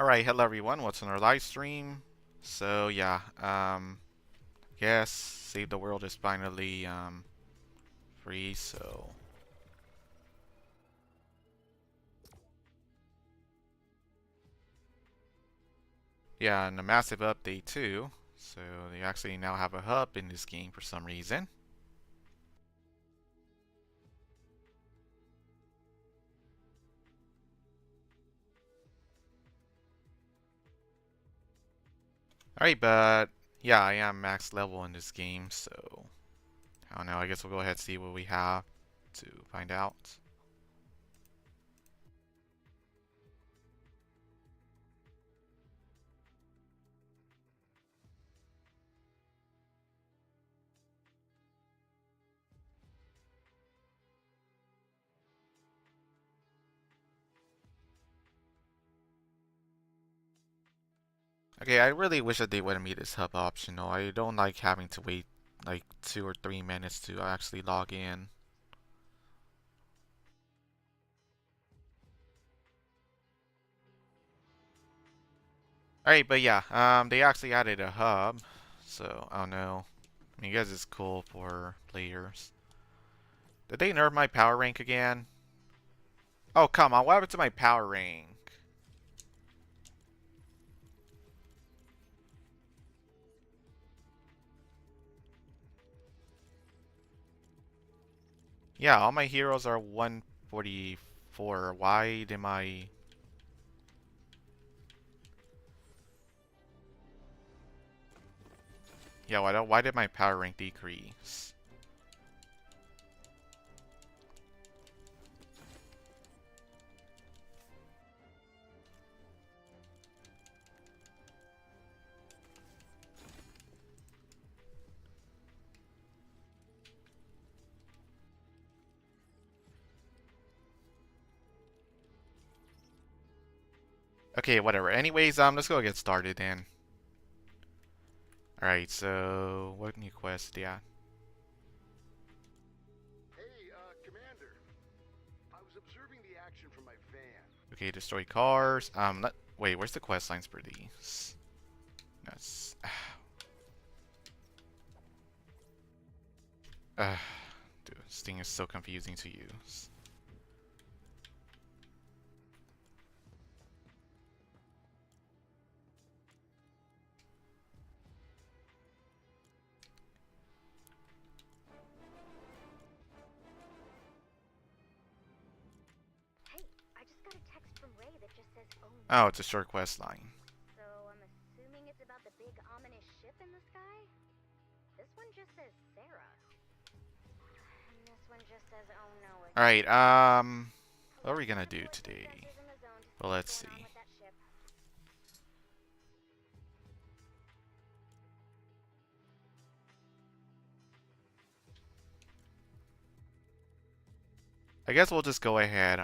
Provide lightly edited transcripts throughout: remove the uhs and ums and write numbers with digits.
Alright, hello everyone, what's on our live stream? So yeah, yes, Save the World is finally free, so yeah, and a massive update too. So they actually now have a hub in this game for some reason. Alright, but yeah, I am max level in this game, so I don't know, I guess we'll go ahead and see what we have to find out. Okay, I really wish that they would have made this hub optional. I don't like having to wait like 2 or 3 minutes to actually log in. Alright, but yeah, they actually added a hub, so I don't know. I guess it's cool for players. Did they nerf my power rank again? Oh, come on, what happened to my power rank? Yeah, all my heroes are 144. Why did my... Yeah, why did my power rank decrease? Okay, whatever. Anyways, let's go get started then. Alright, so what new quest? Yeah. Hey, Commander. I was observing the action from my van. Okay, destroy cars. Wait, where's the quest lines for these? That's dude, this thing is so confusing to use. Hey, I just got a text from Ray that just says, "Oh Oh, no." it's a short quest line. So I'm assuming it's about the big ominous ship in the sky? This one just says Sarah. And this one just says, "Oh no." Alright, what are Hello, we gonna do Network today? sensors in the zone to see Well, let's what's going on see. with that ship. I guess we'll just go ahead,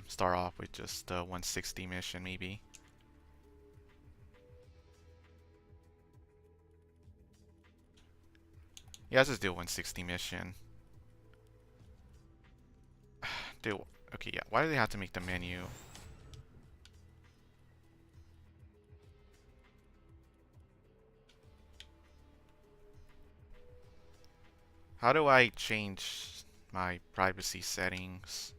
start off with just a 160 mission, maybe. Yeah, let's just do a 160 mission. Dude, okay, yeah, why do they have to make the menu? How do I change my privacy settings?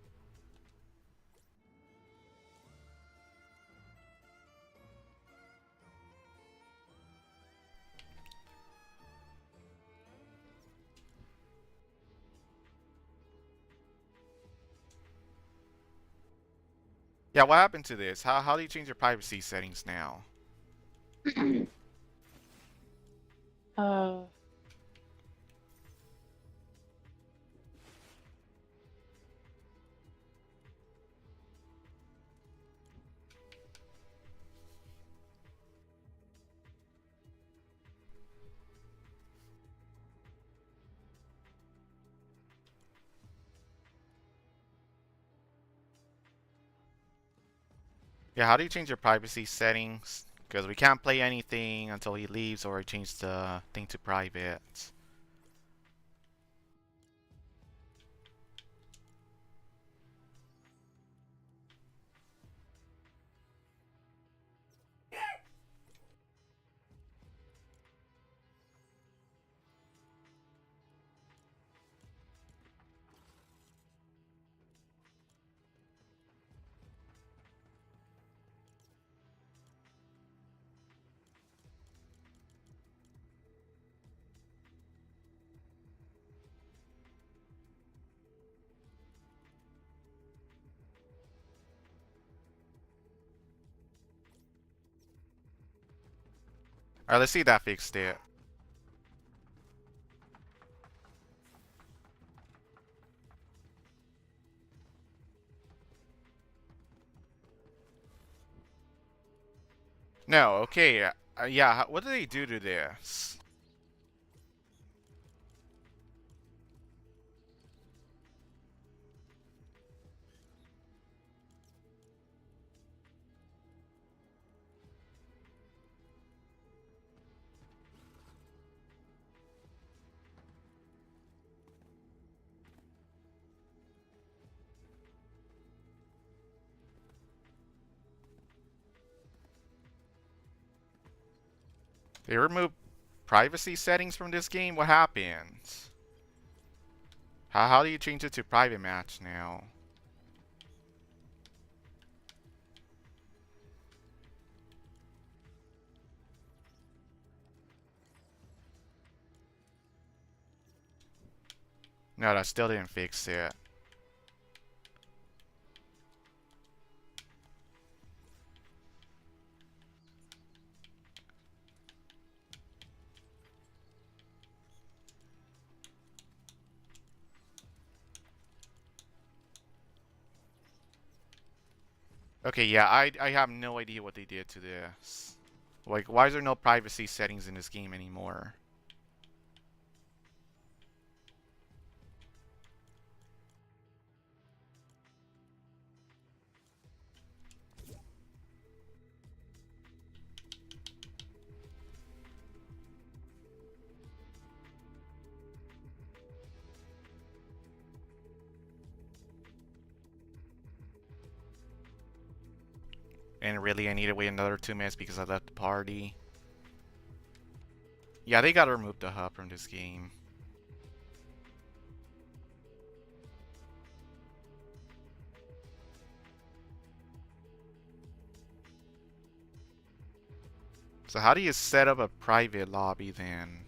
Yeah, what happened to this? How do you change your privacy settings now? Uh, Yeah, how do you change your privacy settings? Because we can't play anything until he leaves or change the thing to private. Alright, let's see if that fixed it. No, okay. Yeah, what do they do to this? They remove privacy settings from this game? What happens? How do you change it to private match now? No, that still didn't fix it. Okay, yeah, I have no idea what they did to this. Like, why is there no privacy settings in this game anymore? And really, I need to wait another 2 minutes because I left the party. Yeah, they gotta remove the hub from this game. So how do you set up a private lobby then?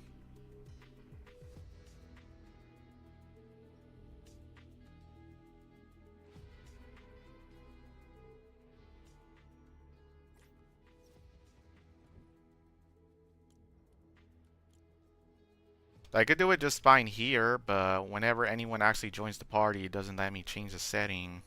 I could do it just fine here, but whenever anyone actually joins the party, it doesn't let me change the setting.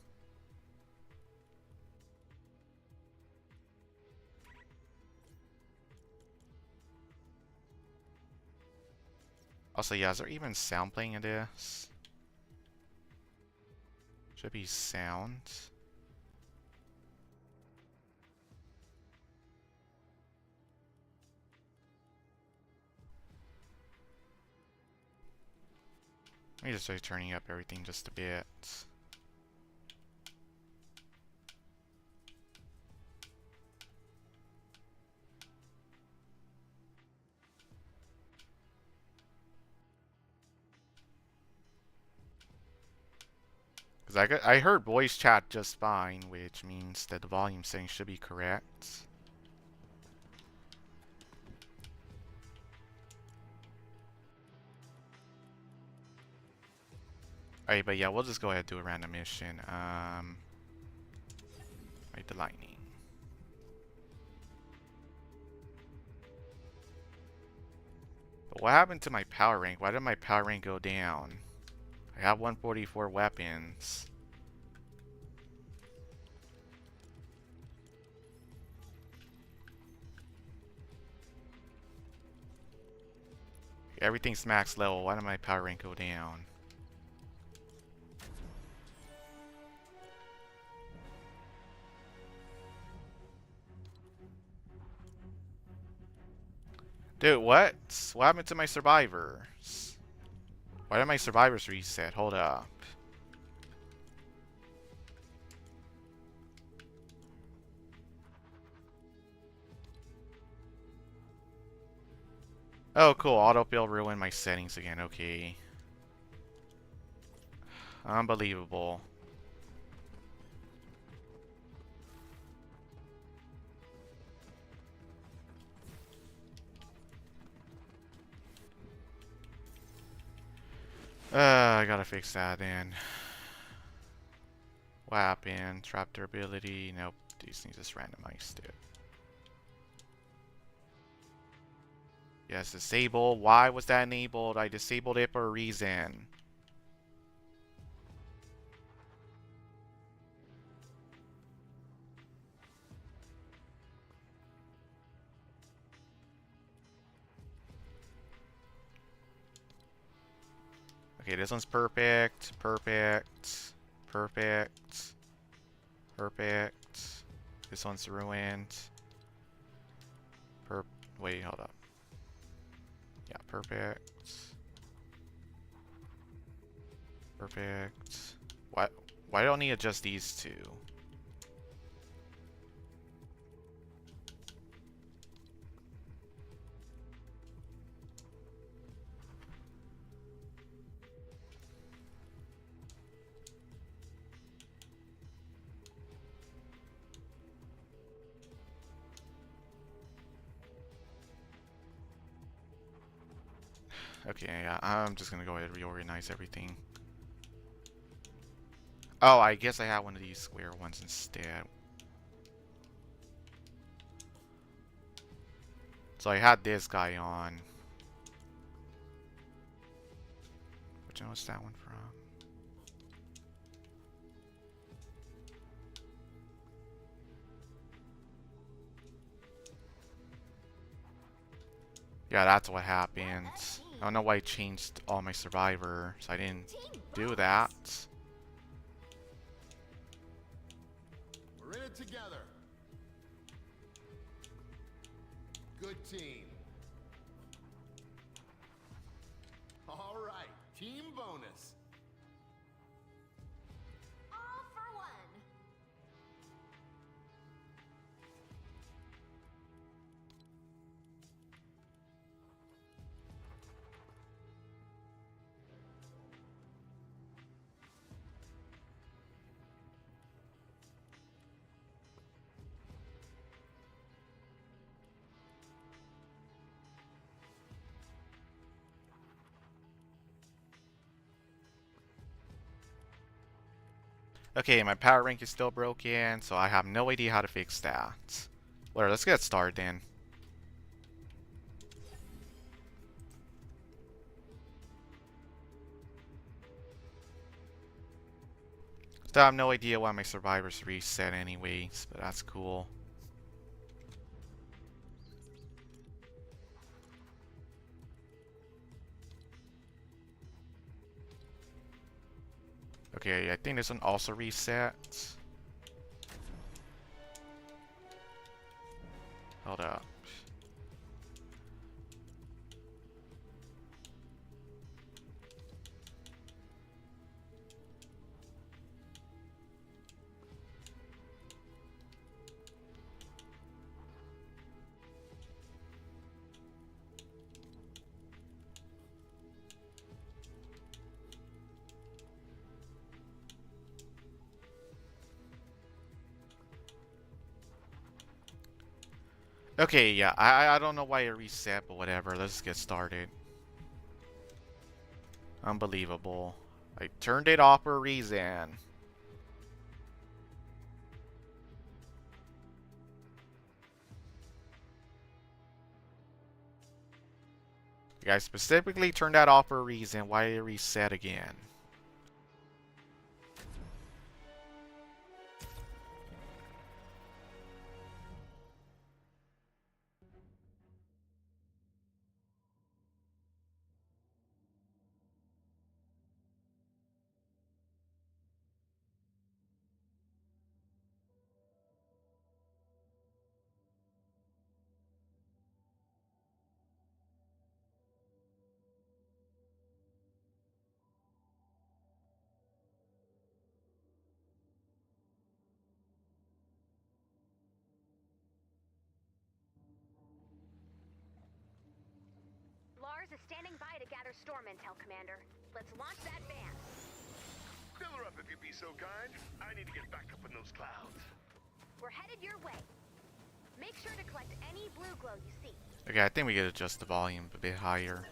Also, yeah, is there even sound playing in this? Should be sound. Let me just start turning up everything just a bit. Because I heard voice chat just fine, which means that the volume setting should be correct. Alright, but yeah, we'll just go ahead and do a random mission. Right, the lightning. But what happened to my power rank? Why did my power rank go down? I have 144 weapons. Everything's max level. Why did my power rank go down? Dude, what? What happened to my survivors? Why did my survivors reset? Hold up. Oh, cool. Autofill ruined my settings again. Okay. Unbelievable. I gotta fix that then. What happened? Trap durability. Nope. These things just randomized it. Yes, disable. Why was that enabled? I disabled it for a reason. Okay, this one's perfect. Perfect. Perfect. Perfect. This one's ruined. Wait, hold up. Yeah, perfect. Perfect. Why don't I need to adjust these two? Okay, yeah, I'm just gonna go ahead and reorganize everything. Oh, I guess I have one of these square ones instead. So I had this guy on. Which one was that one from? Yeah, that's what happened. I don't know why I changed all my survivors. I didn't do that. We're in it together. Good team. All right, team bonus. All for one. Okay, my power rank is still broken, so I have no idea how to fix that. Well, let's get started then. Still have no idea why my survivors reset anyways, but that's cool. Okay, I think this one also resets. Hold up. Okay, yeah, I don't know why it reset, but whatever. Let's get started. Unbelievable. I turned it off for a reason. I specifically turned that off for a reason. Why did it reset again? Lars is standing by to gather storm intel, Commander. Let's launch that van. Fill her up if you'd be so kind. I need to get back up in those clouds. We're headed your way. Make sure to collect any blue glow you see. Okay, I think we could adjust the volume a bit higher.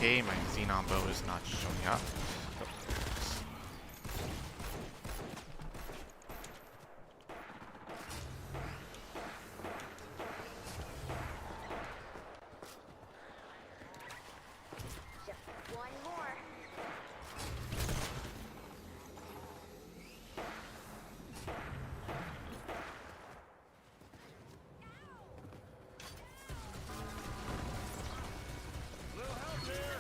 Okay, my Xenon bow is not showing up. Just one more. Little help here.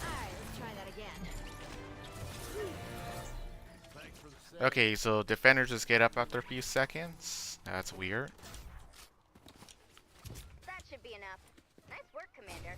Alright, let's try that again. Thanks for the save. Okay, so defenders just get up after a few seconds. That's weird. That should be enough. Nice work, Commander.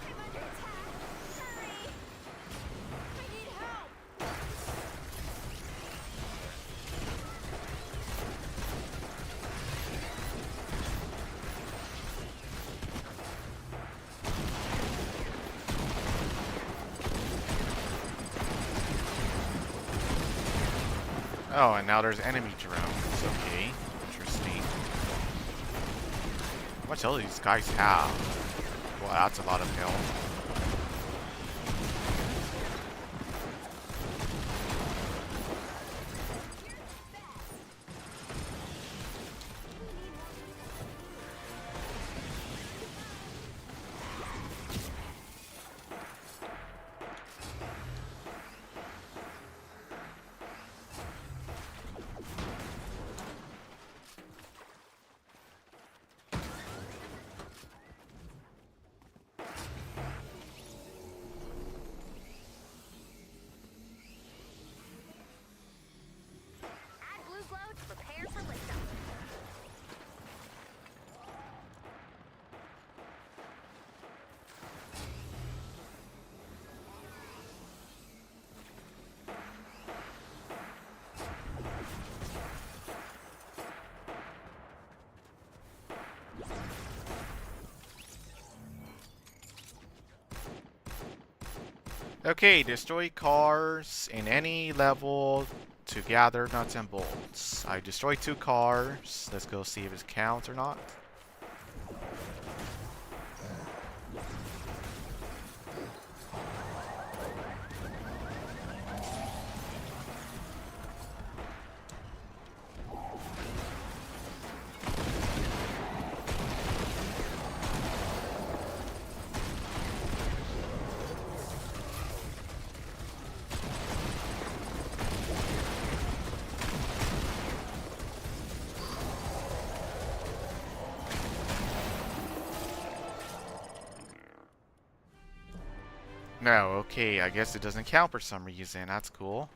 I'm under attack. Hurry! I need help. Oh, and now there's enemy drones. Okay, interesting. How much health do these guys have? Well, that's a lot of health. Add blue glow to prepare for liftoff. Okay, destroy cars in any level to gather nuts and bolts. I destroyed 2 cars. Let's go see if it counts or not. No, okay, I guess it doesn't count for some reason. That's cool.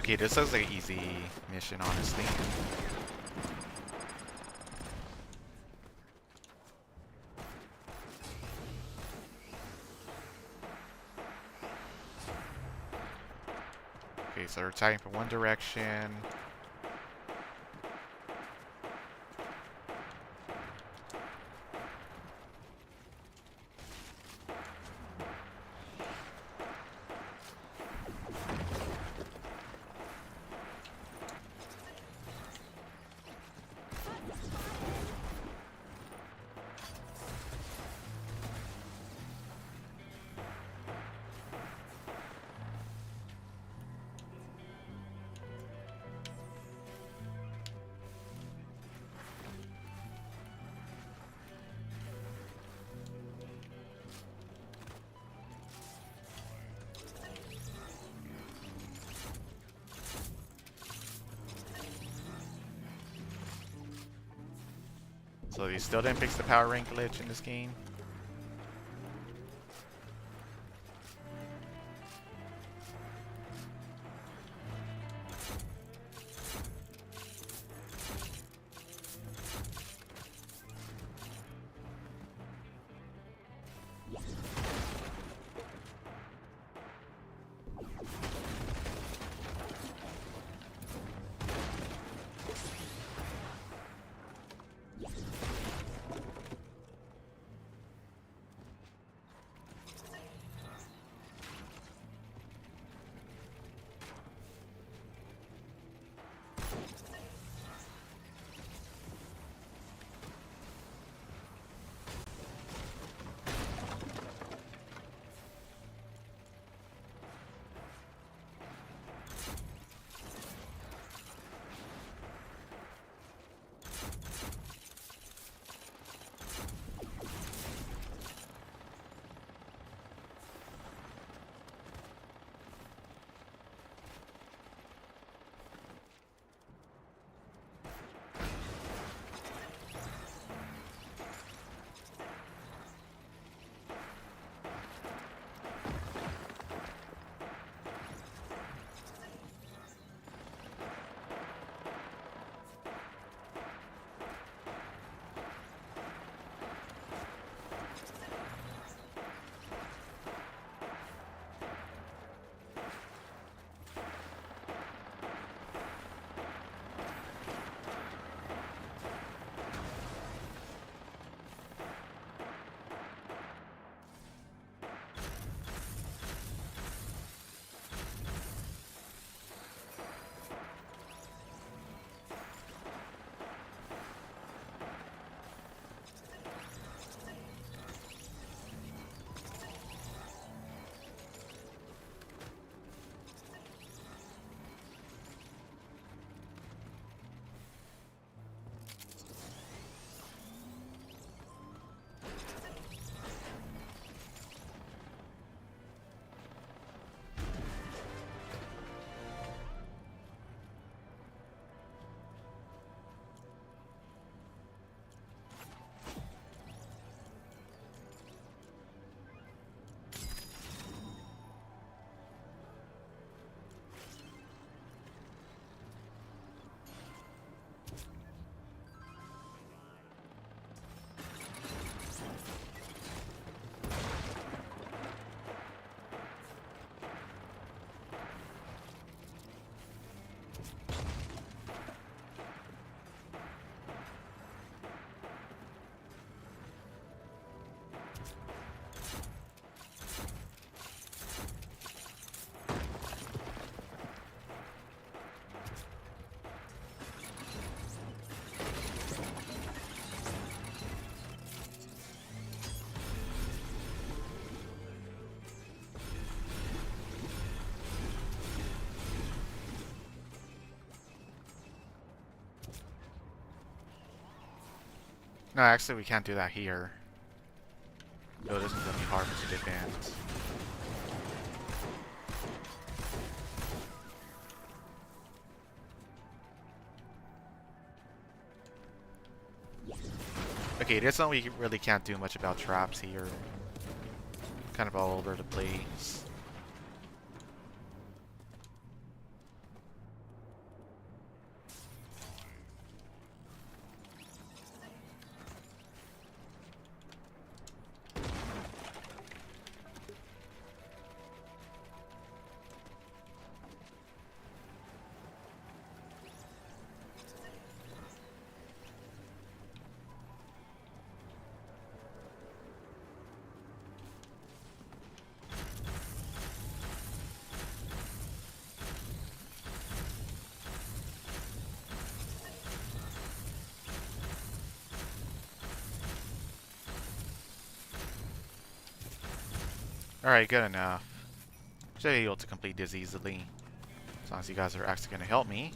Okay, this looks like an easy mission, honestly. Okay, so they're attacking from one direction. So they still didn't fix the power rank glitch in this game. No, actually we can't do that here. No, it isn't gonna be hard to advance. Okay, this one we really can't do much about traps here. Kind of all over the place. Alright, good enough. Should be able to complete this easily. As long as you guys are actually going to help me.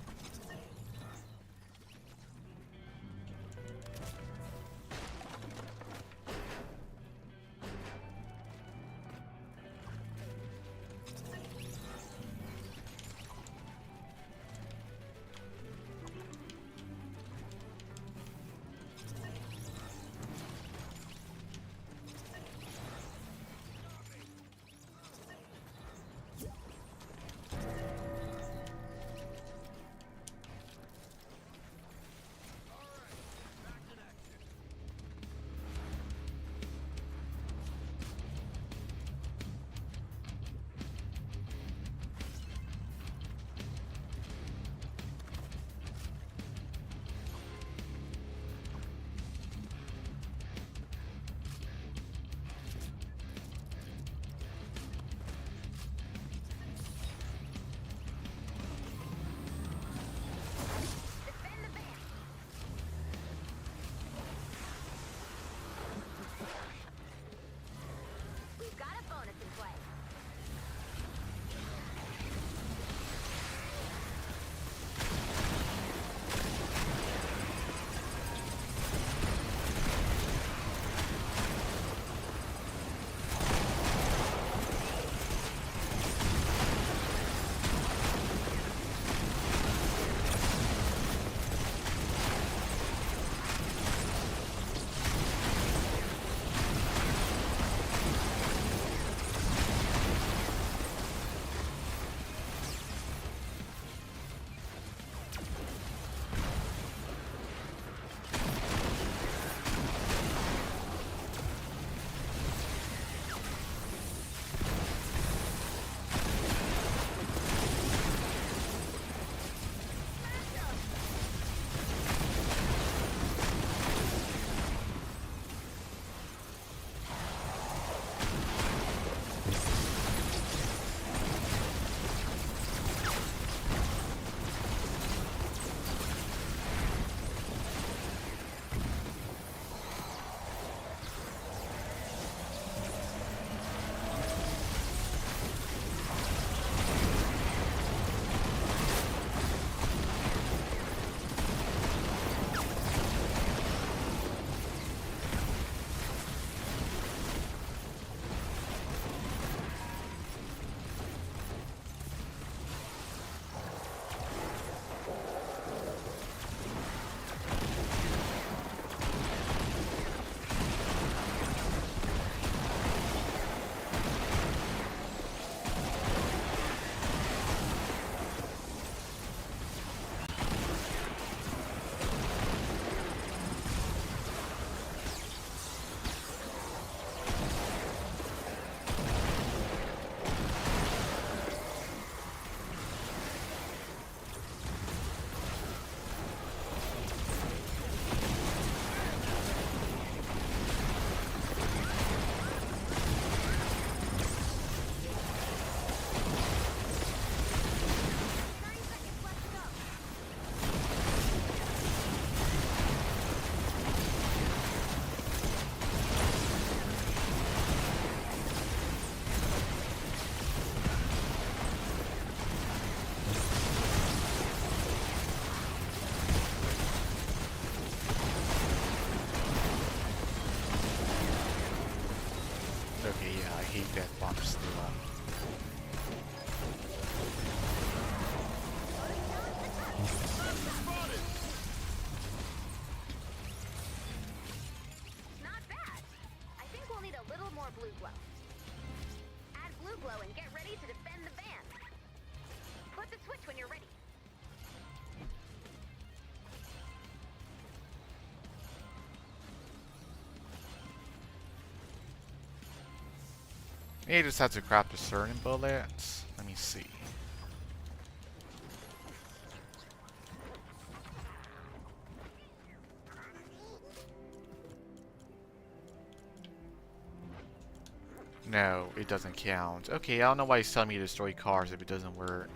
hate that bomb still. Not bad. I think we'll need a little more blue glow. Add blue glow and get ready to defend the van. Put the switch when you're ready. Maybe I just have to craft a certain bullets. Let me see. No, it doesn't count. Okay, I don't know why he's telling me to destroy cars if it doesn't work.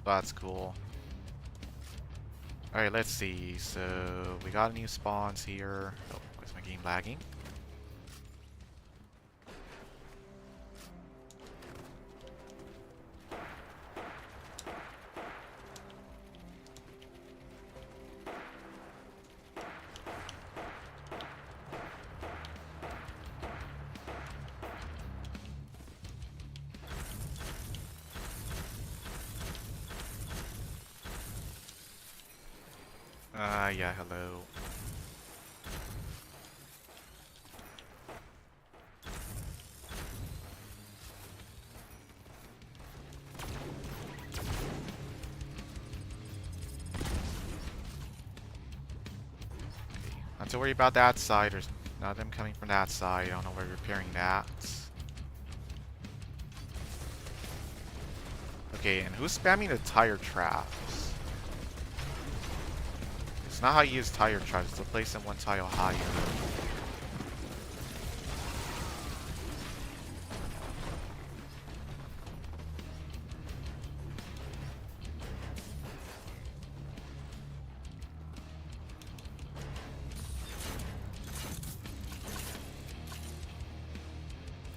That's cool. Alright, let's see. So, we got new spawns here. Oh, is my game lagging? Yeah, hello. Not to worry about that side. There's none of them coming from that side. I don't know where we're repairing that. Okay, and who's spamming the tire traps? It's not how you use tire traps. It's to place them one tile higher.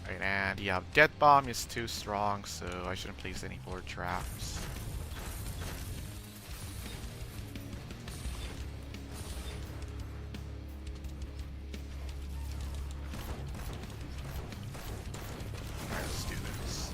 Right, and yeah, Death Bomb is too strong, so I shouldn't place any more traps. Alright, let's do this.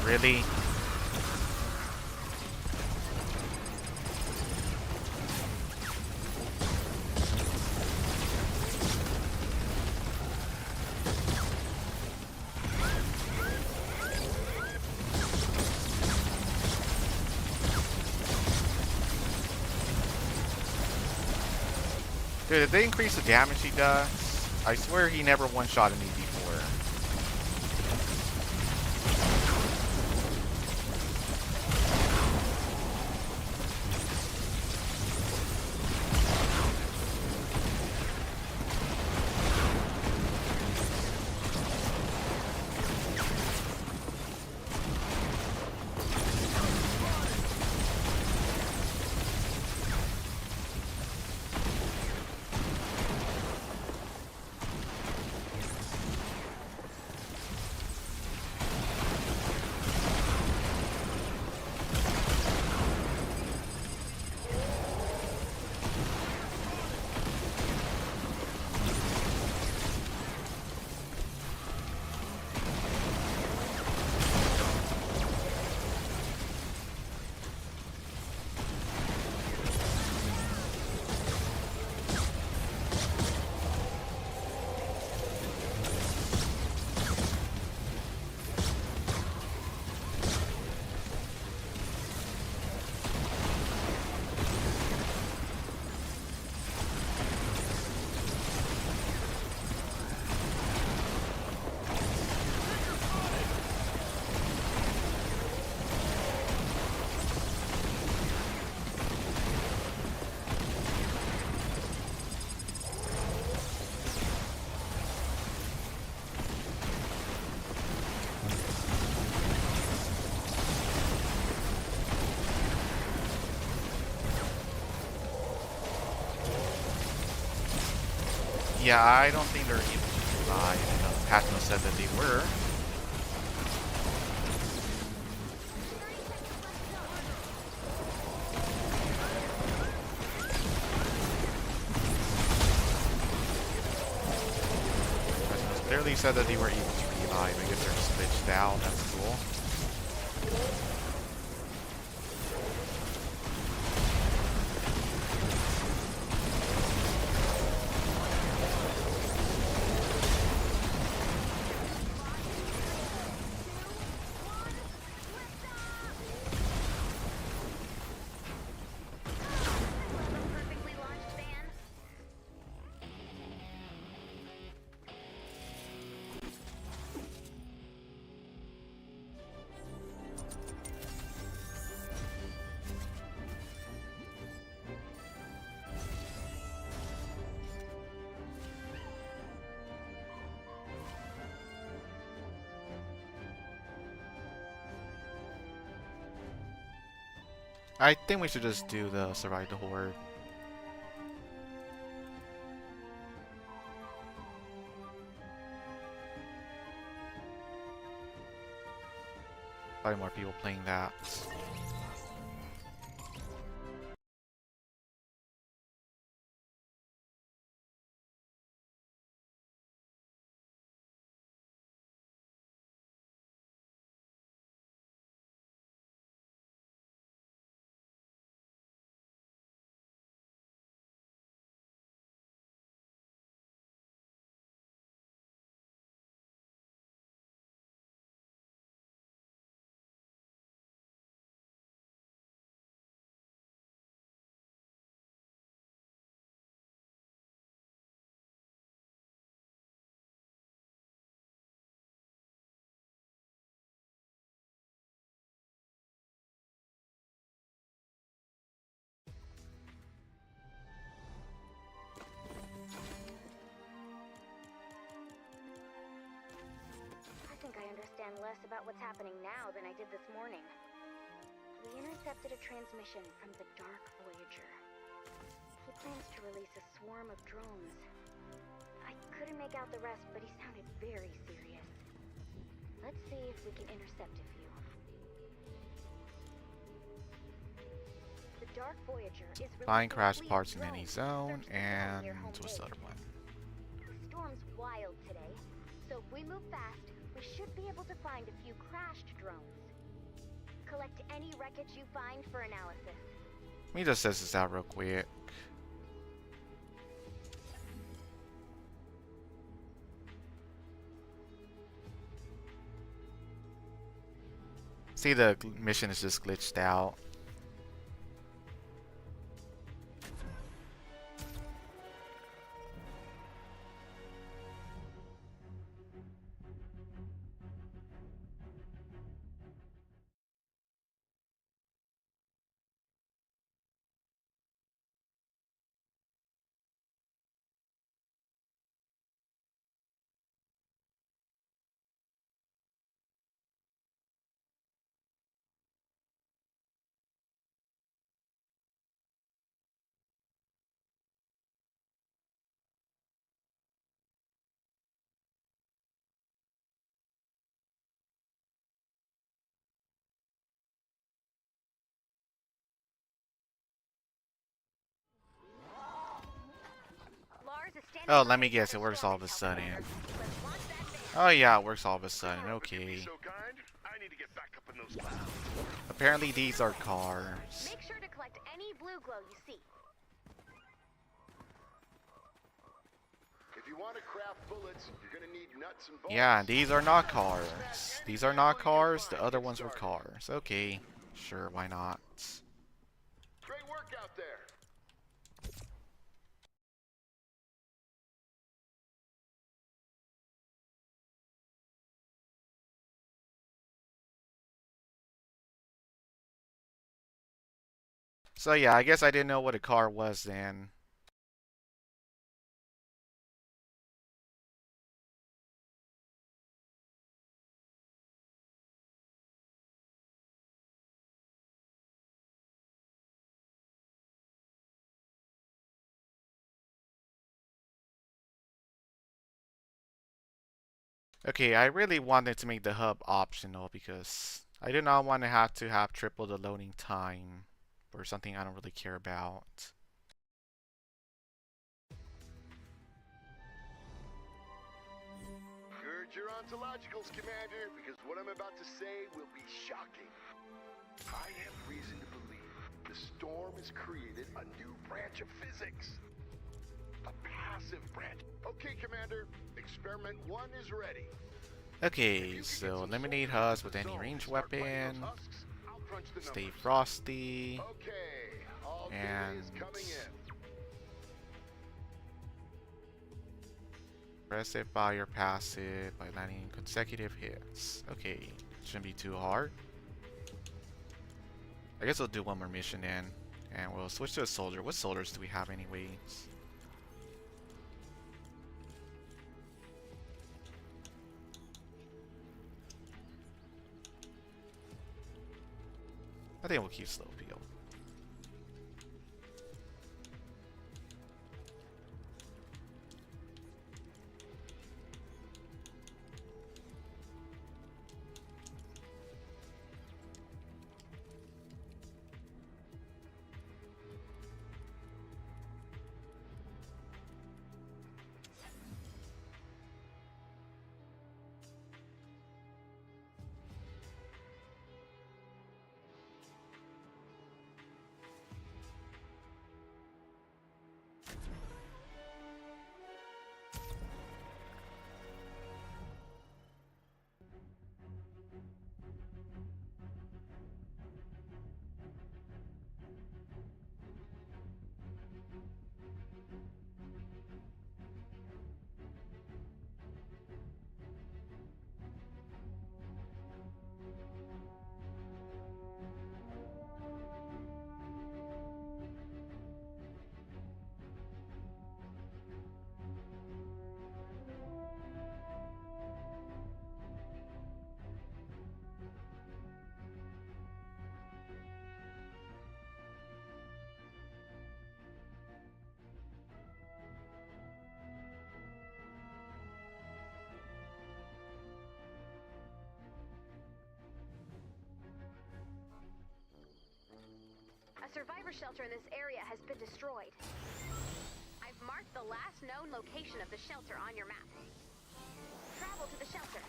Really? Dude, did they increase the damage he does? I swear he never one-shotted me before. Yeah, I don't think they're able to survive. You know, Patno said that they were. Patno clearly said that they were able to revive. I guess they're just glitched out. That's cool. Perfectly launched fan. I think we should just do the survive the horde. Probably more people playing that. I think I understand less about what's happening now than I did this morning. We intercepted a transmission from the Dark Voyager. He plans to release a swarm of drones. I couldn't make out the rest, but he sounded very serious. Let's see if we can intercept a few. The Dark Voyager is Find releasing a crash fleet of parts in any drones. zone, Search the zone and near home what's the base. other one? The storm's wild today, so if we move fast, we should be able to find a few crashed drones. Collect any wreckage you find for analysis. Let me just test this out real quick. See, the mission is just glitched out. Lars is standing Oh, by let me us guess, for it the works storm all of a intel, sudden. Commander. Let's launch that van. Oh yeah, it works all of a sudden. If you'd be Okay. so kind, I need to get back up in those clouds. Apparently these are cars. Make sure to collect any blue glow you see. If you want to craft bullets, you're gonna need nuts and bolts. Yeah, these are not cars. These are not cars. The other ones were cars. Okay. Sure, why not? Great work out there. So yeah, I guess I didn't know what a car was then. Okay, I really wanted to make the hub optional because I do not want to have triple the loading time for something I don't really care about. Gird your ontologicals, Commander, because what I'm about to say will be shocking. I have reason to believe the storm has created a new branch of physics. A passive branch. Okay, Commander, experiment 1 is ready. Okay, so eliminate husks with any ranged weapon, stay frosty, Okay, all data and is coming in. aggressive fire passive by landing consecutive hits. Okay, shouldn't be too hard. I guess we'll do one more mission in, and we'll switch to a soldier. What soldiers do we have anyways? I think we'll keep slow peel. A survivor shelter in this area has been destroyed. I've marked the last known location of the shelter on your map. Travel to the shelter.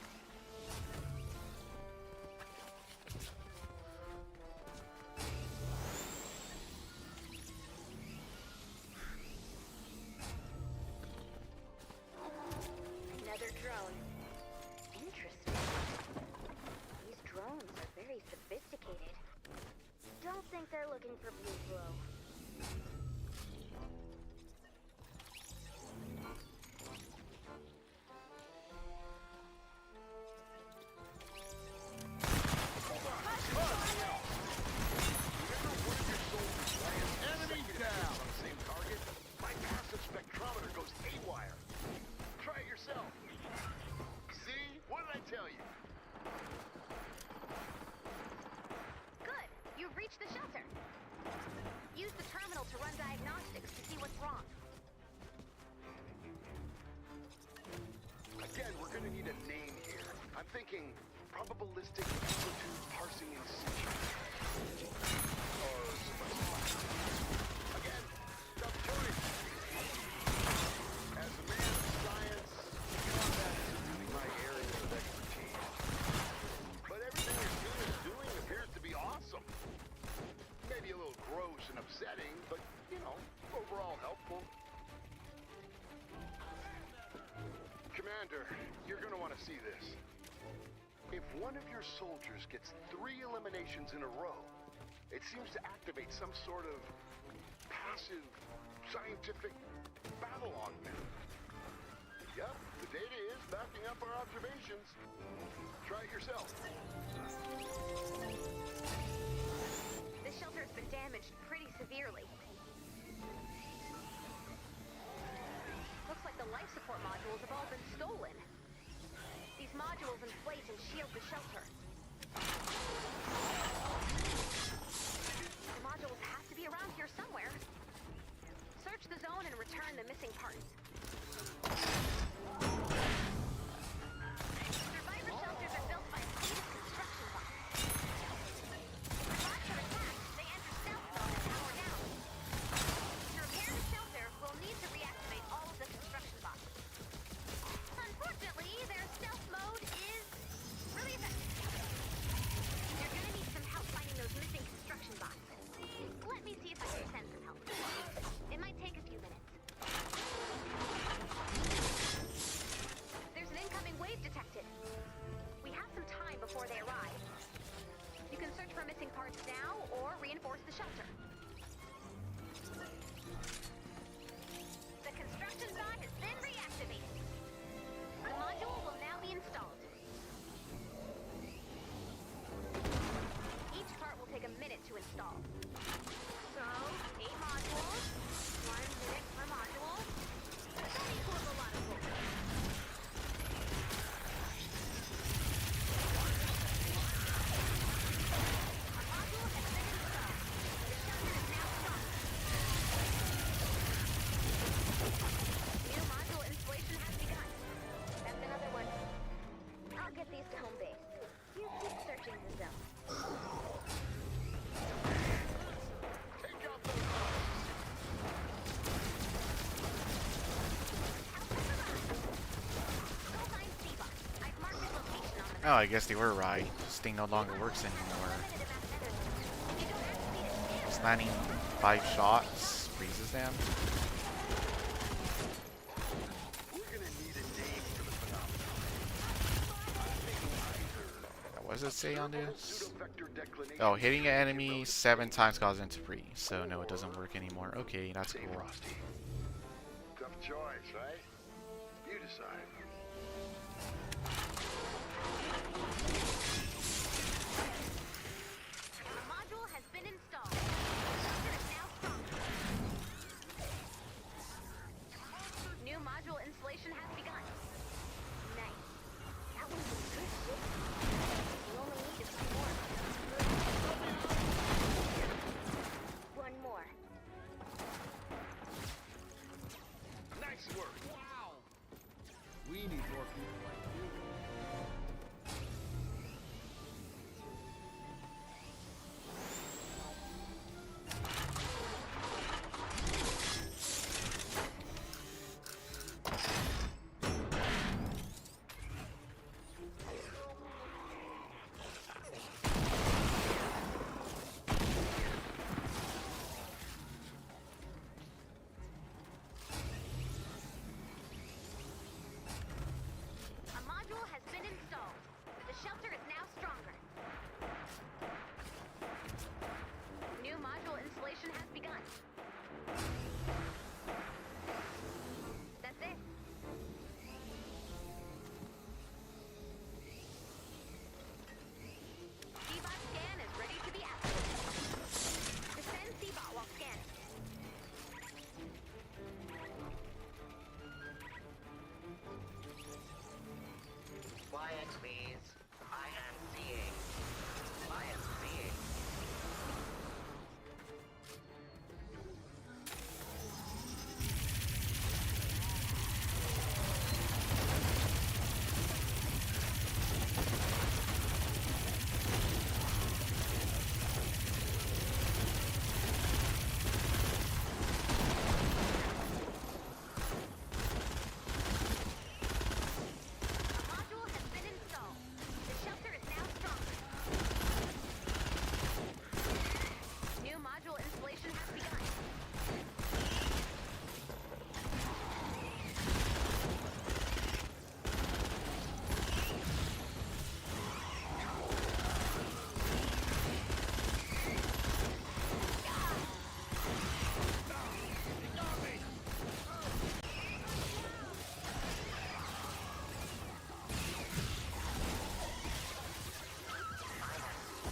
Another drone. Interesting. These drones are very sophisticated. Don't think they're looking for blue glow. Enemy down! On the same target, my passive spectrometer goes haywire. Try it yourself. See? What did I tell you? Good! You've reached the shelter. Use the terminal to run diagnostics to see what's wrong. Again, we're gonna need a name here. I'm thinking probabilistic amplitude parsing in situ. Or something like that. Again, tough choice. As a man of science, combat isn't really my area of expertise. But everything your team is doing appears to be awesome. Maybe a little gross and upsetting, but, you know, overall helpful. Commander, you're gonna want to see this. If one of your soldiers gets 3 eliminations in a row, it seems to activate some sort of passive scientific battle on them. Yep, the data is backing up our observations. Try it yourself. This shelter has been damaged pretty severely. Looks like the life support modules have all been stolen. These modules inflate and shield the shelter. The modules have to be around here somewhere. Search the zone and return the missing parts. Oh, I guess they were right. This thing no longer works anymore. Landing 5 shots freezes them. What does it say on this? Oh, hitting an enemy 7 times causes them to freeze. So no, it doesn't work anymore. Okay, that's cool. Tough choice, right? You decide. A module has been installed. Shelter is now stronger. New module installation has begun. Nice. That was some good shit. You only need a few more. One more. Nice work. Wow! We need more people like you. A module has been installed. The shelter is now stronger. New module installation has begun. That's it. C-bot scan is ready to be activated. Defend C-bot while scanning. Quiet, please. I am seeing. I am seeing. A module has been installed. The shelter is now stronger. New module installation has begun.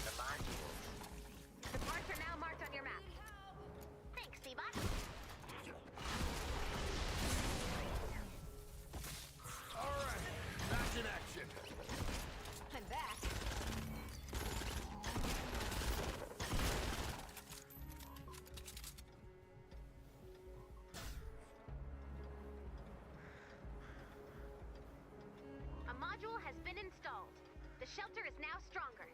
The modules. The parts are now marked on your map. Thanks, C-bot. Alright, back in action. I'm back. A module has been installed. The shelter is now stronger.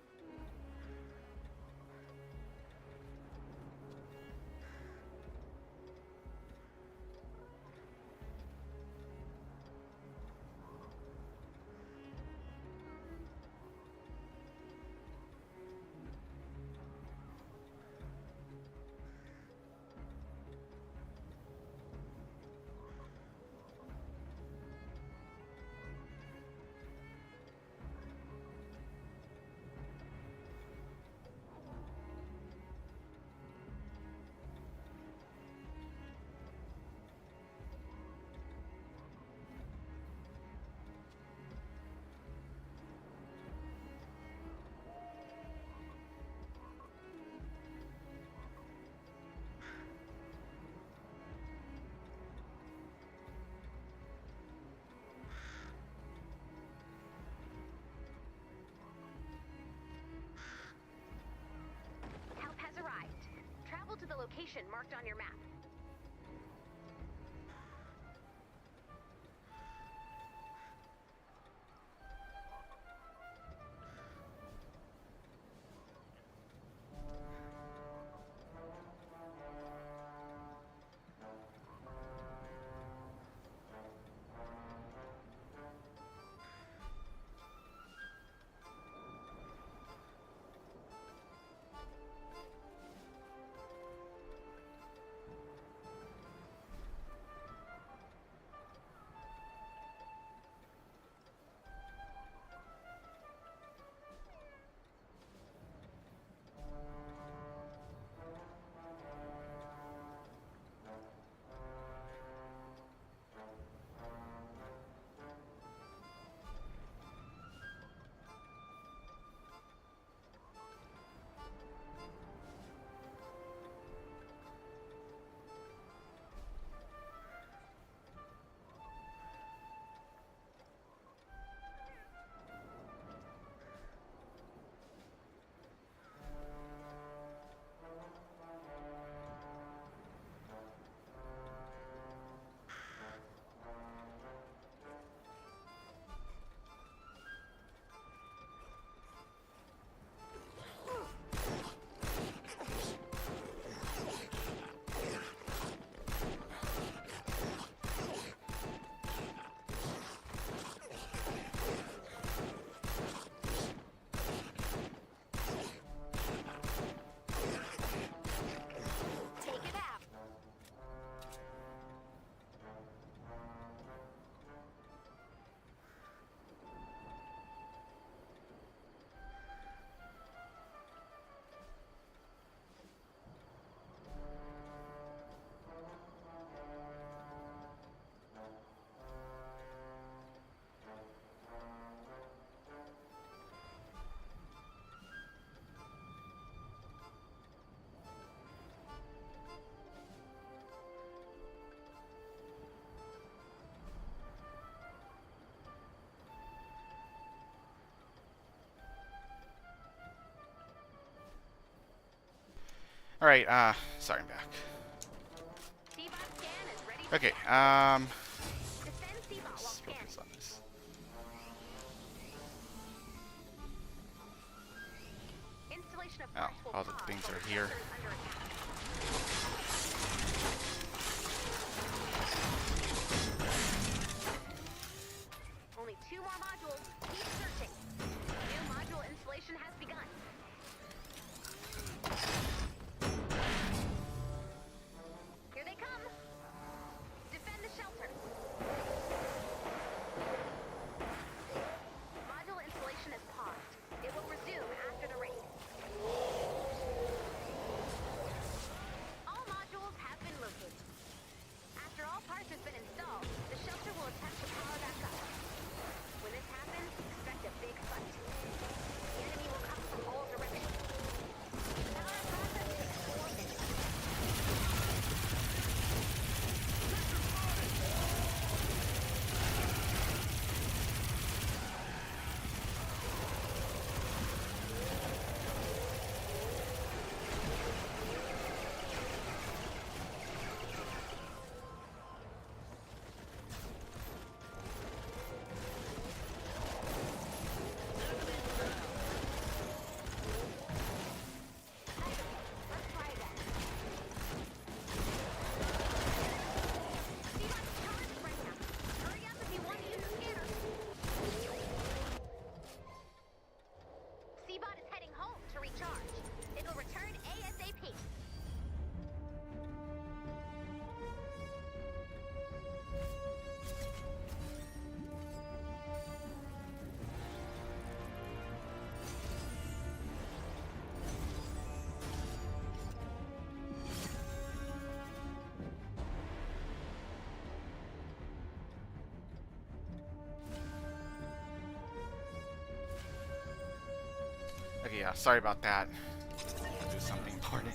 Help has arrived. Travel to the location marked on your map. Alright, sorry, I'm back. C-bot scan is ready. Okay, Defend C-bot while let's scanning. focus on this. Installation of Oh, parts will all the pause things while are the here. sensor is under attack. Only 2 more modules. Keep searching. New module installation has begun. Here they come. Defend the shelter. Module installation is paused. It will resume after the raid. All modules have been located. After all parts have been installed, the shelter will attempt to power back up. When this happens, expect a big fight. The enemy will come from all directions. The power process takes 4 minutes. Let's try that. C-bot's charged right now. Hurry up if you want to use the scanner. C-bot is heading home to recharge. It will return ASAP. Okay, yeah, sorry about that. Do something important.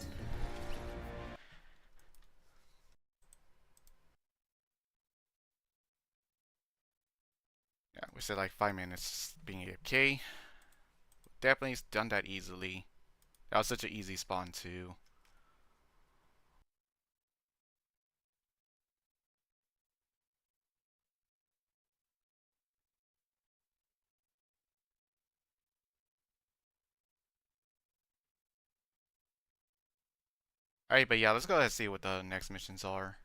Yeah, we said like 5 minutes being AFK. Definitely done that easily. That was such an easy spawn too. Alright, but yeah, let's go ahead and see what the next missions are.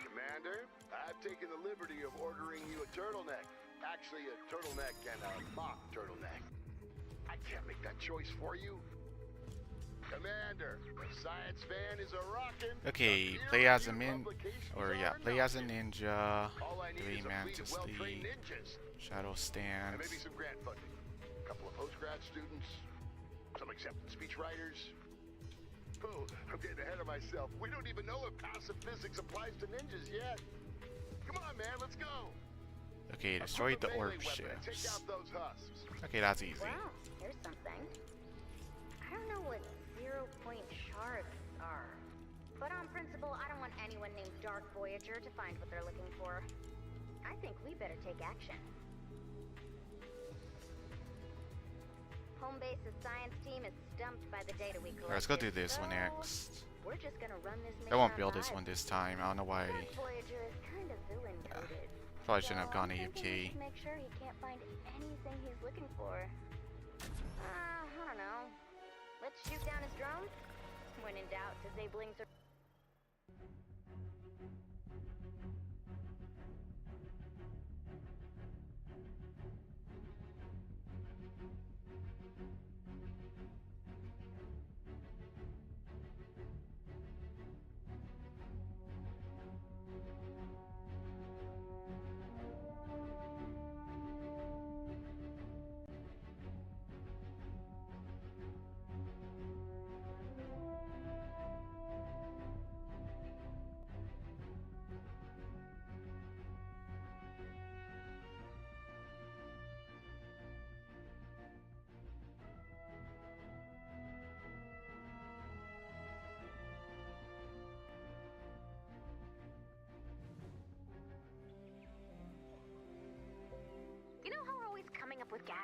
Commander, I've taken the liberty of ordering you a turtleneck. Actually, a turtleneck and a mock turtleneck. I can't make that choice for you. Commander, the science fan is a rockin'. Okay, play as a play as a ninja, three mantis league, shadow And stance. maybe some grant funding. A couple of postgrad students, some acceptance speech writers. Oh, I'm getting ahead of myself. We don't even know if passive physics applies to ninjas yet. Come on, man, let's go. Okay, destroy the orb Take ships. out those husks. Okay, that's easy. Wow, here's something. I don't know what 0-point shards are. But on principle, I don't want anyone named Dark Voyager to find what they're looking for. I think we better take action. Home base's science team is stumped by the data we collected. Alright, let's go do this one so next. We're just gonna run this I won't mission build this outside. one this time. I don't know why. Dark Voyager is kind of villain coded. Probably shouldn't have gone I'm thinking we AFK. should make sure he can't find anything he's looking for. I don't know. Let's shoot down his drones. When in doubt, disabling.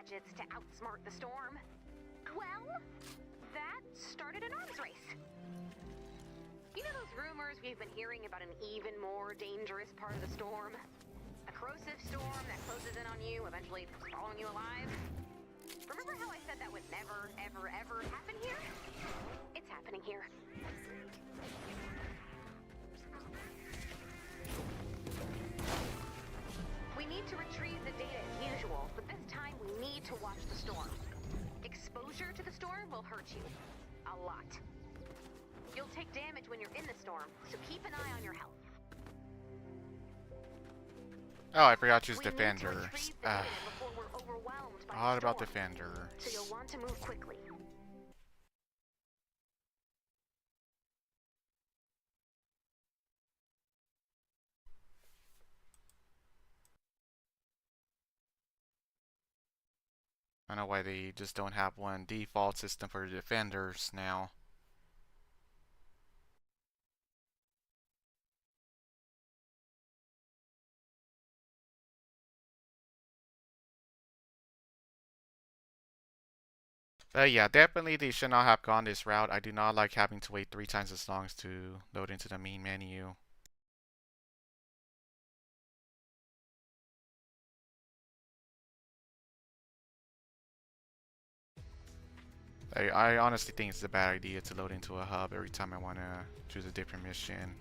gadgets to outsmart the storm. Well, that started an arms race. You know those rumors we've been hearing about an even more dangerous part of the storm? A corrosive storm that closes in on you, eventually swallowing you alive? Remember how I said that would never, ever, ever happen here? It's happening here. We need to retrieve the data as usual, but this time we need to watch the storm. Exposure to the storm will hurt you. A lot. You'll take damage when you're in the storm, so keep an eye on your health. Oh, I forgot to use We need to defenders. retrieve the data before we're overwhelmed by What the about storm. defenders? So you'll want to move quickly. I don't know why they just don't have one default system for defenders now. But yeah, definitely they should not have gone this route. I do not like having to wait 3 times as long to load into the main menu. I honestly think it's a bad idea to load into a hub every time I want to choose a different mission.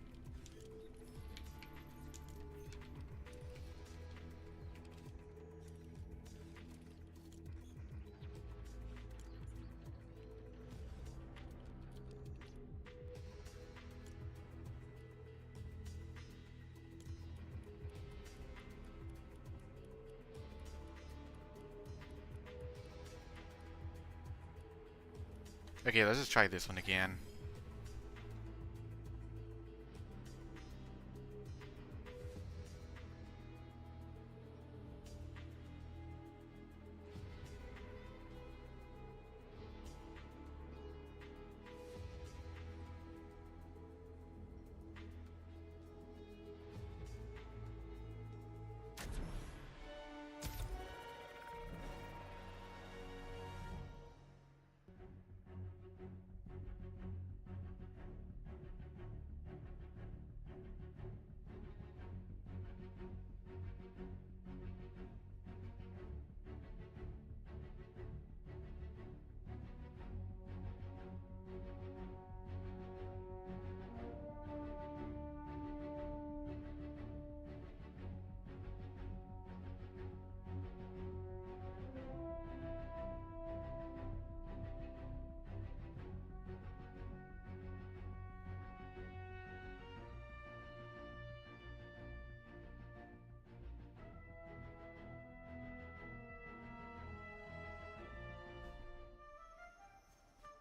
Okay, let's just try this one again.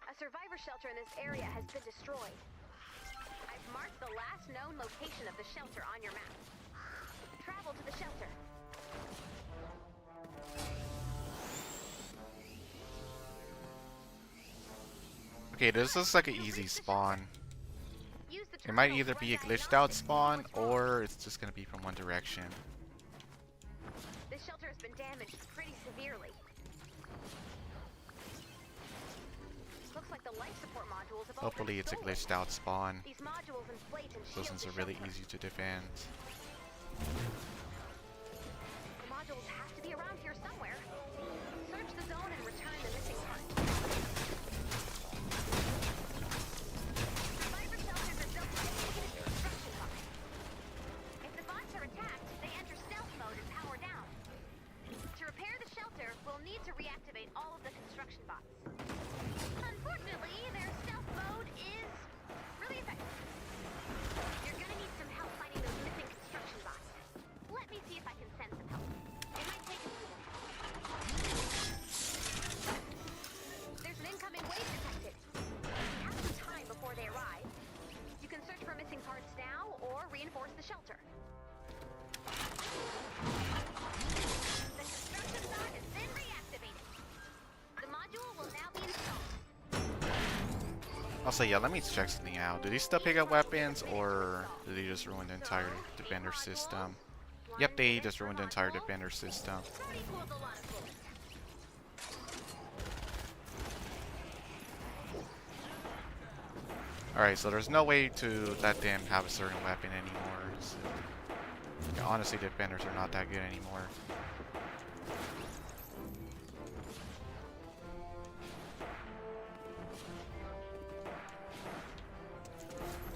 A survivor shelter in this area has been destroyed. I've marked the last known location of the shelter on your map. Travel to the shelter. Okay, this looks like an easy spawn. Use the It might terminals either be a right glitched now out to see spawn what's wrong. or it's just gonna be from one direction. This shelter has been damaged pretty severely. Looks like the life support modules have all Hopefully been it's a stolen. glitched out spawn. These modules inflate and Those shield ones the are really shelter. easy to defend. The modules have to be around here somewhere. Search the zone and return the missing parts. Survivor shelters are built by indigenous construction bots. If the bots are attacked, they enter stealth mode and power down. To repair the shelter, we'll need to reactivate all of the construction bots. Unfortunately, their stealth mode is really effective. You're gonna need some help finding those missing construction bots. Let me see if I can send some help. It might take a minute. There's an incoming wave detected. We have some time before they arrive. You can search for missing parts now or reinforce the shelter. The construction bot has been reactivated. The module will now be installed. Also, yeah, let me check something out. Do they still pick up weapons or do they just ruin the entire defender system? Yep, they just ruined the entire defender system. That equals a lot of bullets. Alright, so there's no way to let them have a certain weapon anymore. So, yeah, honestly, defenders are not that good anymore.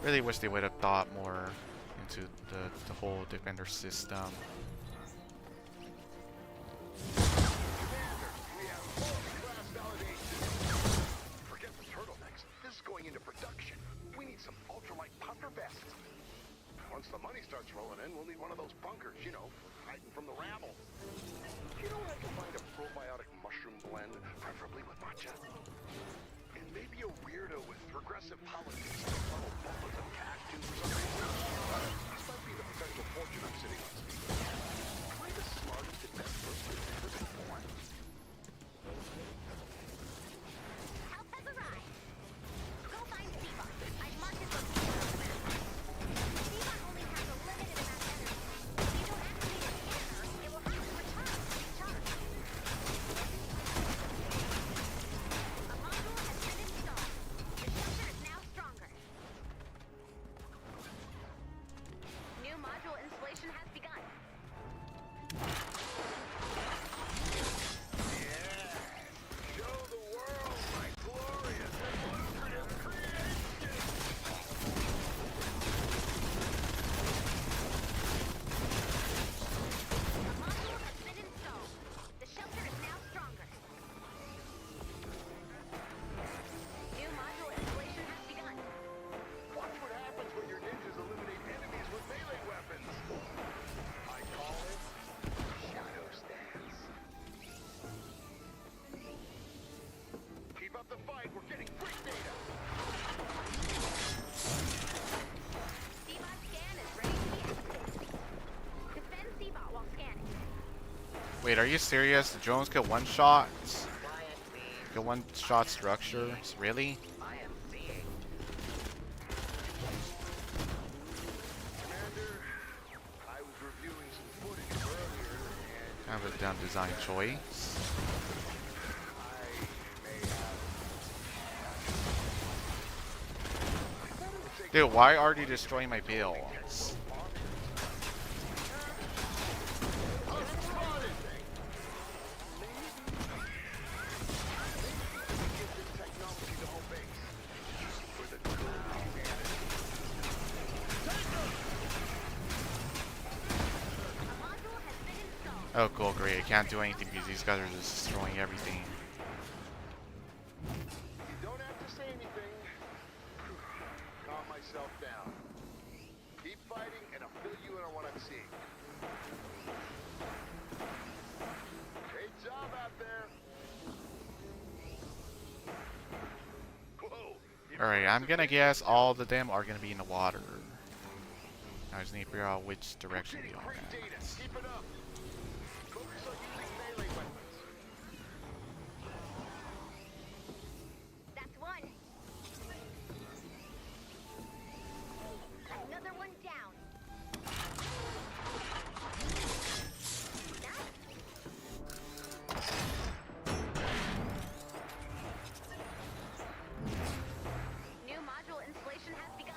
Really wish they would have thought more into the whole defender system. We have world-class validation. Forget the turtlenecks. This is going into production. We need some ultralight puffer vests. Once the money starts rolling in, we'll need one of those bunkers, you know, for hiding from the rabble. You know where I can find a probiotic mushroom blend, preferably with matcha? And maybe a weirdo with progressive politics to funnel buckets of cash to for some reason. This might be the potential fortune I'm sitting on. Am I the smartest and best person who's ever been born? Help has arrived. Go find Seabot. I've marked his location on the map. Seabot only has a limited amount of energy. If you don't activate a scanner, it will have to return to recharge. A module has been installed. The shelter is now stronger. New module installation has begun. Show the world my glorious and lucrative creation! A module has been installed. The shelter is now stronger. New module installation has begun. Watch what happens when your ninjas eliminate enemies with melee weapons. I call it Shadow Stance. Keep up the fight. We're getting great data. Seabot scan is ready to be activated. Defend Seabot while scanning. Wait, are you serious? The drones get one shot? Quiet, please. Get one shot structures? Really? I am seeing. Commander, I was reviewing some footage earlier, and Kind of a dumb design choice. I may have... I thought it would take Dude, why are you destroying my builds? technology to home base. For the good of humanity. A module has been installed. Oh, cool, great. I can't do anything because these guys are just destroying everything. You don't have to say anything. Calm myself down. Keep fighting, and I'll fill you in on what I'm seeing. Great job out there. Whoa. Alright, I'm gonna guess all of them are gonna be in the water. I just need to figure out which direction Getting they are great data. at. Keep it up. Focus on using melee weapons. That's one. Another one down. Nice. New module installation has begun.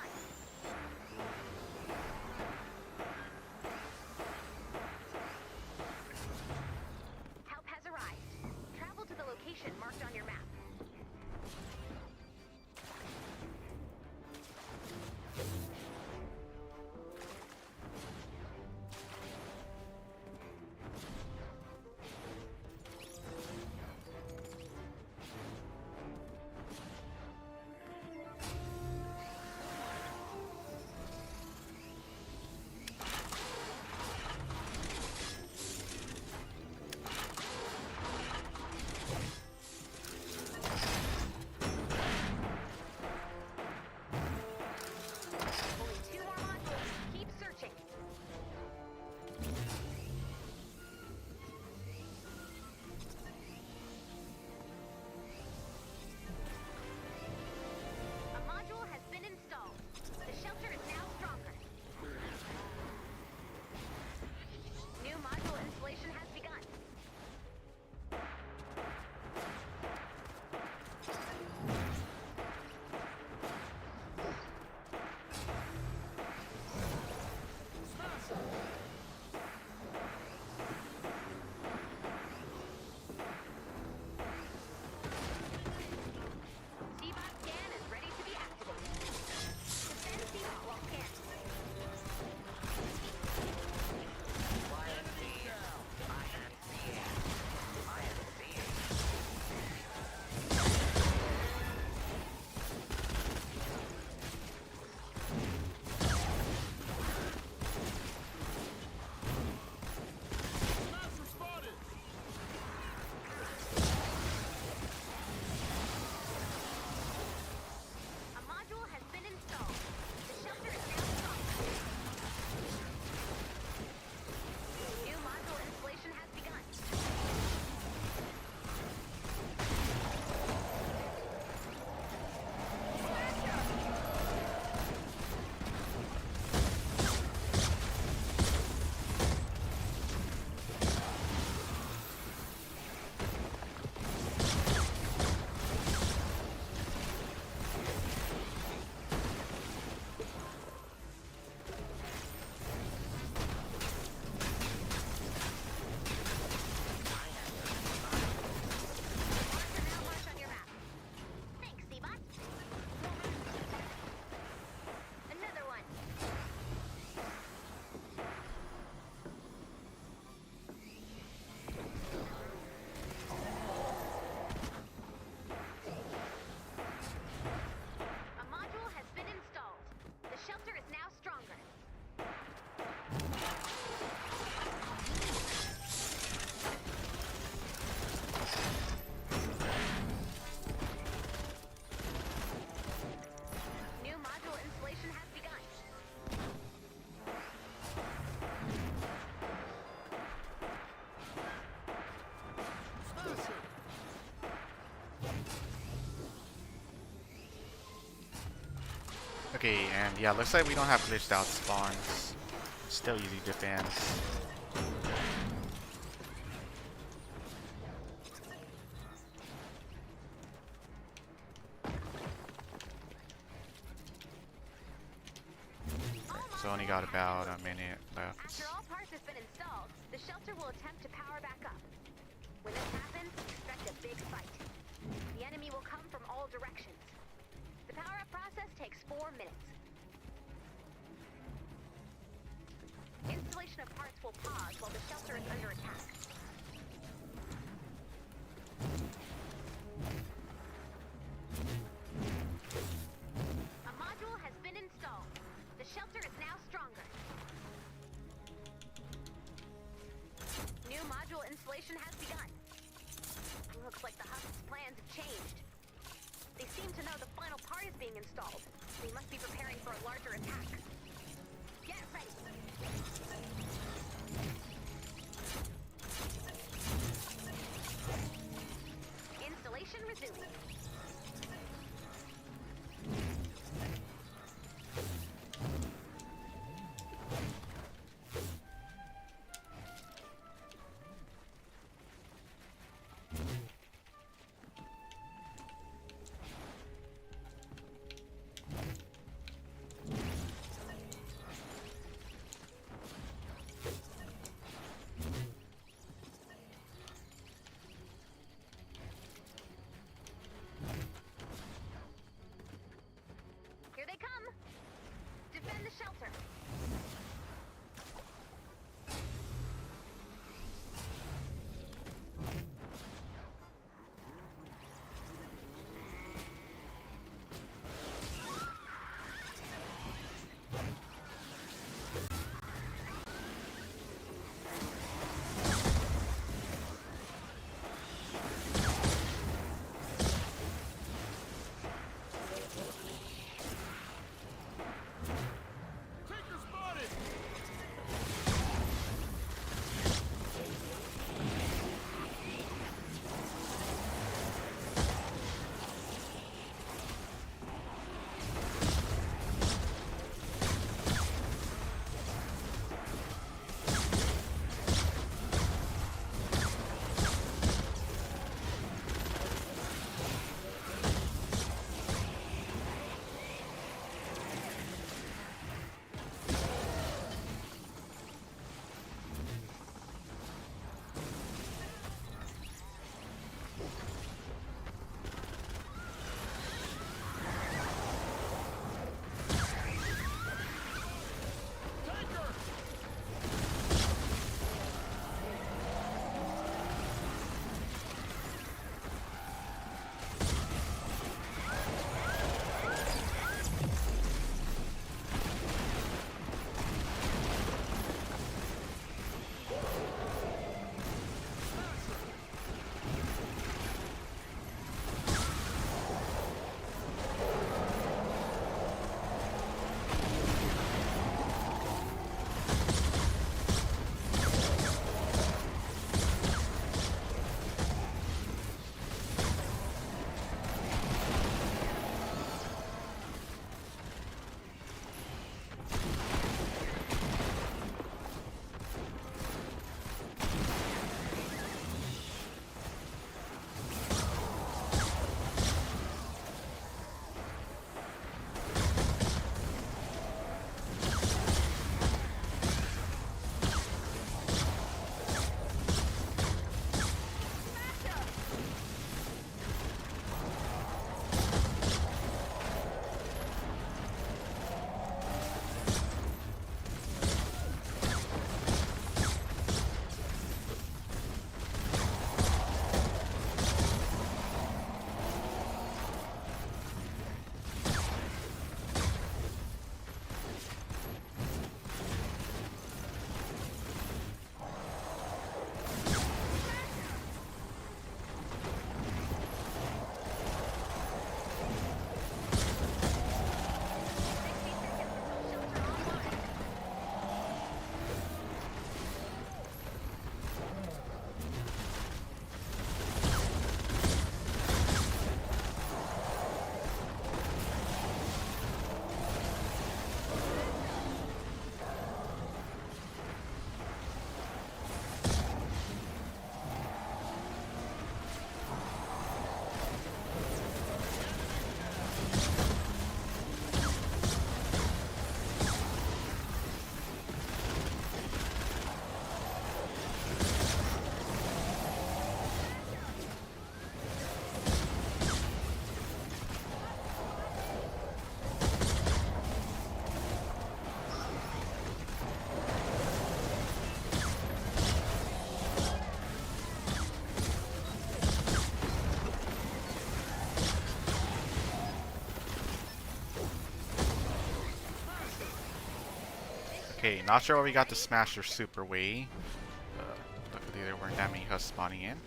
Okay, and yeah, looks like we don't have glitched out spawns. Still easy defense. So only got about a minute left. After all parts have been installed, the shelter will attempt to power back up. When this happens, expect a big fight. The enemy will come from all directions. The power-up process takes 4 minutes. Installation of parts will pause while the shelter is under attack. A module has been installed. The shelter is now stronger. New module installation has begun. Looks like the Husk's plans have changed. They seem to know the final part is being installed. They must be preparing for a larger attack. Get ready! Installation resumed. Okay, not sure why we got the Smasher Super Way. Luckily there weren't that many husks spawning in.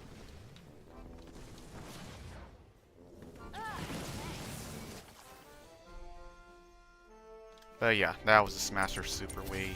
But yeah, that was the Smasher Super Way.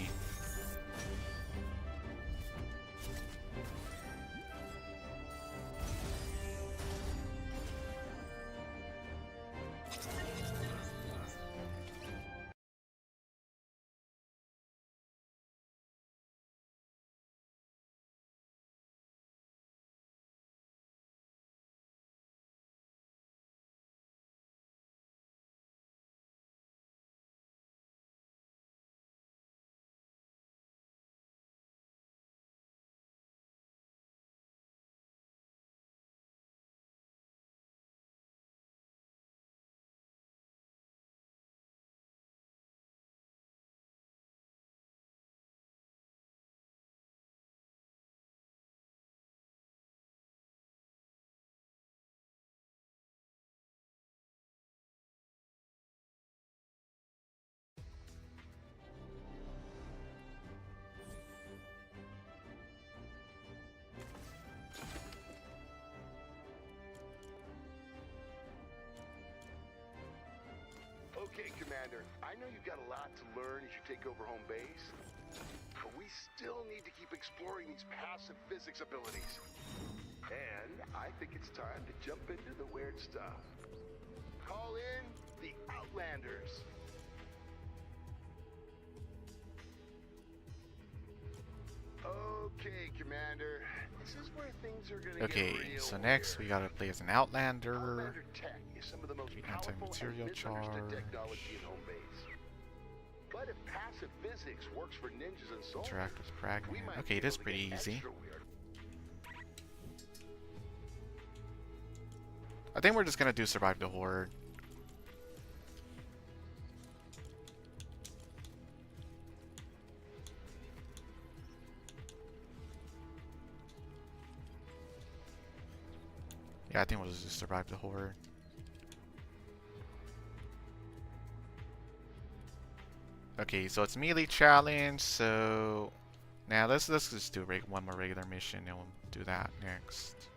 Okay, Commander, I know you've got a lot to learn as you take over home base, but we still need to keep exploring these passive physics abilities. And I think it's time to jump into the weird stuff. Call in the Outlanders. Okay, Commander, this is where things are gonna Okay, get real so next we weird. gotta play as an Outlander. Outlander tech is some of the most The powerful and anti-material misunderstood charge. technology in home base. But if passive physics works for ninjas and soldiers, Interact with we fragment. might Okay, be it is able to pretty get easy. extra weird. I think we're just gonna do survive the horde. Yeah, I think we'll just survive the horde. Okay, so it's melee challenge. So now let's just do one more regular mission, and we'll do that next.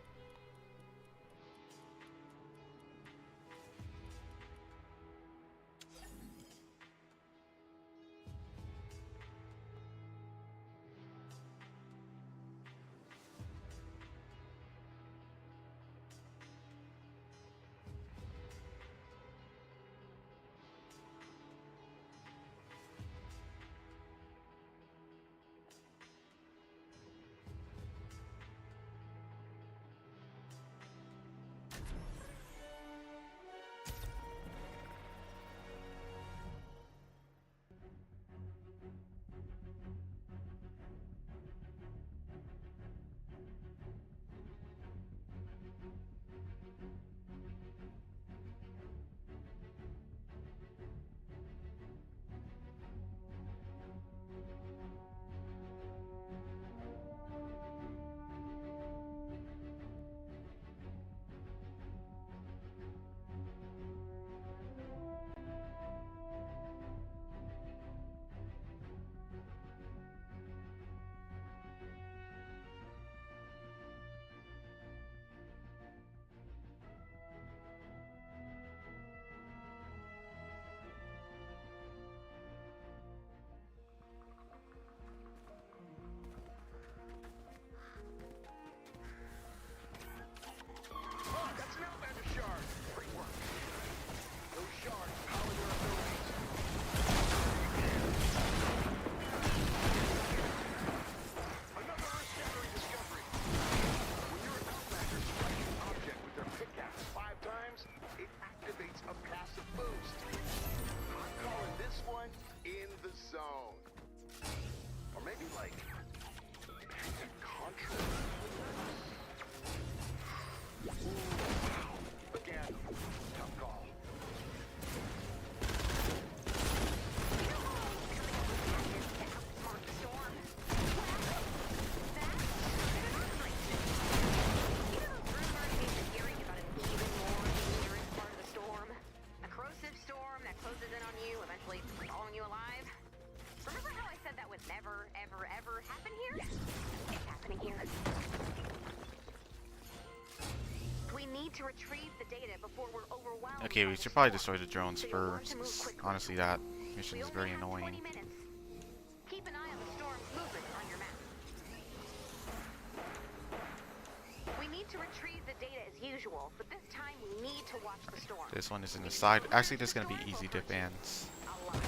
to retrieve the data before we're overwhelmed. Okay, by we the should probably storm. destroy the drones So you'll want first, to move 'cause quickly. honestly that mission We is only very have 20 annoying. minutes. Keep an eye on the storm's movement on your map. We need to retrieve the data as usual, but this time we need to watch the storm. This one is in the side. Actually, this is going to be easy defense. A lot.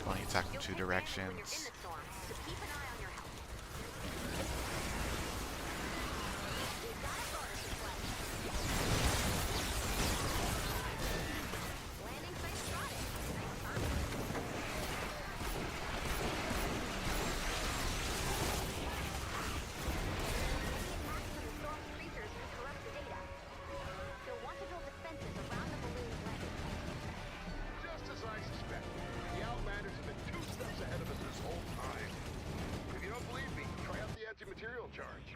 Only attack from You'll two take damage when you're in directions. the storm, so keep an eye on your health. We've got a bonus in play. Landing site spotted. Nice time. Attacks from the storm's creatures can corrupt the data. You'll want to build defenses around the balloon's landing site. Just as I suspected, the Outlanders have been 2 steps ahead of us this whole time. If you don't believe me, try out the anti-material charge.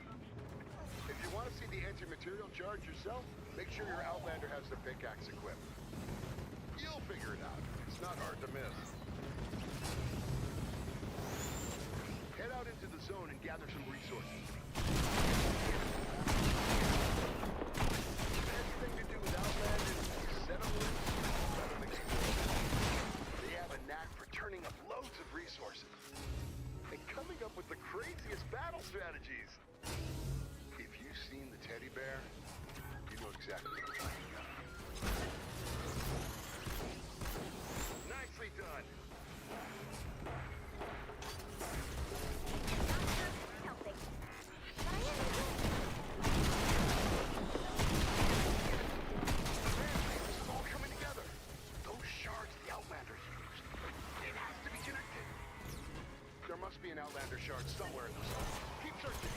If you want to see the anti-material charge yourself, make sure your Outlander has the pickaxe equipped. You'll figure it out. It's not hard to miss. Head out into the zone and gather some resources. Best thing to do with Outlanders is set them loose and let them explode. They have a knack for turning up loads of resources and coming up with the craziest battle strategies. If you've seen the teddy bear, you know exactly what I'm talking about. Nicely done. Helping. This is all coming together. Those shards the Outlanders used. It has to be connected. There must be an Outlander shard somewhere in the zone. Keep searching.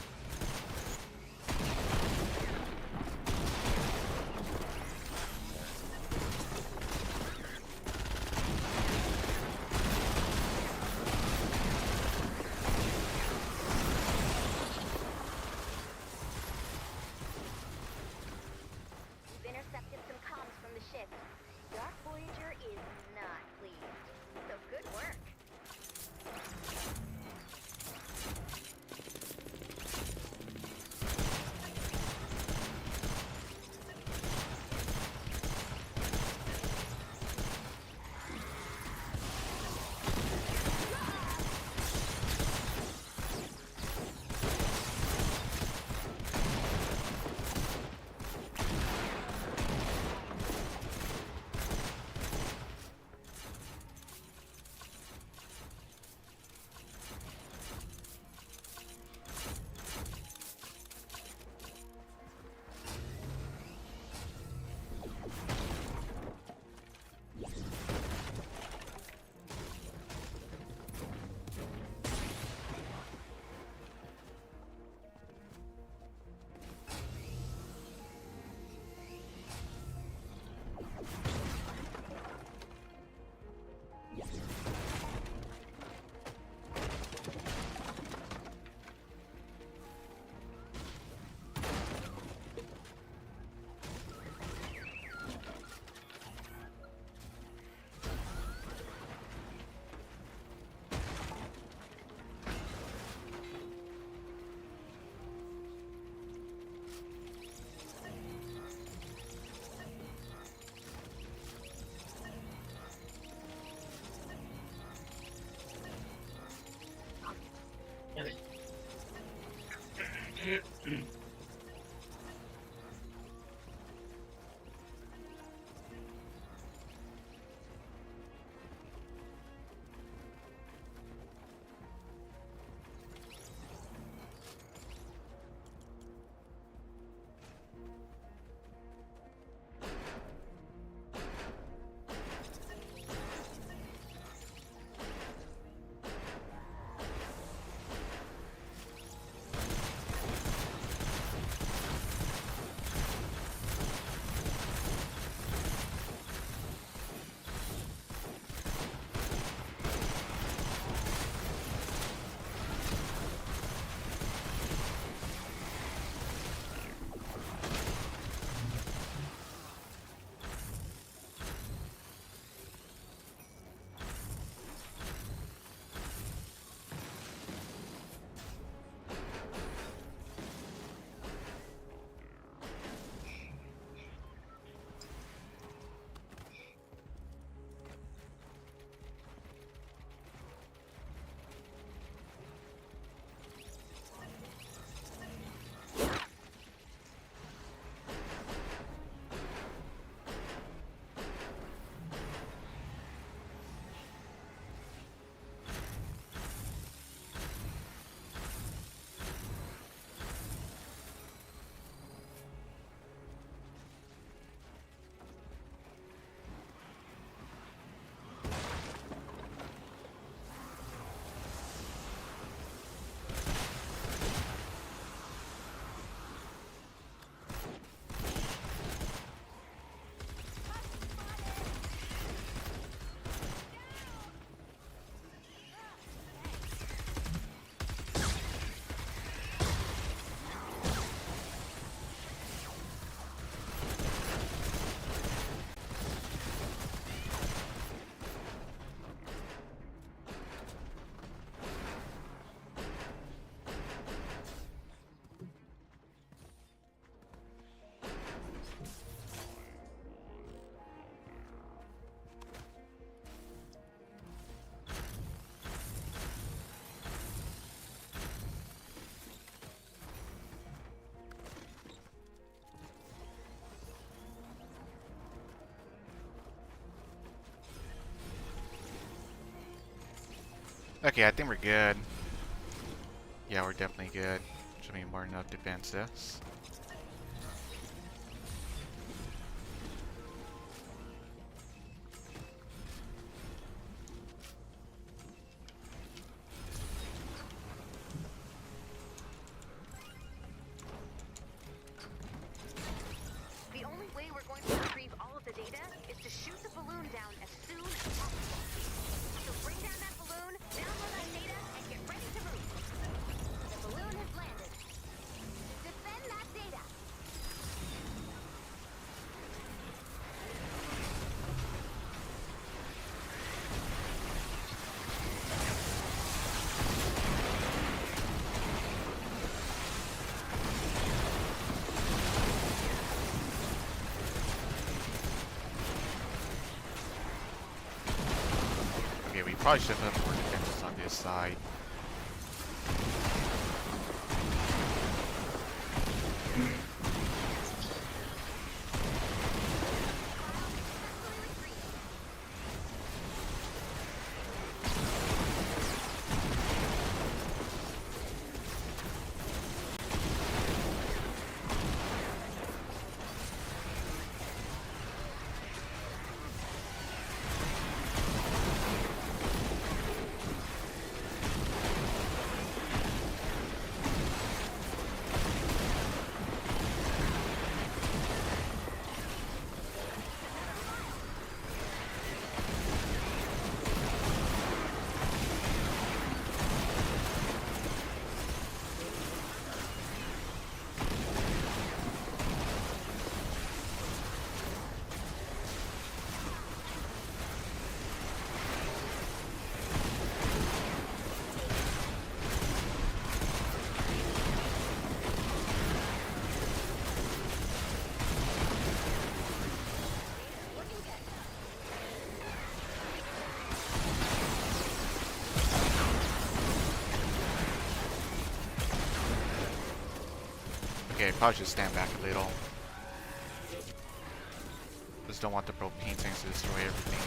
We've intercepted some comms from the ship. Dark Voyager is not pleased. So good work. Okay, I think we're good. Yeah, we're definitely good. Should be more than enough defenses. The only way we're going to retrieve all of the data is to shoot the balloon down as soon as possible. So bring down that balloon, download that data, and get ready to move. The balloon has landed. Defend that data. Okay, we probably should have more defenses on this side. Okay, probably should stand back a little. Just don't want the propane tanks to destroy everything.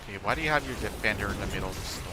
Okay, why do you have your defender in the middle of the storm?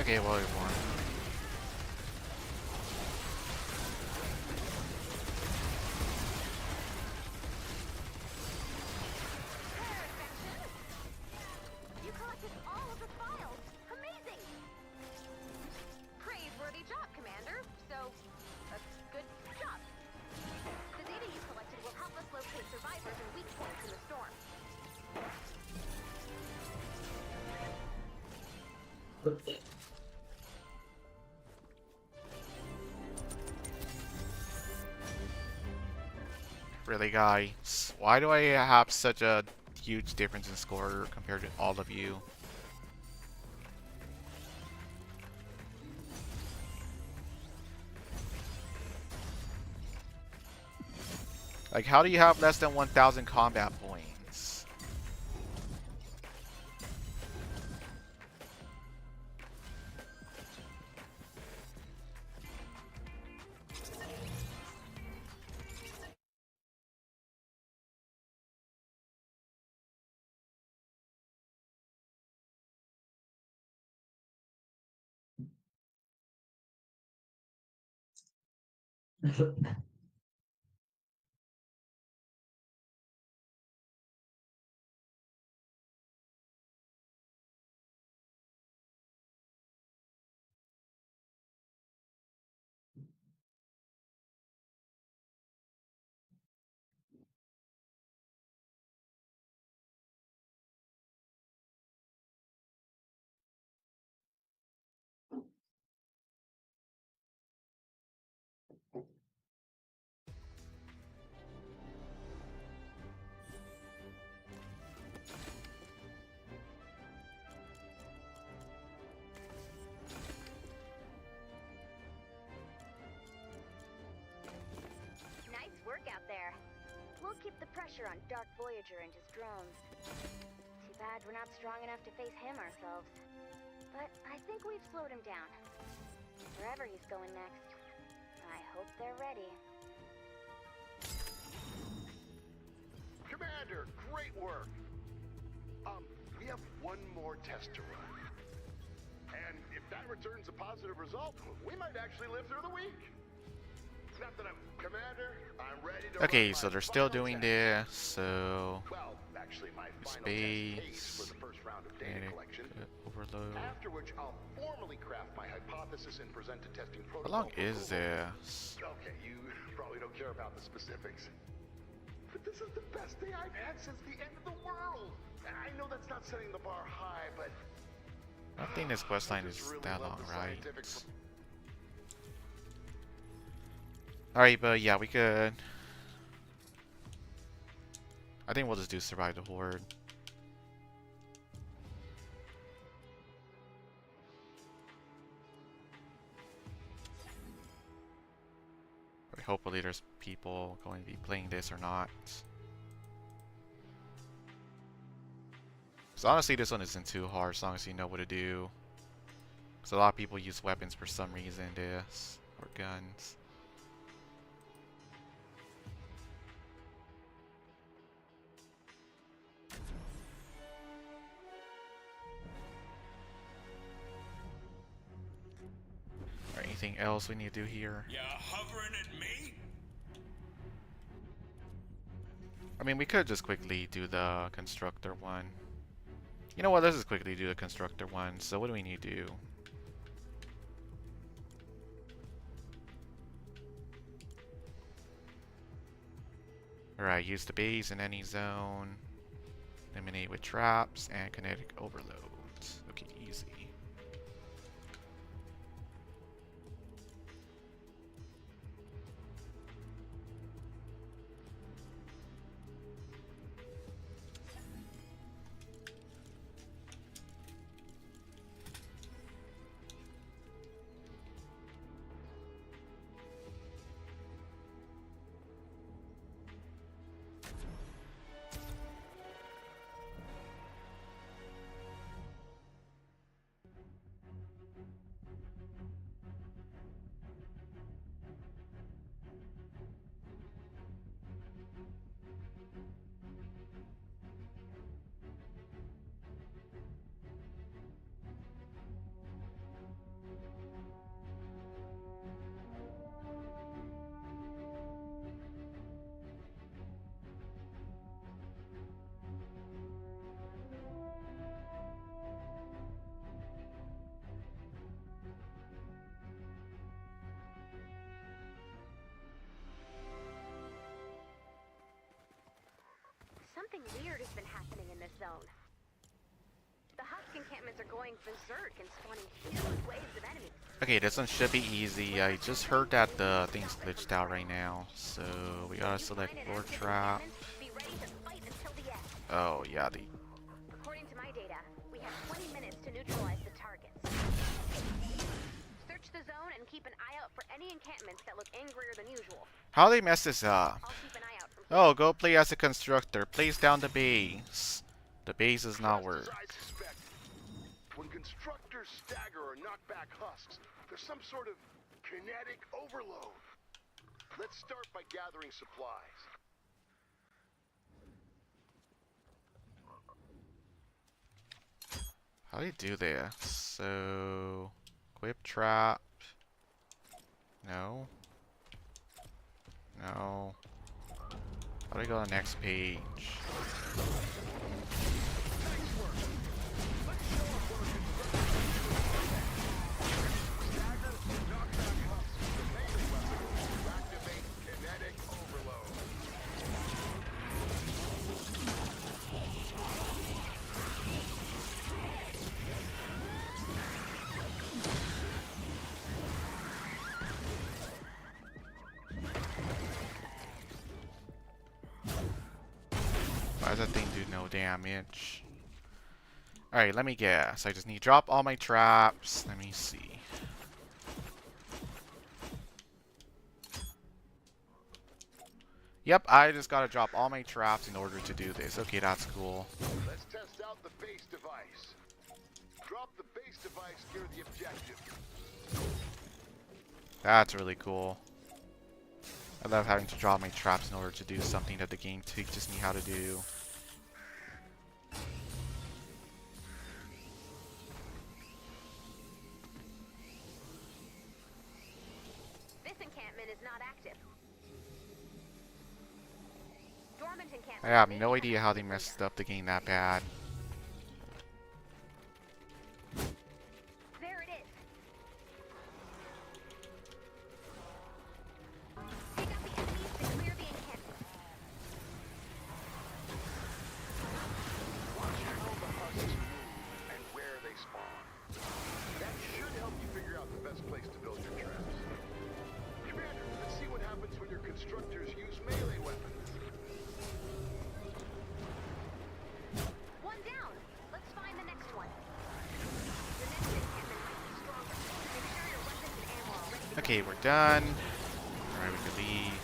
Okay, well, we won. You collected all of the files. Amazing. Praiseworthy job, Commander. So, a good job. The data you collected will help us locate survivors and weak points in the storm. Really, guys? Why do I have such a huge difference in score compared to all of you? Like, how do you have less than 1,000 combat points? Nice work out there. We'll keep the pressure on Dark Voyager and his drones. Too bad we're not strong enough to face him ourselves. But I think we've slowed him down. Wherever he's going next, I hope they're ready. Commander, great work. We have one more test to run. And if that returns a positive result, we might actually live through the week. Not that Commander, I'm ready to Okay, run so my they're still final doing test. this, so... Well, actually, my final test Space... case for the first round of data Kinetic collection. overload... After which, I'll formally craft my hypothesis and present a testing How protocol. long for is approval. this? Okay, you probably don't care about the specifics. But this is the best day I've had since the end of the world. And I know that's not setting the bar high, but... I don't think this questline I is just really that love long, the right? scientific- Alright, but yeah, we could... I think we'll just do Survive the Horde. Hopefully there's people going to be playing this or not. So honestly, this one isn't too hard as long as you know what to do. Because a lot of people use weapons for some reason, this, or guns. Or anything else we need to do here? You hovering at me? I mean, we could just quickly do the constructor one. You know what, let's just quickly do the constructor one. So what do we need to do? Alright, use the base in any zone. Eliminate with traps and kinetic overloads. Okay, easy. Something weird has been happening in this zone. The Husk encampments are going berserk and spawning huge waves of enemies. Okay, this one should be easy. I just heard that the thing's glitched out right now. So we gotta select Lord Trap. Be ready to fight until the end. Oh, yeah, the... According to my data, we have 20 minutes to neutralize the targets. Search the zone and keep an eye out for any encampments that look angrier than usual. How they mess this up? I'll keep an eye out from Oh, go play as a constructor. Place down the base. The base does not Just work. as I suspected. When constructors stagger or knock back husks, there's some sort of kinetic overload. Let's start by gathering supplies. How do you do this? So... Equip trap. No. No. How do I go to the next page? Activate kinetic overload. Why does that thing do no damage? Alright, let me guess. I just need to drop all my traps. Let me see. Yep, I just gotta drop all my traps in order to do this. Okay, that's cool. Let's test out the base device. Drop the base device near the objective. That's really cool. I love having to drop my traps in order to do something that the game teaches me how to do. This encampment is not active. Dormant encampment. I have no idea how they messed up the game that bad. There it is. Take out the enemies to clear the encampment. Watch how the husks move and where they spawn. That should help you figure out the best place to build your traps. Commander, let's see what happens when your constructors use melee weapons. One down. Let's find the next one. The next encampment might be stronger. Make sure your weapons and ammo are ready to go. Okay, we're done. Alright, we can leave.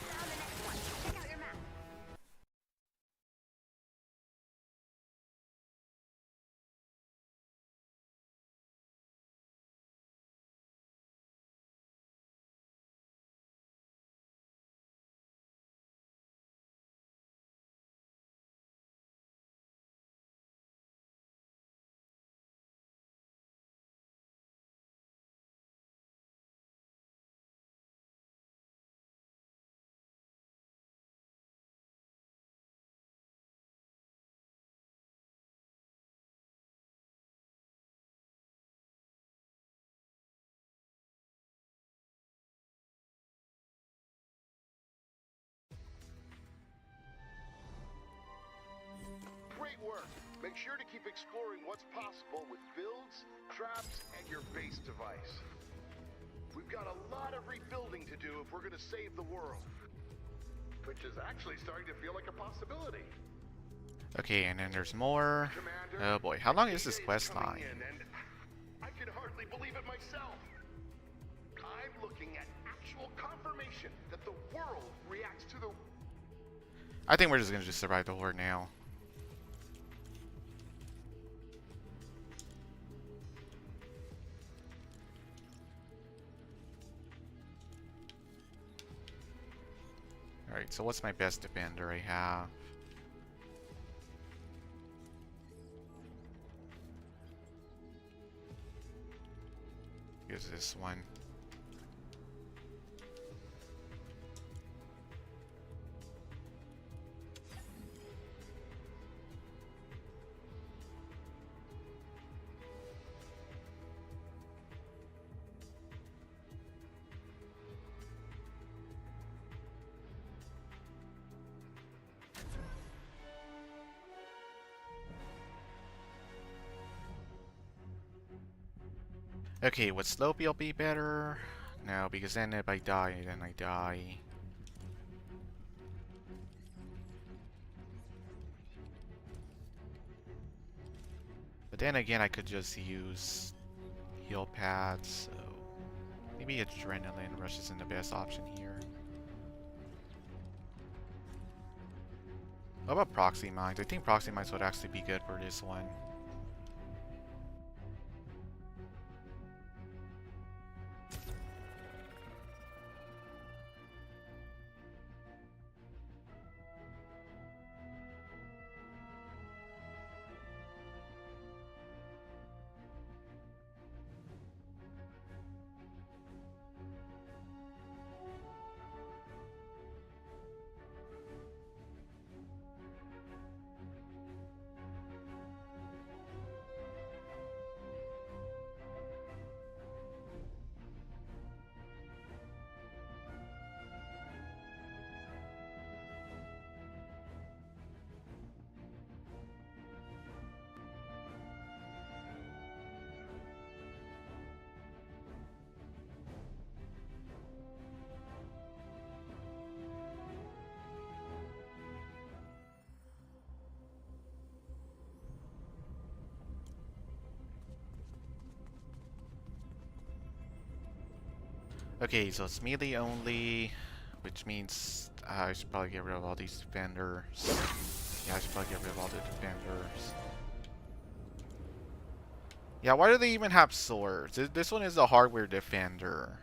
Found the next one. Check out your map. Great work. Make sure to keep exploring what's possible with builds, traps, and your base device. We've got a lot of rebuilding to do if we're going to save the world. Which is actually starting to feel like a possibility. Okay, and then there's more. Commander, Oh boy, how long is data this quest coming line? in, and I can hardly believe it myself. I'm looking at actual confirmation that the world reacts to the... I think we're just gonna survive the horde now. Alright, so what's my best defender I have? Use this one. Okay, would Slopey be better? No, because then if I die, then I die. But then again, I could just use heal pads, so maybe Adrenaline Rush isn't the best option here. What about Proxy Mines? I think Proxy Mines would actually be good for this one. Okay, so it's melee only, which means I should probably get rid of all these defenders. Yeah, I should probably get rid of all the defenders. Yeah, why do they even have swords? This one is a hardware defender.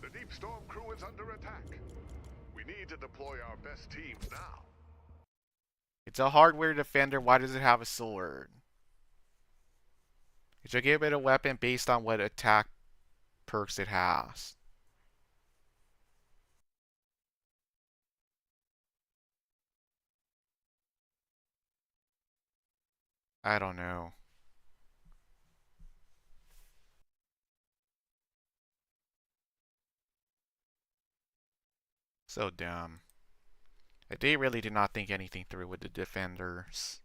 The Deep Storm crew is under attack. We need to deploy our best teams now. It's a hardware defender, why does it have a sword? It should give it a weapon based on what attack perks it has. I don't know. So dumb. They really did not think anything through with the defenders.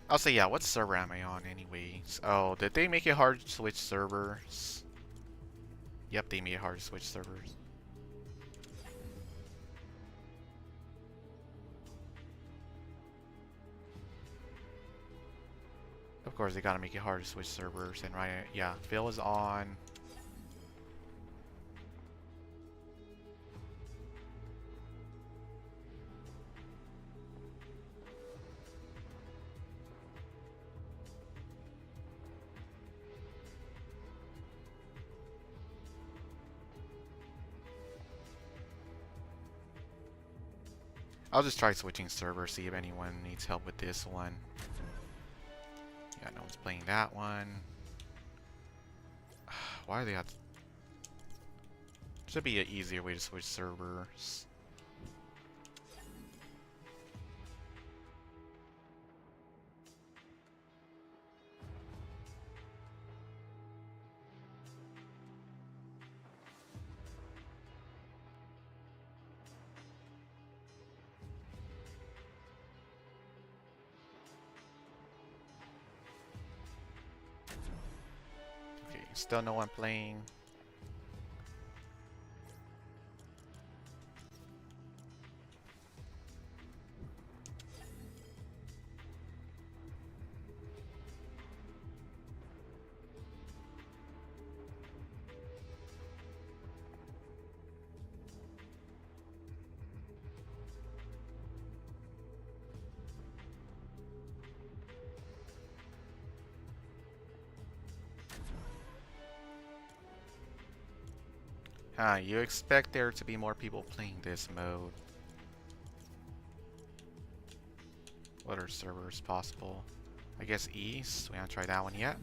I'll say, yeah, what server am I on anyways? Oh, did they make it hard to switch servers? Yep, they made it hard to switch servers. Of course, they gotta make it hard to switch servers. And right, yeah, Phil is on. I'll just try switching servers, see if anyone needs help with this one. Yeah, no one's playing that one. Why are they at... Should be an easier way to switch servers. Okay, still no one playing. Huh, you expect there to be more people playing this mode. What are servers possible? I guess East. We haven't tried that one yet.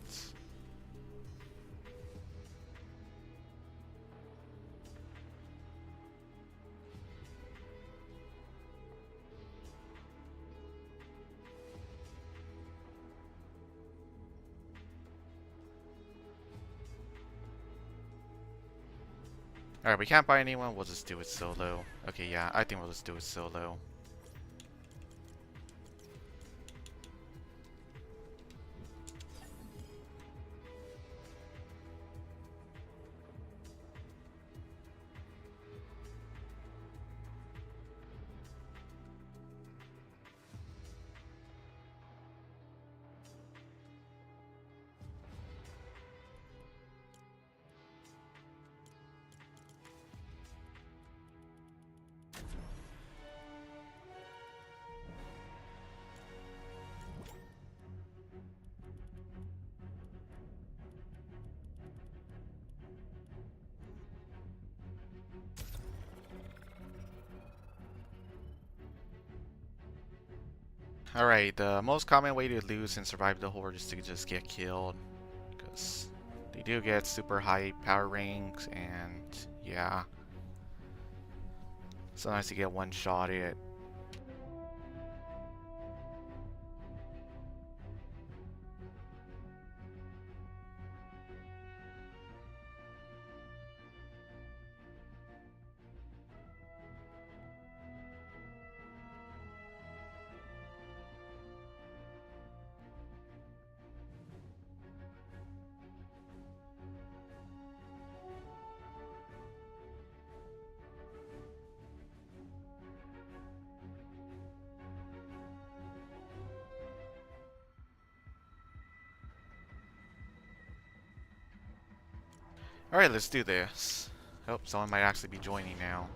Alright, we can't buy anyone. We'll just do it solo. Okay, yeah, I think we'll just do it solo. Alright, the most common way to lose and survive the horde is to just get killed. Because they do get super high power ranks, and yeah. Sometimes you get one-shotted. Alright, let's do this. Oh, someone might actually be joining now.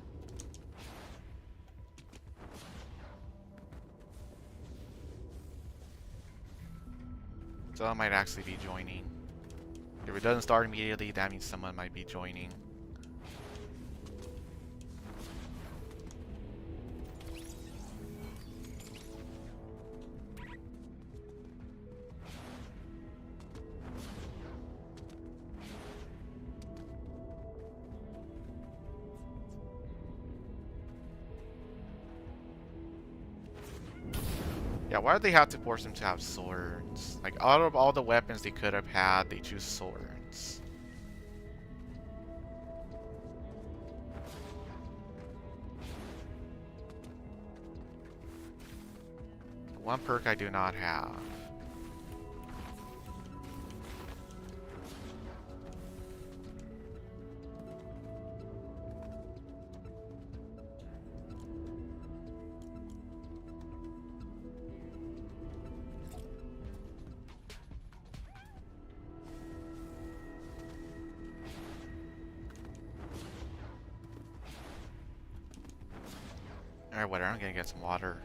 Someone might actually be joining. If it doesn't start immediately, that means someone might be joining. Yeah, why do they have to force them to have swords? Like, out of all the weapons they could have had, they choose swords. One perk I do not have. Alright, whatever, I'm gonna get some water.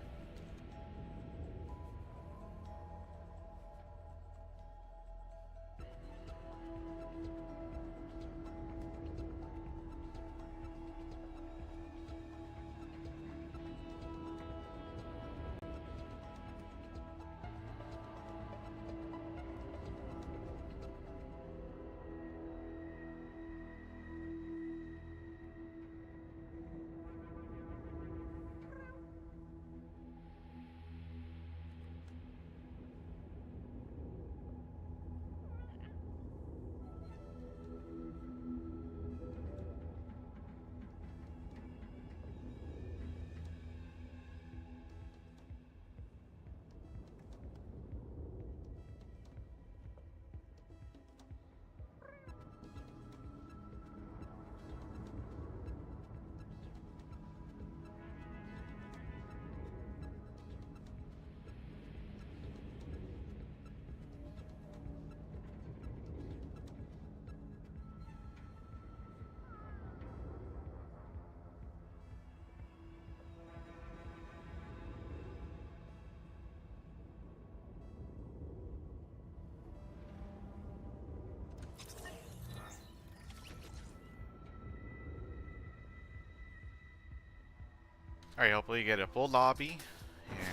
Alright, hopefully you get a full lobby.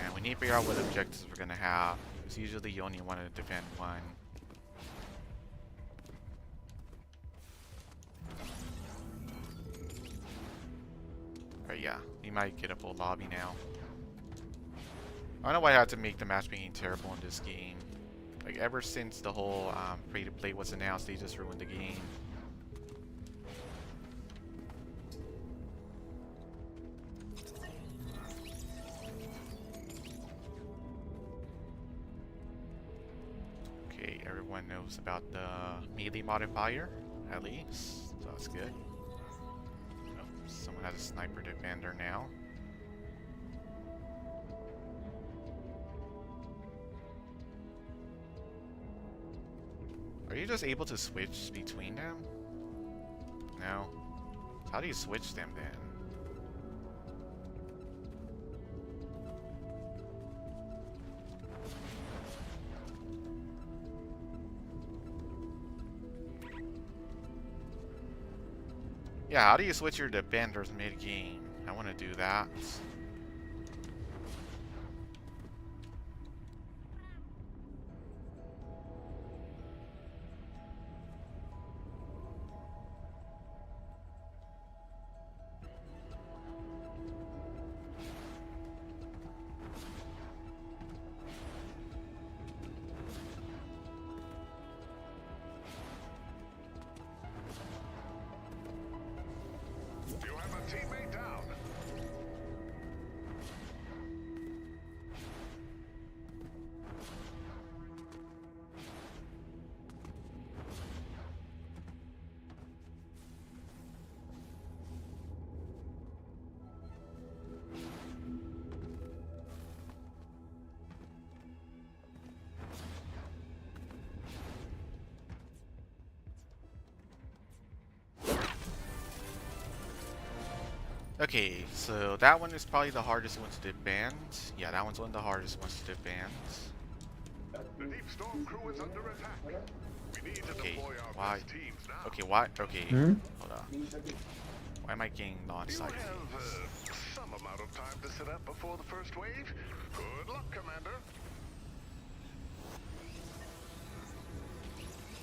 And we need to figure out what objectives we're gonna have. Because usually you only want to defend one. Alright, yeah. We might get a full lobby now. I don't know why I had to make the matchmaking terrible in this game. Like, ever since the whole free-to-play was announced, they just ruined the game. Okay, everyone knows about the melee modifier, at least. So that's good. Oh, someone has a sniper defender now. Are you just able to switch between them? No. So how do you switch them then? Yeah, how do you switch your defenders mid-game? I want to do that. You have a teammate down. Okay, so that one is probably the hardest one to defend. Yeah, that one's one of the hardest ones to defend. The Deep Storm crew is under attack. We need to Okay, deploy our why? best teams now. Okay, why? Okay, Hmm? hold on. Why am I getting You non-sight? have some amount of time to set up before the first wave. Good luck, Commander.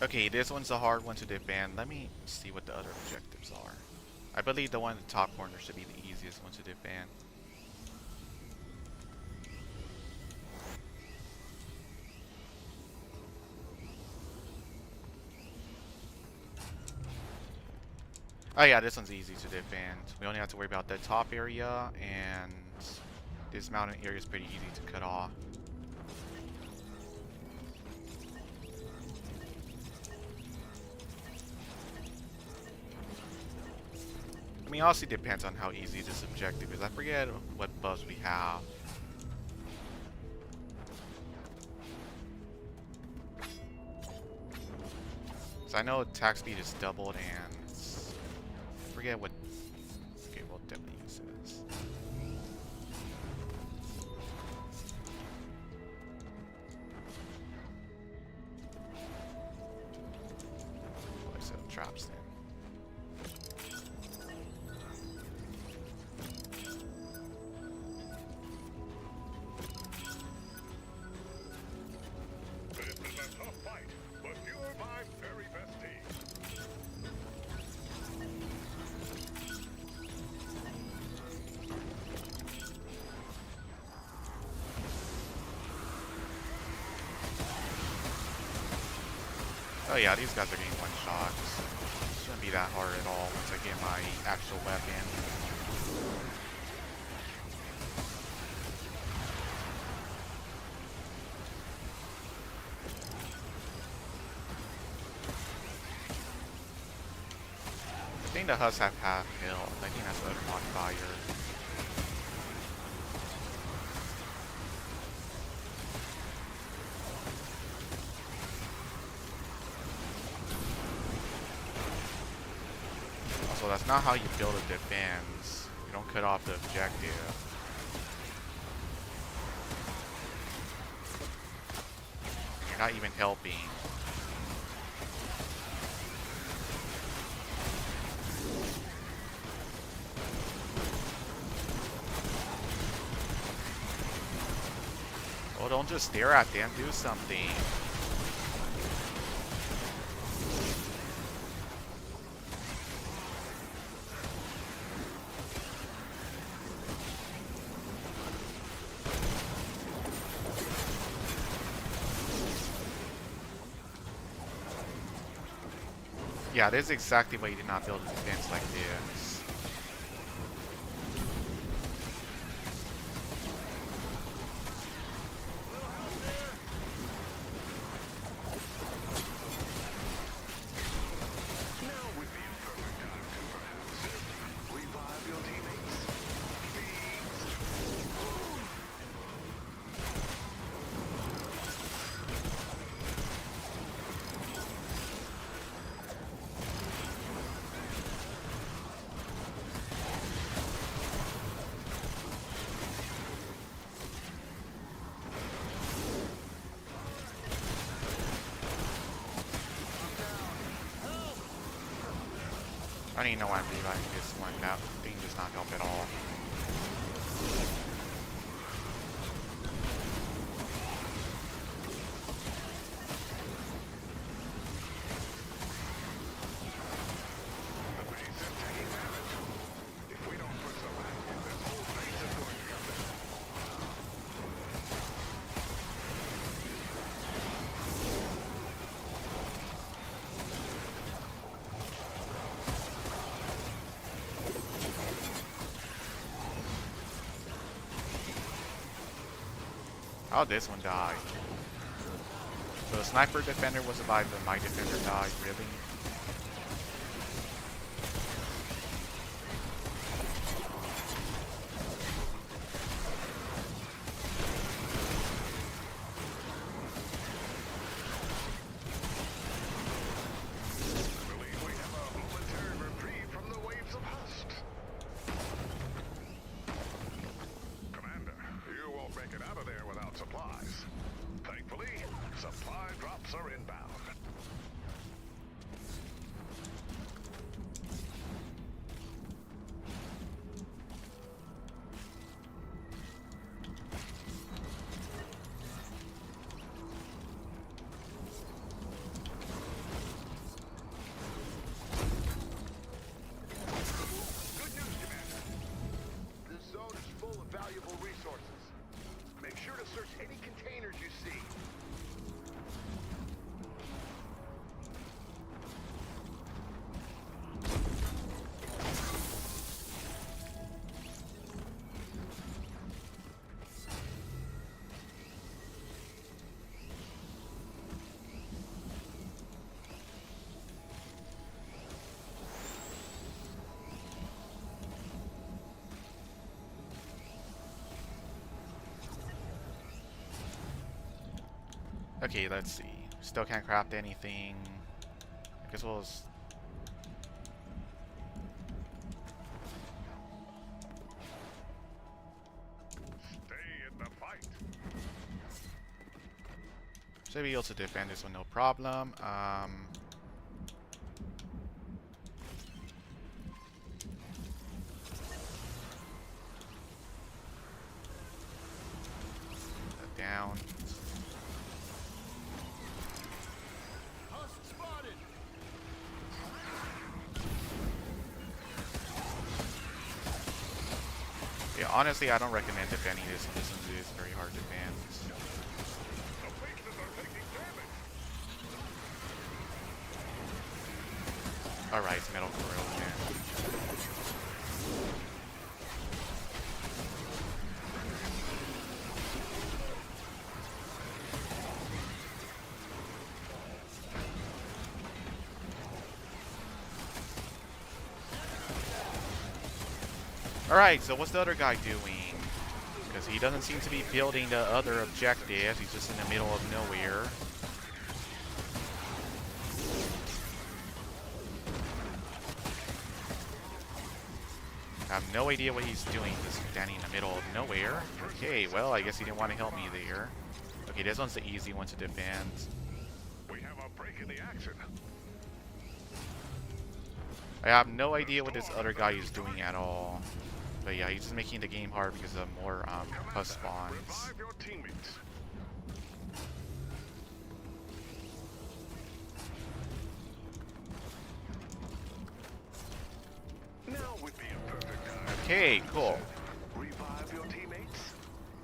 Okay, this one's a hard one to defend. Let me see what the other objectives are. I believe the one in the top corner should be the easiest one to defend. Oh yeah, this one's easy to defend. We only have to worry about the top area, and this mountain area is pretty easy to cut off. I mean, honestly, depends on how easy this objective is. I forget what buffs we have. So I know attack speed is doubled, and I forget what. Okay, we'll definitely use this. Oh, I set traps then. This is a tough fight, but you're my very best team. Oh yeah, these guys are getting one shots. Shouldn't be that hard at all once I get my actual weapon. I think the Hus have half health. I think that's the other modifier. Also, that's not how you build a defense. You don't cut off the objective. You're not even helping. Oh, don't just stare at them. Do something. Yeah, this is exactly why you did not build a defense like this. Now would be a perfect time to perhaps revive your teammates. Please. I don't even know why I'm reviving this one. That thing does not help at all. The base is taking damage. If we don't put some action, this whole base is going to come down. Oh, this one died. So the sniper defender was alive, but my defender died. Really? I believe we have a momentary reprieve from the waves of Hust. Commander, you won't make it out of there without supplies. Thankfully, supply drops are inbound. Good news, Commander. This zone is full of valuable resources. Make sure to search any containers you see. Okay, let's see. Still can't craft anything. I guess we'll... Stay in the fight. Should be able to defend this one, no problem. Down. Husk spotted. Yeah, honestly, I don't recommend defending this. This one is very hard to defend. The bases are taking damage. Alright, it's metal coil again. Alright, so what's the other guy doing? Because he doesn't seem to be building the other objectives. He's just in the middle of nowhere. I have no idea what he's doing, just standing in the middle of nowhere. Okay, well, I guess he didn't want to help me there. Okay, this one's the easy one to defend. We have a break in the action. I have no idea what this other guy is doing at all. But yeah, he's just making the game hard because of more Husk spawns. Revive your teammates. Now would be a perfect time. Okay, cool. Revive your teammates,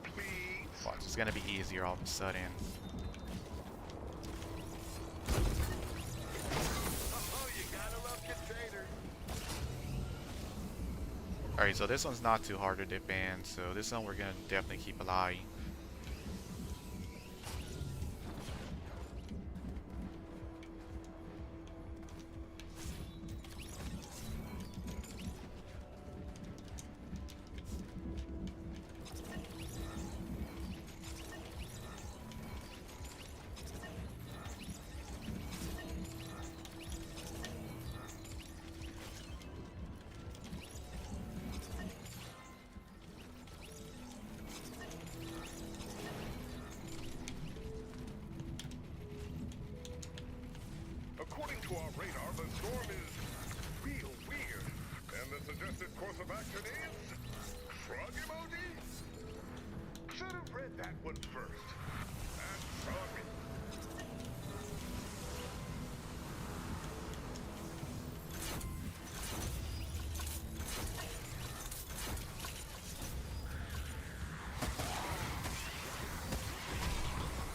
please. Watch, it's gonna be easier all of a sudden. Oh, you gotta love containers. Alright, so this one's not too hard to defend, so this one we're gonna definitely keep alive. According to our radar, the storm is real weird. And the suggested course of action is shrug emoji? Should have read that one first. That's shrug.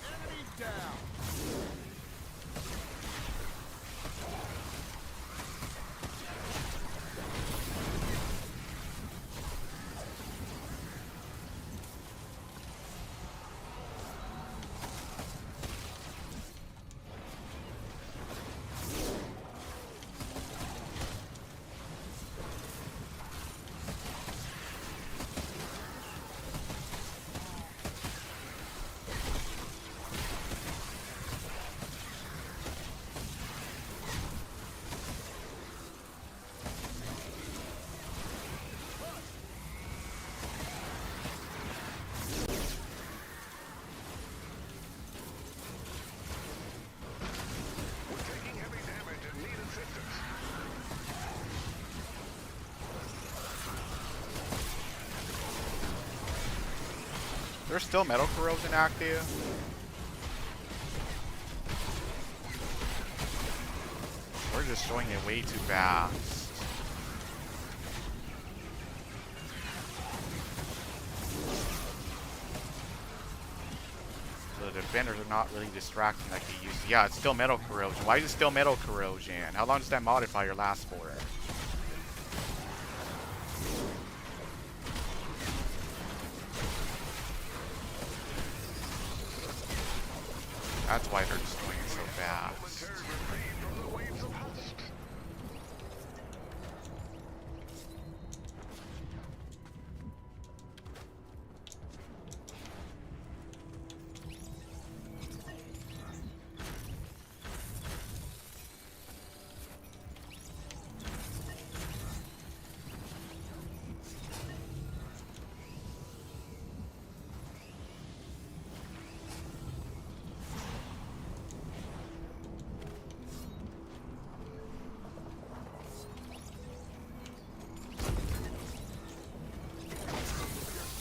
Enemy down. We're taking heavy damage and need assistance. There's still metal corrosion active. We're destroying it way too fast. So the defenders are not really distracting like they used to. Yeah, it's still metal corrosion. Why is it still metal corrosion? How long does that modifier last for? That's why they're destroying it so fast. Momentary reprieve from the waves of husks.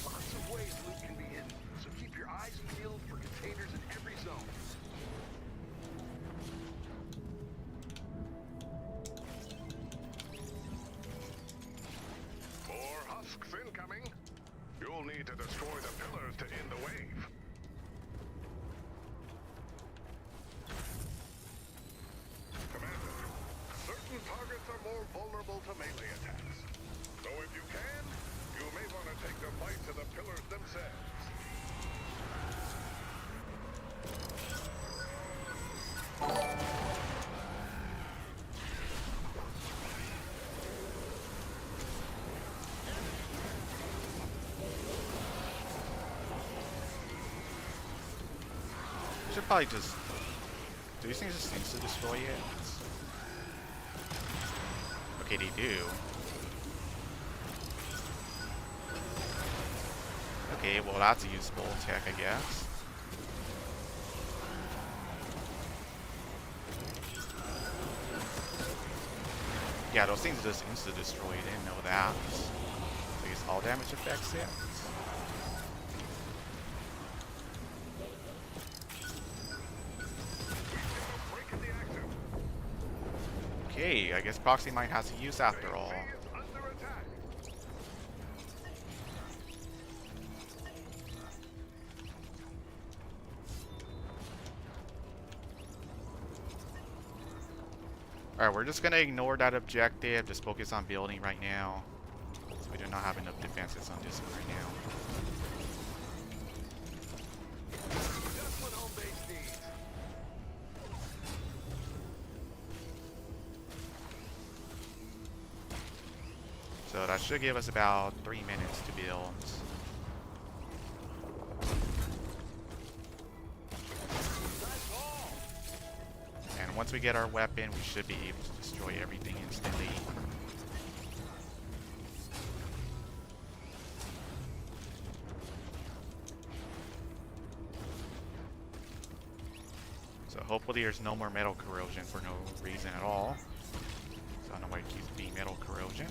Lots of ways loot can be hidden, so keep your eyes peeled for containers in every zone. More husks incoming. You'll need to destroy the pillars to end the wave. Commander, certain targets are more vulnerable to melee attacks. So if you can, you may want to take the fight to the pillars themselves. We should probably just... Do these things just seem to destroy it? Okay, they do. Okay, well that's a useful tech, I guess. Yeah, those things just insta-destroy. Didn't know that. I guess all damage affects it. Okay, I guess Proxy Mine has a use after all. Base B is under attack. Alright, we're just gonna ignore that objective, just focus on building right now. So we do not have enough defenses on this one right now. Just what home base needs. So that should give us about 3 minutes to build. And once we get our weapon, we should be able to destroy everything instantly. So hopefully there's no more metal corrosion for no reason at all. So I don't know why it keeps being metal corrosion.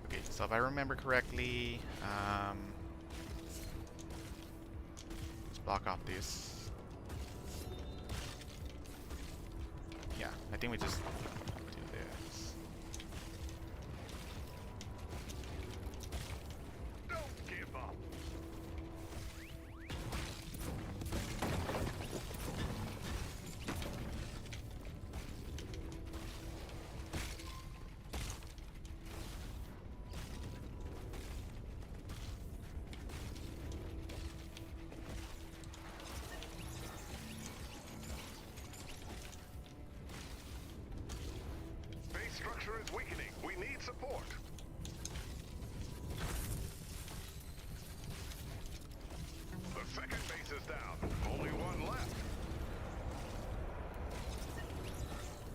Okay, so if I remember correctly, let's block off this. Yeah, I think we just do this. Don't give up. Base structure is weakening. We need support. The second base is down. Only one left.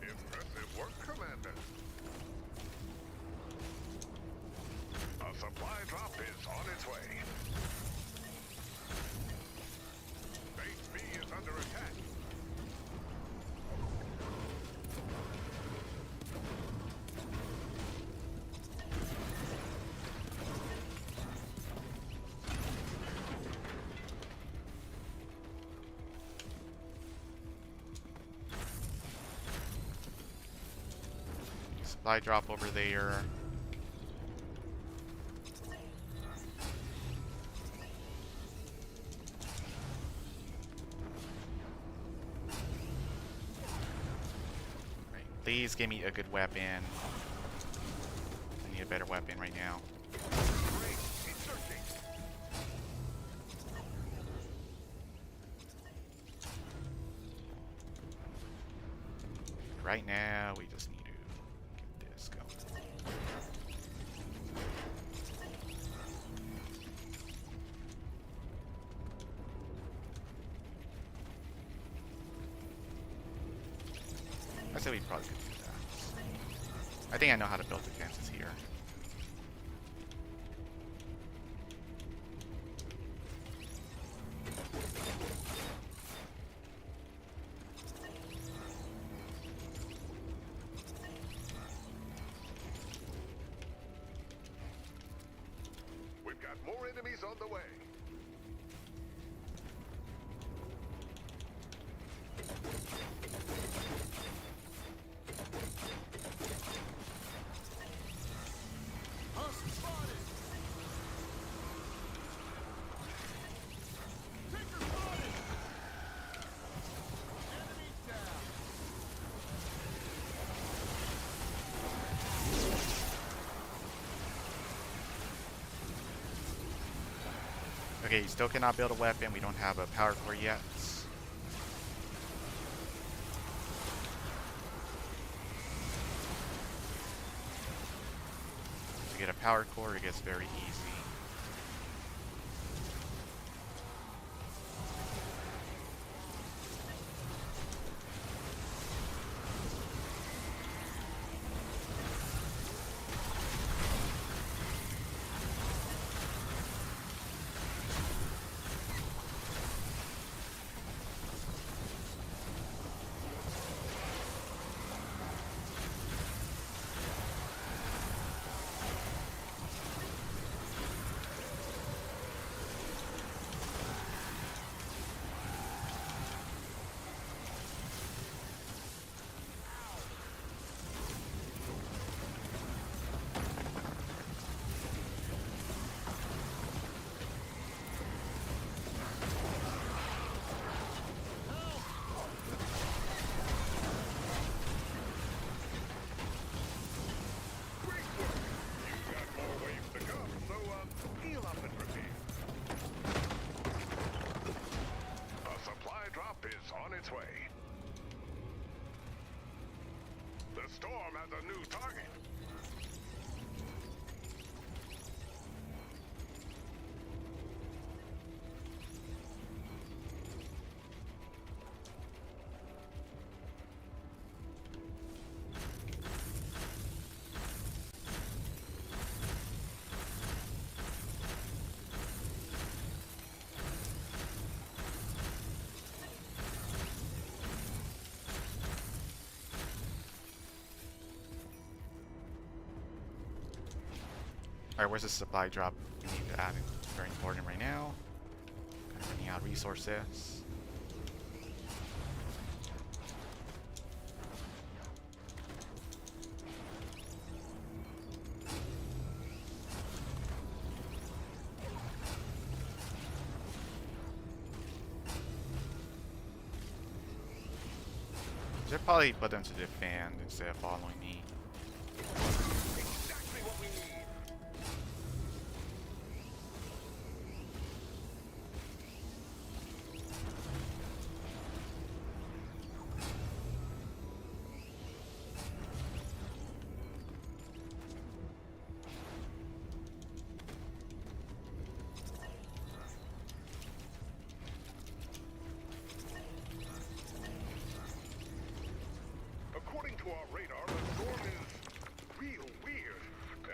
Impressive work, Commander. A supply drop is on its way. Base B is under attack. Supply drop over there. Right, please give me a good weapon. I need a better weapon right now. Great. Inserting. Right now, we just need to get this going. I say we probably could do that. I think I know how to build defenses here. We've got more enemies on the way. Us spotted. Tinker spotted. Enemy down. Okay, you still cannot build a weapon. We don't have a power core yet. To get a power core, it gets very easy. Storm has a new target. Alright, where's the supply drop? We need to add it. Very important right now. Kind of running out of resources. Should probably put them to defend instead of following me. Exactly what we need. According to our radar, the storm is real weird.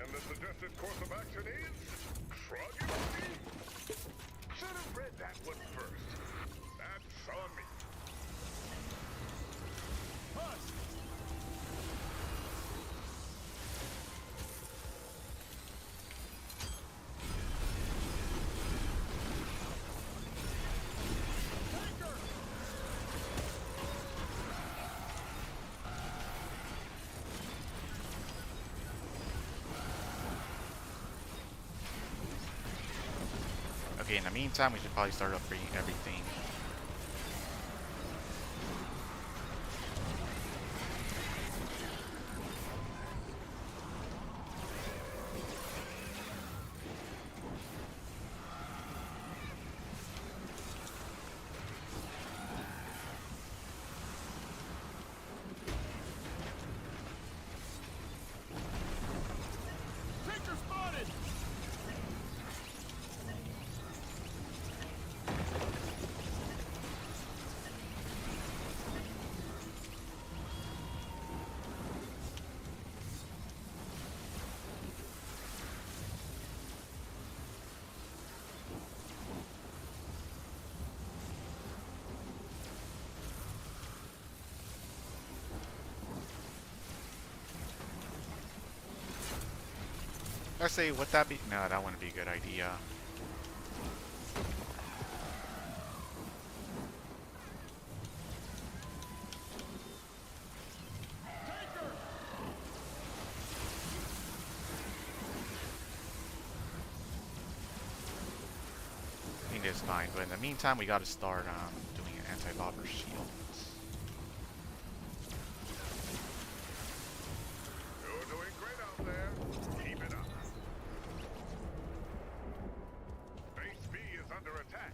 And the suggested course of action is... shrug emoji? Should have read that one first. That's on me. Okay, in the meantime, we should probably start upgrading everything. Taker spotted! I say, would that be? No, that wouldn't be a good idea. I think it's fine, but in the meantime, we got to start doing an anti-lobber shield. You're doing great out there. Keep it up. Base B is under attack.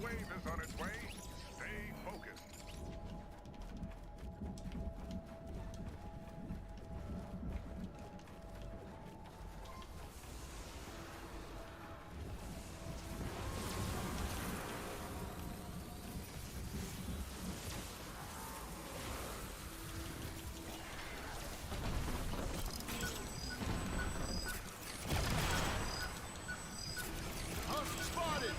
wave is on its way. Stay focused. Husk spotted!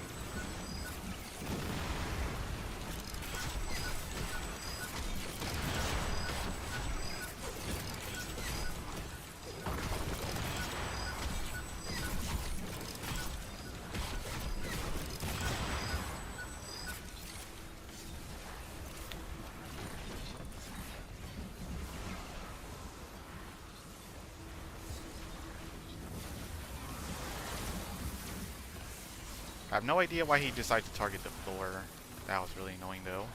I have no idea why he decided to target the floor. That was really annoying though.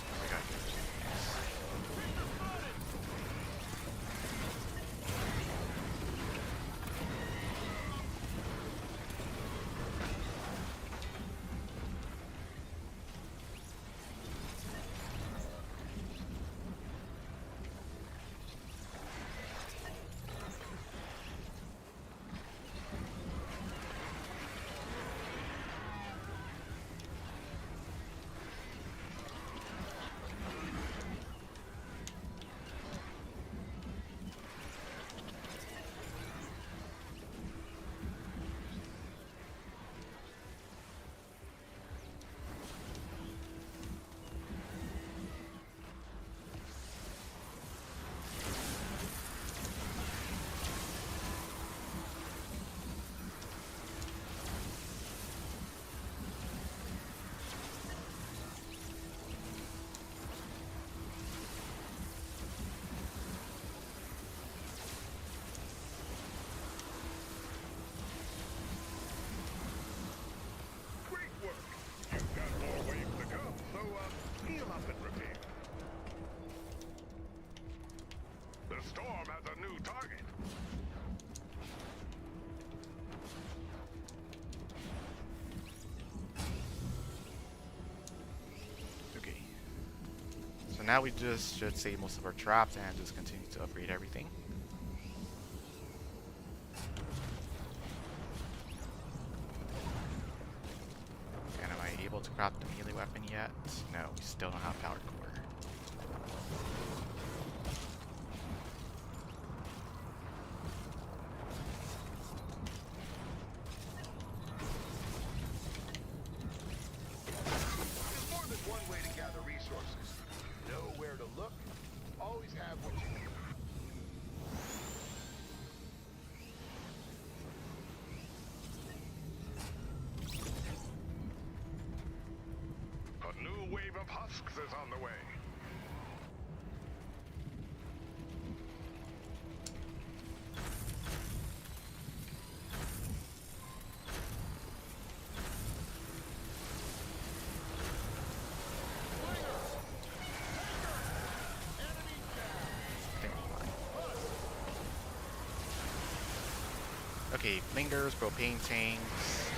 Oh my god. Great work. You've got more waves to go, so heal up and repair. The storm has a new target. Okay. So now we just should save most of our traps and just continue to upgrade everything. And am I able to craft the melee weapon yet? No, we still don't have power core. There's more than one way to gather resources. Know where to look. Always have what you need. A new wave of husks is on the way. I think we're fine. Okay, flingers, propane tanks.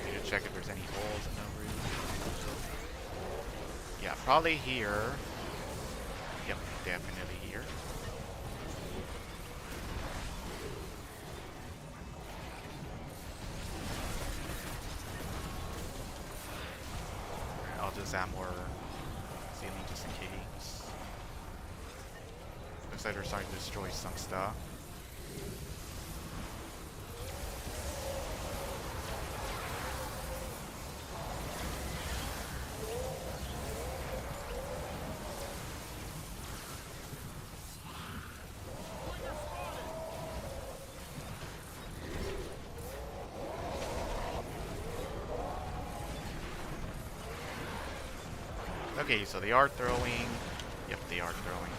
Need to check if there's any holes in the roof. Yeah, probably here. Yep, definitely here. I'll just add more ceiling just in case. Looks like they're starting to destroy some stuff. Okay, so they are throwing. Yep, they are throwing.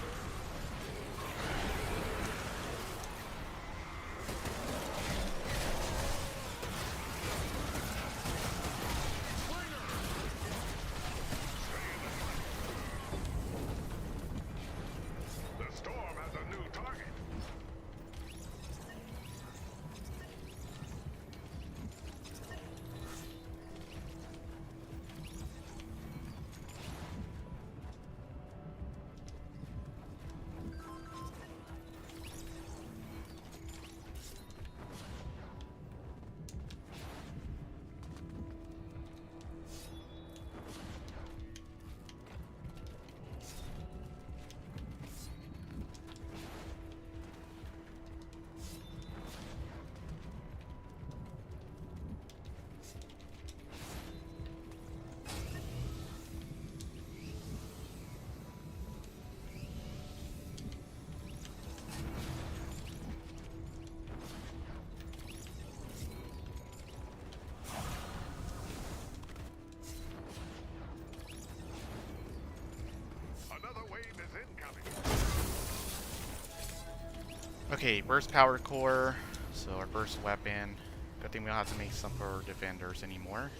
Okay, burst power core. So our burst weapon. Good thing we don't have to make some for defenders anymore.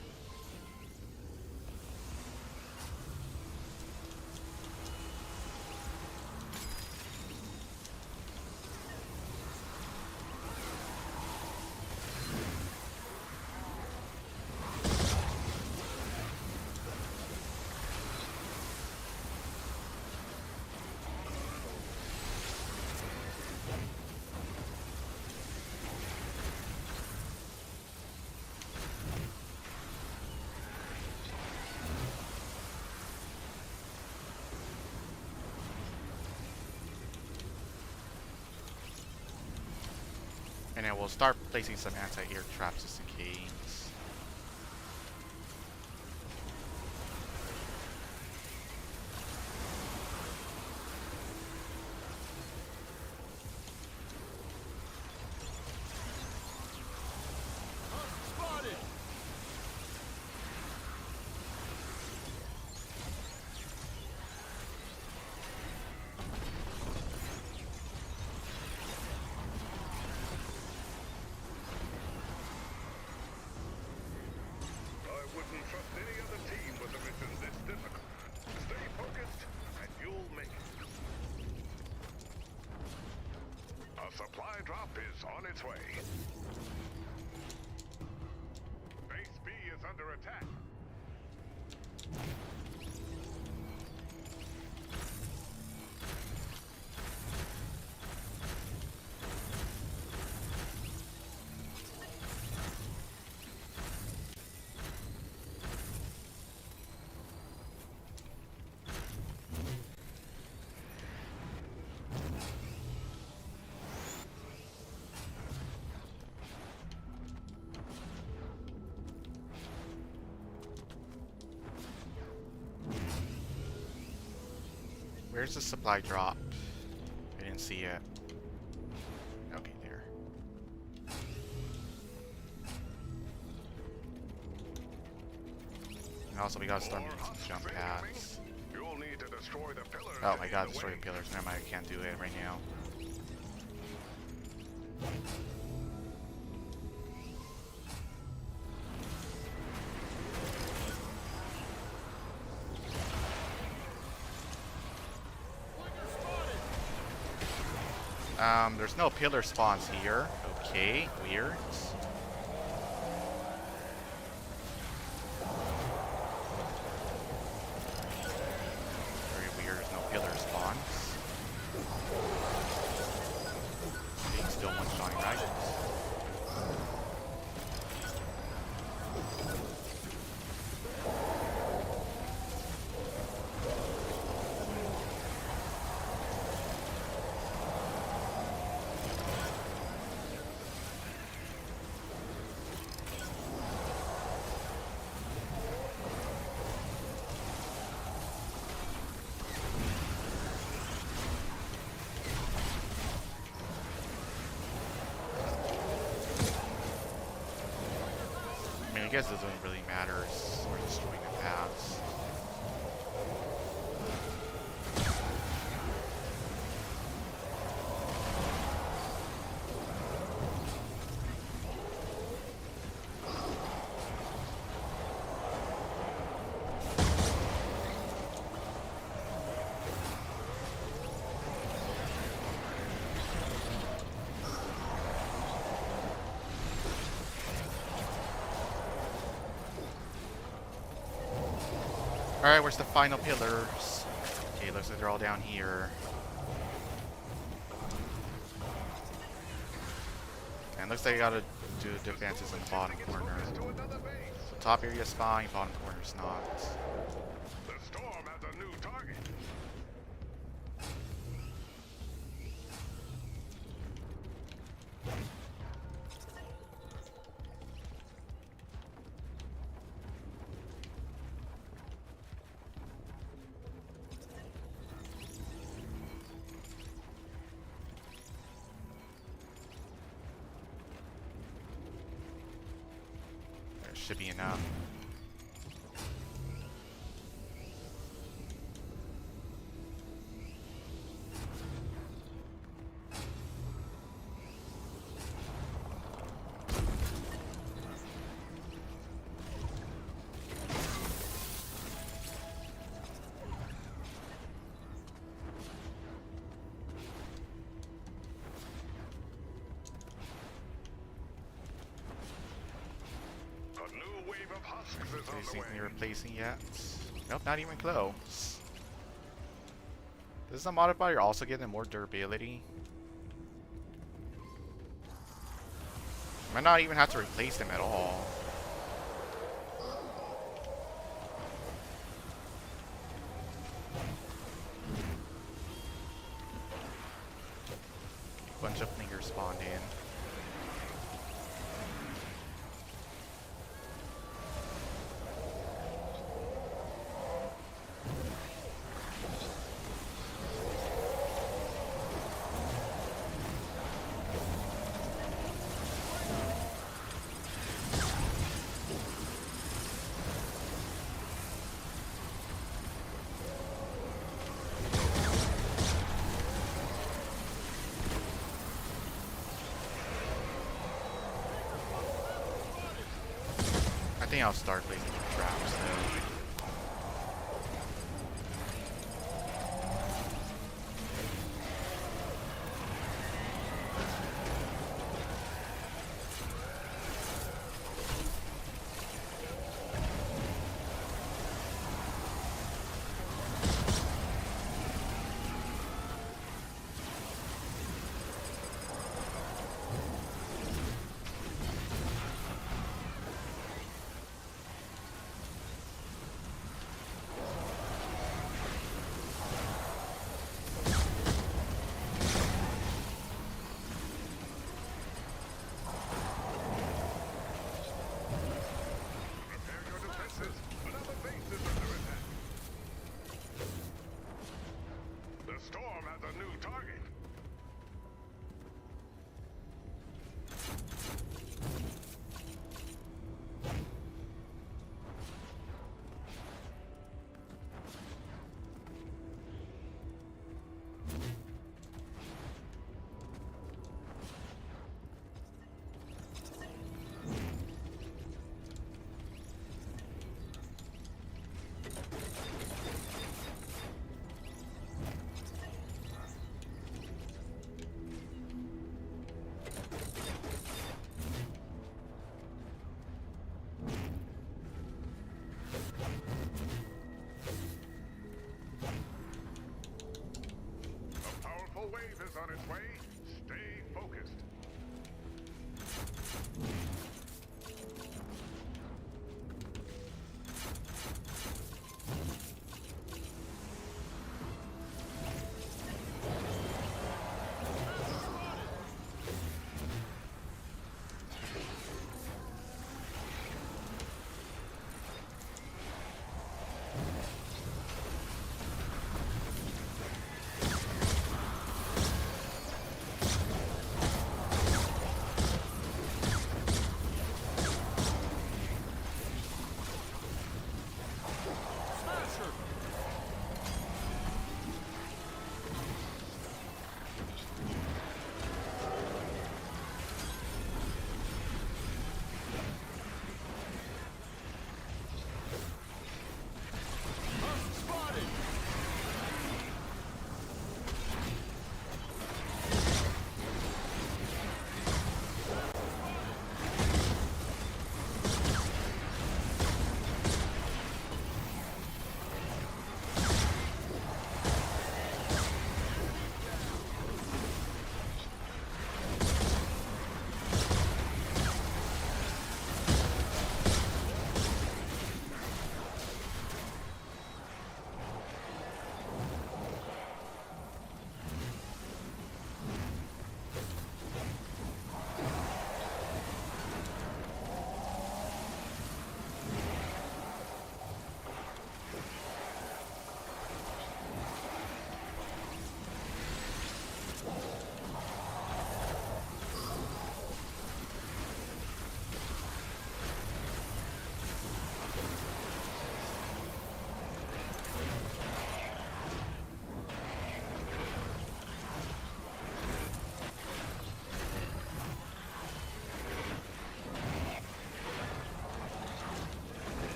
And then we'll start placing some anti-air traps just in case. Spotted! I wouldn't trust any other team with a mission this difficult. Stay focused, and you'll make it. A supply drop is on its way. Base B is under attack. Where's the supply drop? I didn't see it. Okay, there. And also, we gotta start making some jump pads. You'll need to destroy the pillars. Oh my god, in the destroy the way. pillars. Never mind, I can't do it right now. There's no pillar spawns here. Okay, weird. Very weird, there's no pillar spawns. Being still one-shotting right? I mean, I guess it doesn't really matter. We're destroying the paths. Alright, where's the final pillars? Okay, looks like they're all down here. And looks like I gotta do defenses in the bottom corner. To another base. So top area is fine, bottom corner's not. The storm has a new target. There should be enough. Sixes Do on you the see way. me replacing yet? Nope, not even close. Does the modifier also give them more durability? I might not even have to replace them at all. Bunch of fingers spawned in. I think I'll start placing traps though. Prepare your defenses. Another base is under attack. The storm has a new target. A powerful wave is on its way. Stay focused.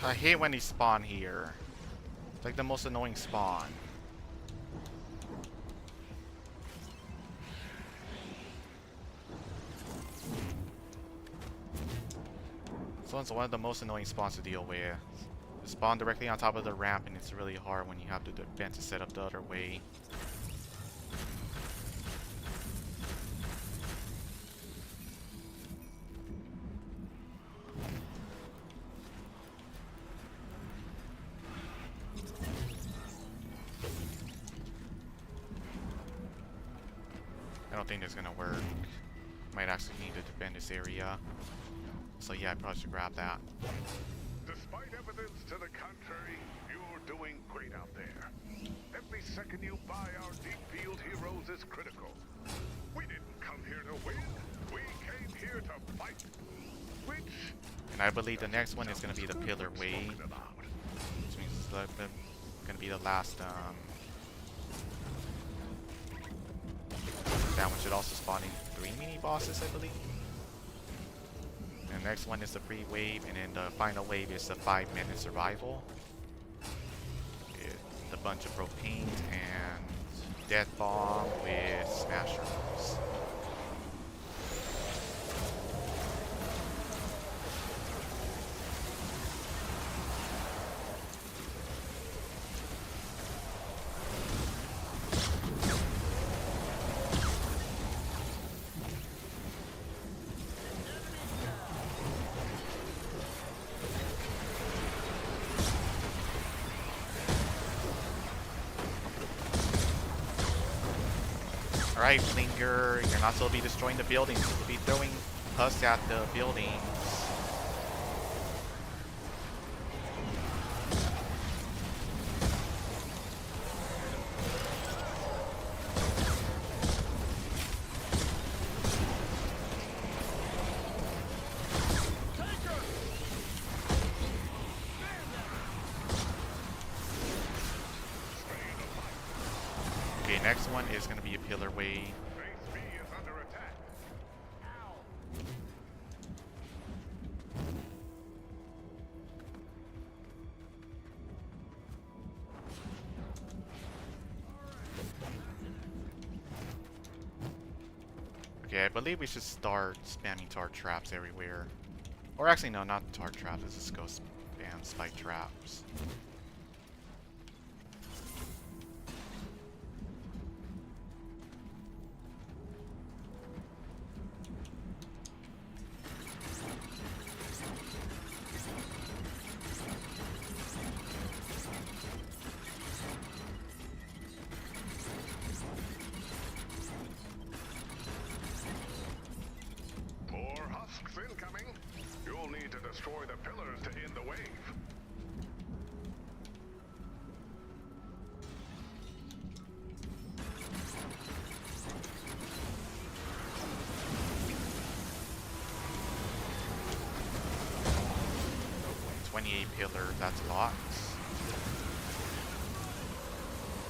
I hate when they spawn here. It's like the most annoying spawn. This one's one of the most annoying spawns to deal with. They spawn directly on top of the ramp, and it's really hard when you have to defend to set up the other way. I don't think that's gonna work. Might actually need to defend this area. So yeah, I probably should grab that. Despite evidence to the contrary, you're doing great out there. Every second you buy our deep field heroes is critical. We didn't come here to win. We came here to fight. Which And I believe the next one is gonna be the Pillar Wave, spoken about. which means it's gonna be the last. That one should also spawn in 3 mini bosses, I believe. And the next one is the pre-wave, and then the final wave is the 5-minute survival. With a bunch of propane and death bomb with smashers. Alright, Flinger, you're not supposed to be destroying the buildings, you're supposed to be throwing us at the buildings. Okay, next one is going to be a Pillar Wave. Base B is under attack. Okay, I believe we should start spamming tar traps everywhere. Or actually, no, not tar traps. Let's just go spam spike traps. More husks incoming. You'll need to destroy the pillars to end the wave. Oh, 28 pillars, that's a lot.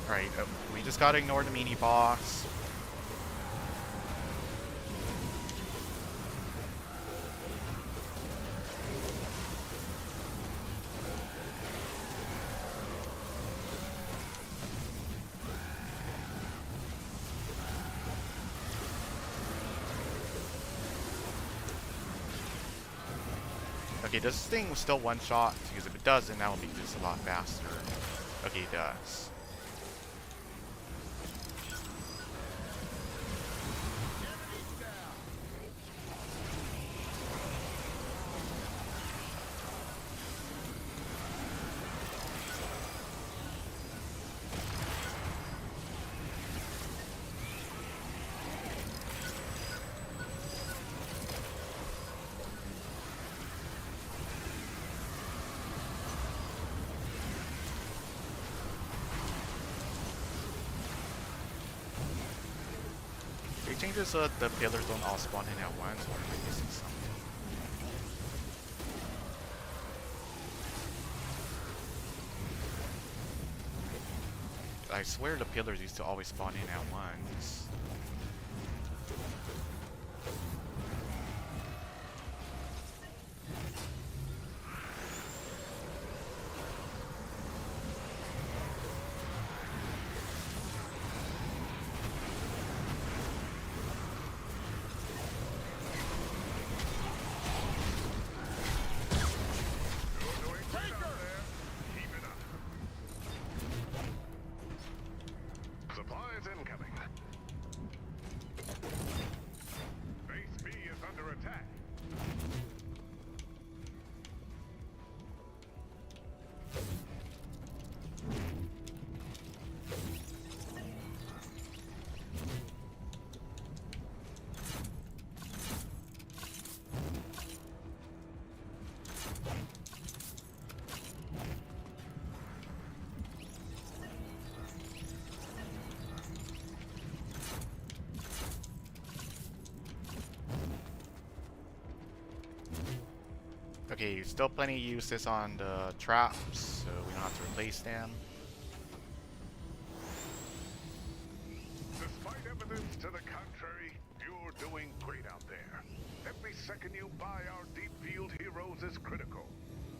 Alright, we just gotta ignore the mini boss. Okay, does this thing still one-shot? Because if it does, then that will be just a lot faster. Okay, it does. They changed it so that the pillars don't all spawn in at once, or am I missing something? I swear the pillars used to always spawn in at once. Okay, still plenty of uses on the traps, so we don't have to replace them. Despite evidence to the contrary, you're doing great out there. Every second you buy our deep field heroes is critical.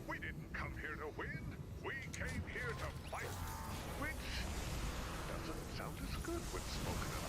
We didn't come here to win. We came here to fight. Which doesn't sound as good when spoken of.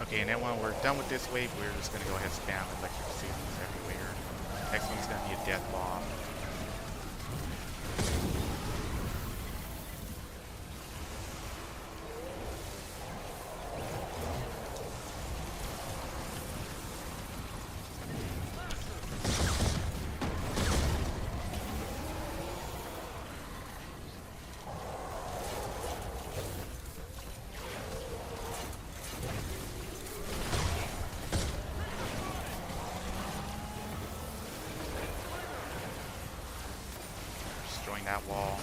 Okay, and then when we're done with this wave, we're just gonna go ahead and spam electric seasons everywhere. Next one's gonna be a death bomb. Destroying that wall.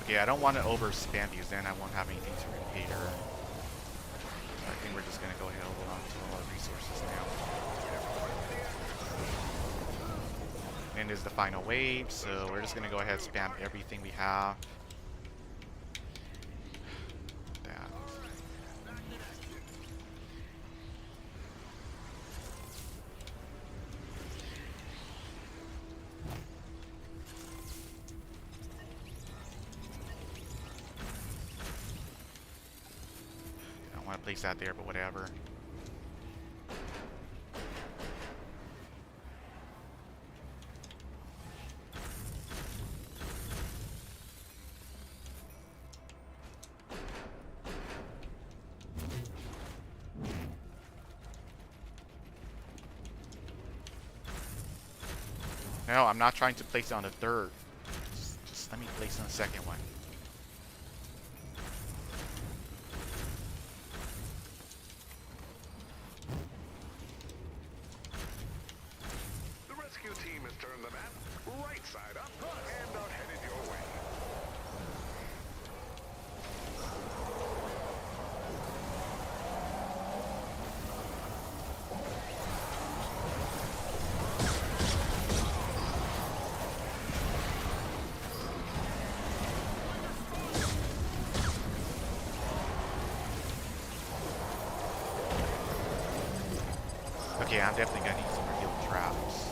Okay, I don't want to overspam these, then I won't have anything to repair. I think we're just gonna go ahead and hold on to all our resources now. And is the final wave, so we're just gonna go ahead and spam everything we have. That. I don't want to place that there, but whatever. No, I'm not trying to place it on the third. Just let me place it on the second one. The rescue team has turned the map right side up and are headed your way. Okay, I'm definitely gonna need some more heal traps.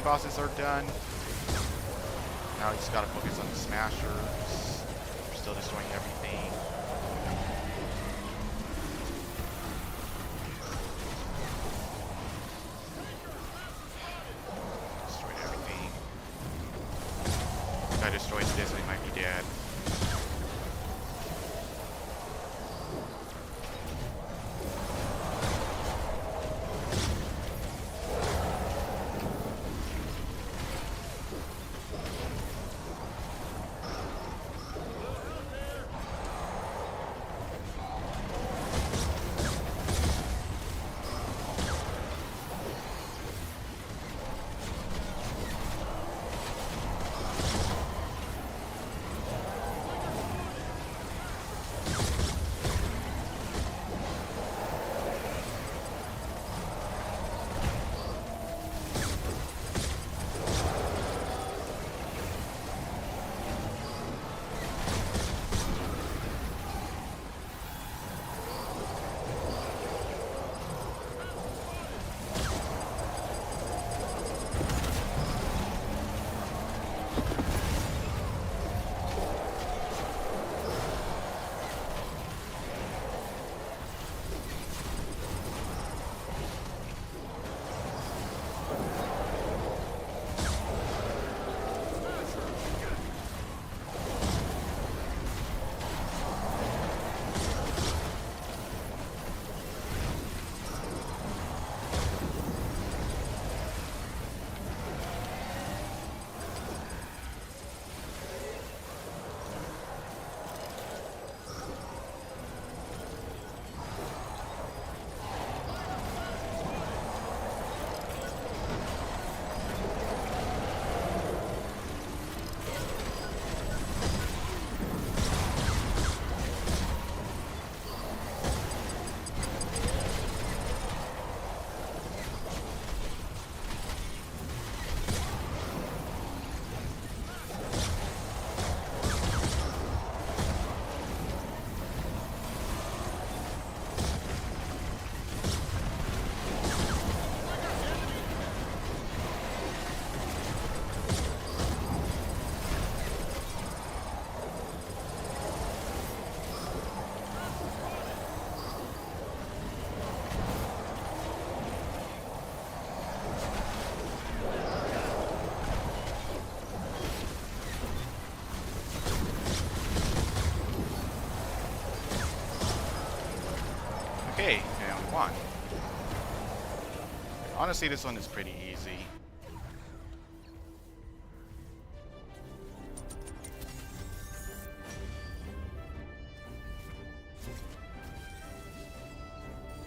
mini bosses are done. Now we just gotta focus on the smashers. We're still destroying everything. Destroyed everything. If I destroyed this, we might be dead. Okay, and we won. Honestly, this one is pretty easy.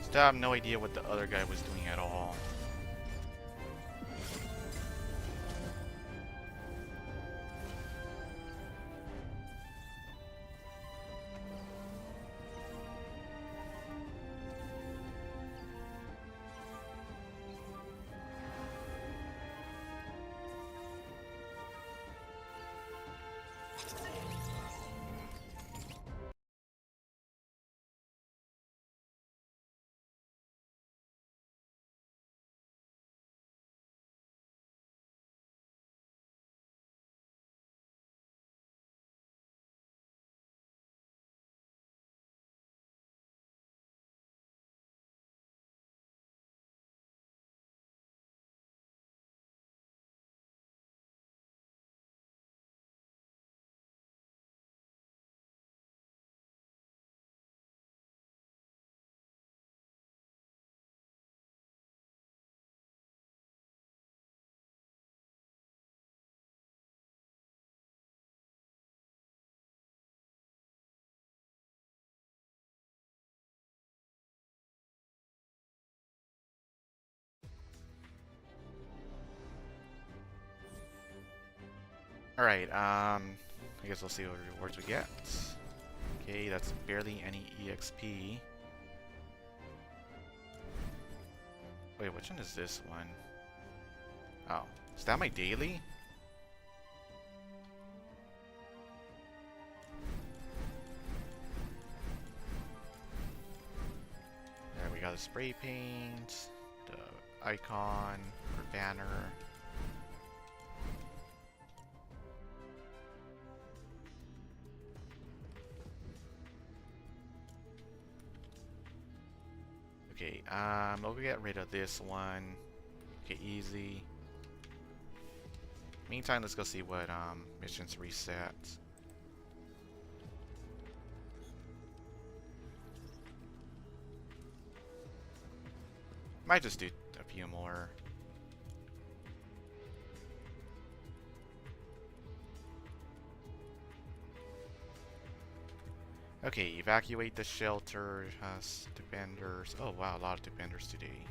Still have no idea what the other guy was doing at all. Alright, I guess we'll see what rewards we get. Okay, that's barely any EXP. Wait, which one is this one? Oh, is that my daily? There, we got the spray paint, the icon, or banner. Okay, we'll get rid of this one. Okay, easy. Meantime, let's go see what missions reset. Might just do a few more. Okay, evacuate the shelter. Has defenders. Oh wow, a lot of defenders today.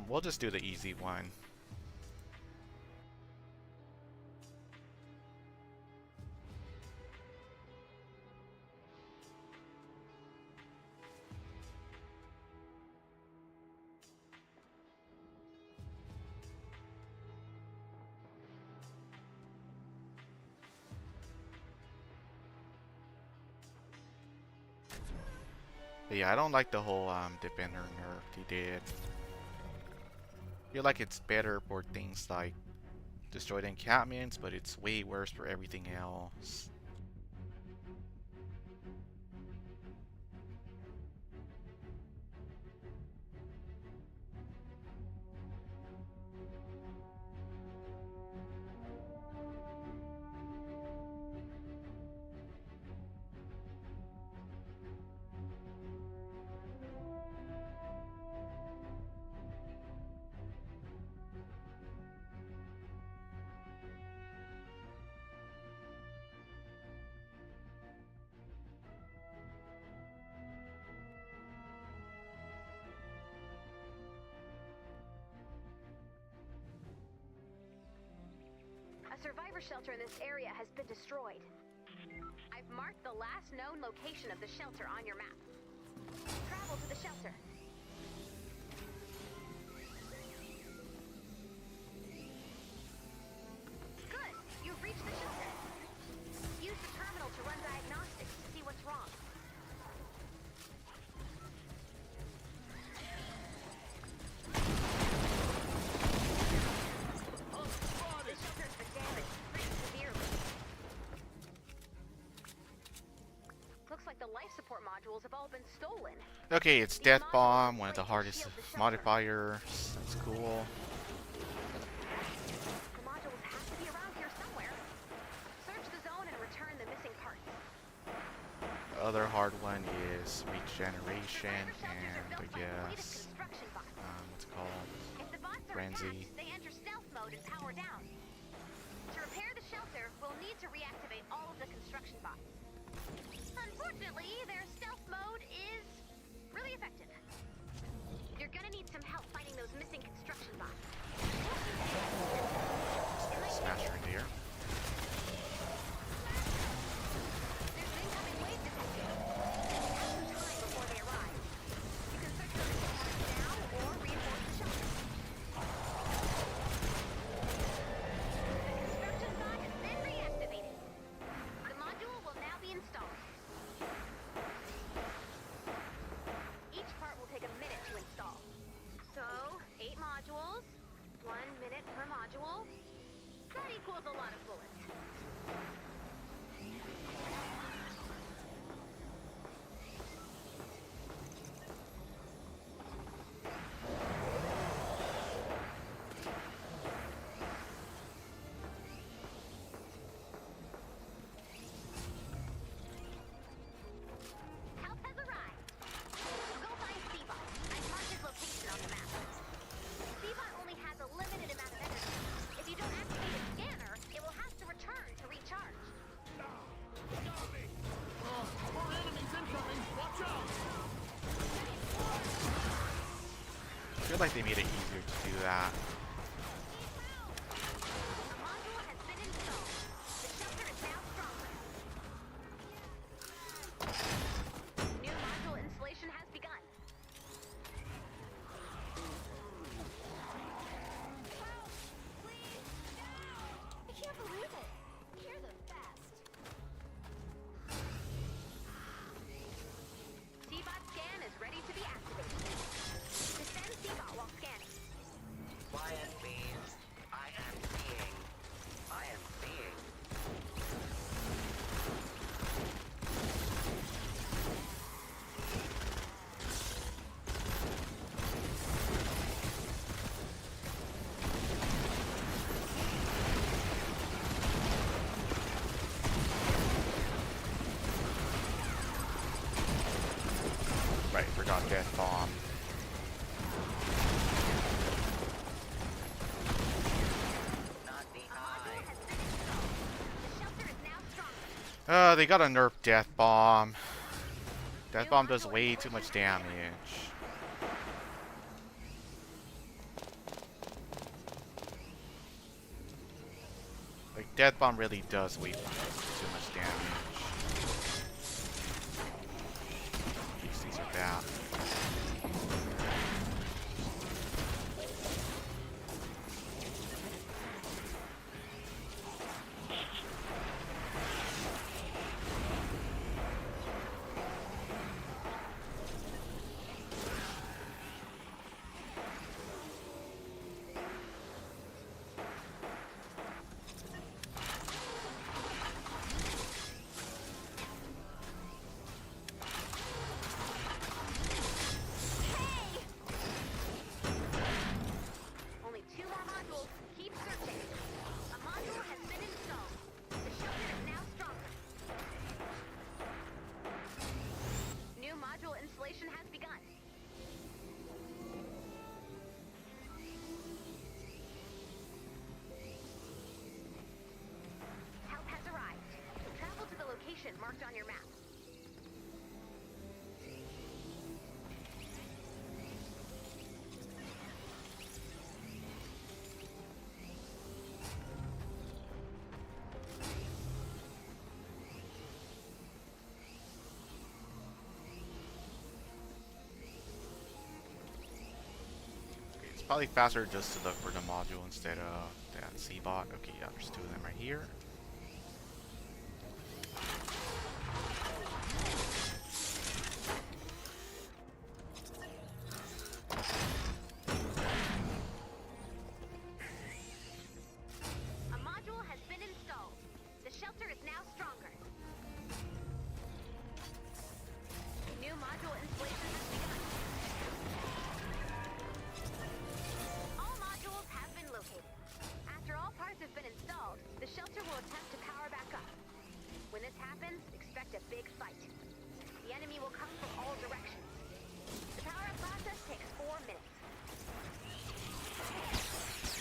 We'll just do the easy one. But yeah, I don't like the whole defender nerf he did. I feel like it's better for things like destroyed encampments, but it's way worse for everything else. A survivor shelter in this area has been destroyed. I've marked the last known location of the shelter on your map. Travel to the shelter. Good! You've reached the shelter. Use the terminal to run diagnostics to see what's wrong. The shelter's been damaged pretty severely. Looks like the life support modules have all been stolen. Okay, it's Death Bomb, one of the hardest modifiers. That's cool. The modules have to be around here somewhere. Search the zone and return the missing parts. The other hard one is regeneration and I guess what's it called? If the bots are Frenzy. attacked, they enter stealth mode and power down. To repair the shelter, we'll need to reactivate all of the construction bots. Unfortunately, their stealth mode is really effective. You're gonna need some help fighting those missing construction bots. Smash right there. There's incoming wave detected. Have some time before they arrive. You can search for the down or reinforce the shelter. The construction bot has been reactivated. The module will now be installed. Each part will take a minute to install. So, 8 modules, 1 minute per module. That equals a lot of bullets. Help has arrived. Go find Seabot. I've marked his location on the map. Seabot only has a limited amount of energy. If you don't activate its scanner, it will have to return to recharge. More enemies incoming! Watch out! I feel like they made it easier to do that. The module has been installed. The shelter is now stronger. New module installation has begun. I can't believe it. You're the best. Seabot scan is ready to be activated. Defend Seabot while scanning. Quiet, death bomb. Not A behind. module has been installed. The shelter is now stronger. They got a nerf death bomb. Death New bomb does module way too much installation damage. Like, death bomb really does way too much damage. These are bad. Only 2 more modules. Keep searching. A module has been installed. The shelter is now stronger. New module installation has begun. Help has arrived. Travel to the location marked on your map. It's probably faster just to look for the module instead of that C-bot. Okay, yeah, there's 2 of them right here. A module has been installed. The shelter is now stronger. New module installation has begun. All modules have been located. After all parts have been installed, the shelter will attempt to power back up. When this happens, expect a big fight. The enemy will come from all directions. The power-up process takes 4 minutes.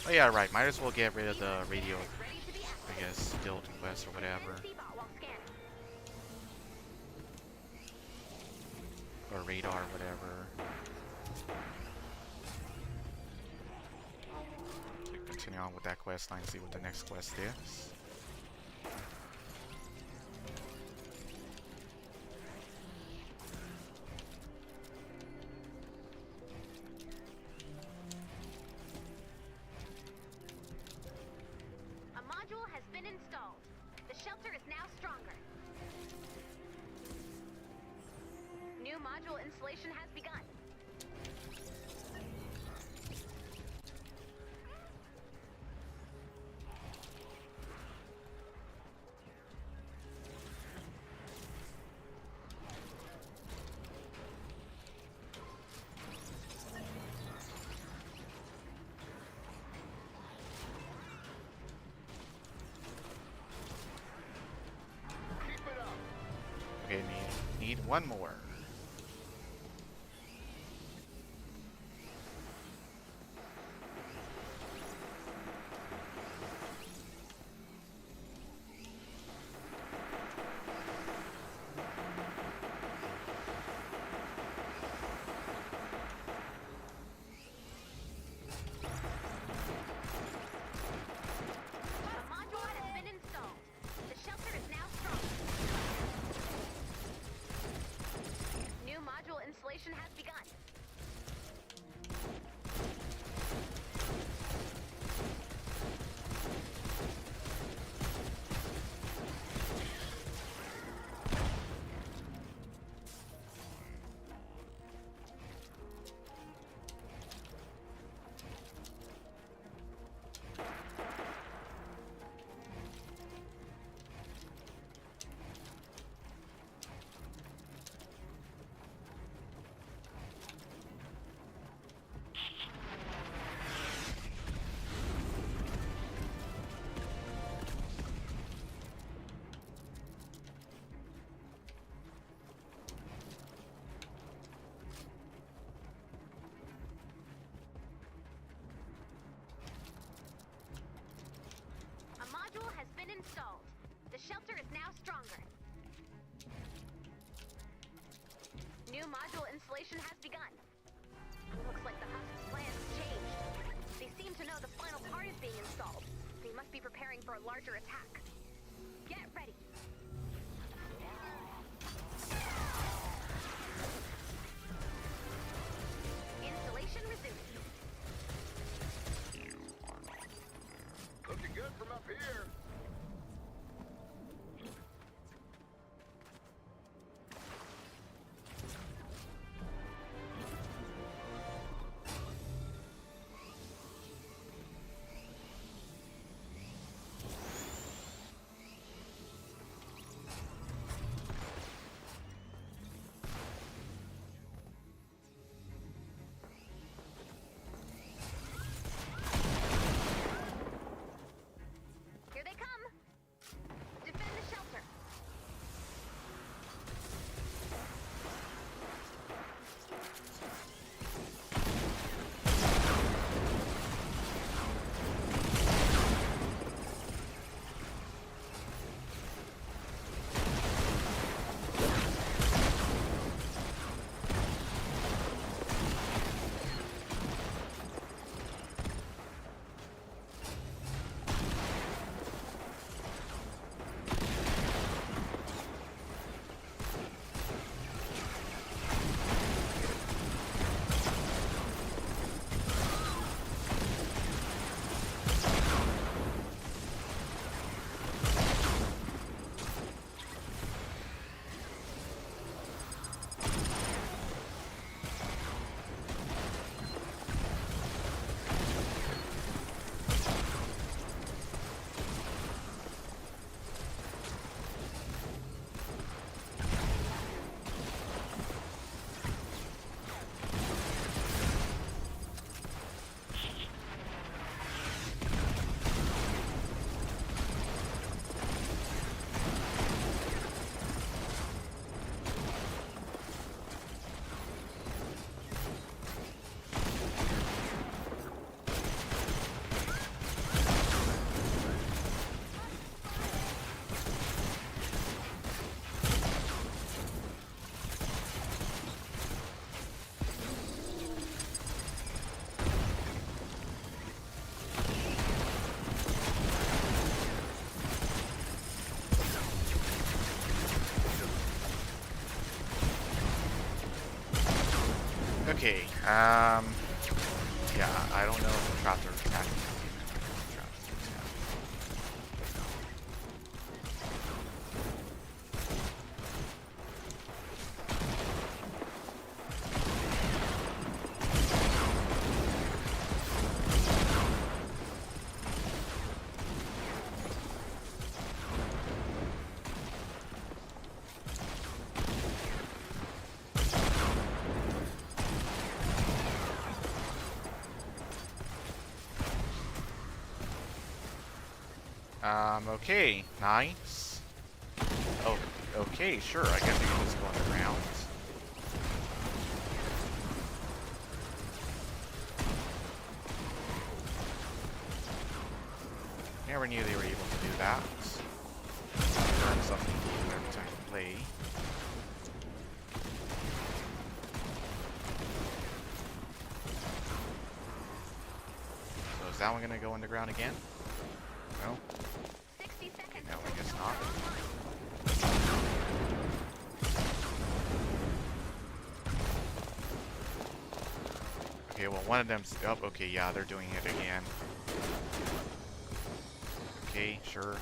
Oh yeah, right. Might as well get rid of the radio, Ready to be active. I guess, guild quest or whatever. C-bot while scanning. Or radar, whatever. Okay, continue on with that quest line, see what the next quest is. A module has been installed. The shelter is now stronger. New module installation has begun. Keep it up. Okay, need 1 more. A module has been installed. The shelter is now stronger. New module installation has begun. installed. The shelter is now stronger. New module installation has begun. Looks like the Husk's plans changed. They seem to know the final part is being installed. They must be preparing for a larger attack. Get ready. Installation resumed. Looking good from up here. Here they come. Defend the shelter. Okay, yeah, I don't know if the traps are attacking. Okay, nice. Oh, okay, sure, I guess we can just go underground. Never knew they were able to do that. Learn something new every time you play. So is that one gonna go underground again? No? 60 seconds. No, I guess not. Okay, well, one of them's up. Okay, yeah, they're doing it again. Okay, sure.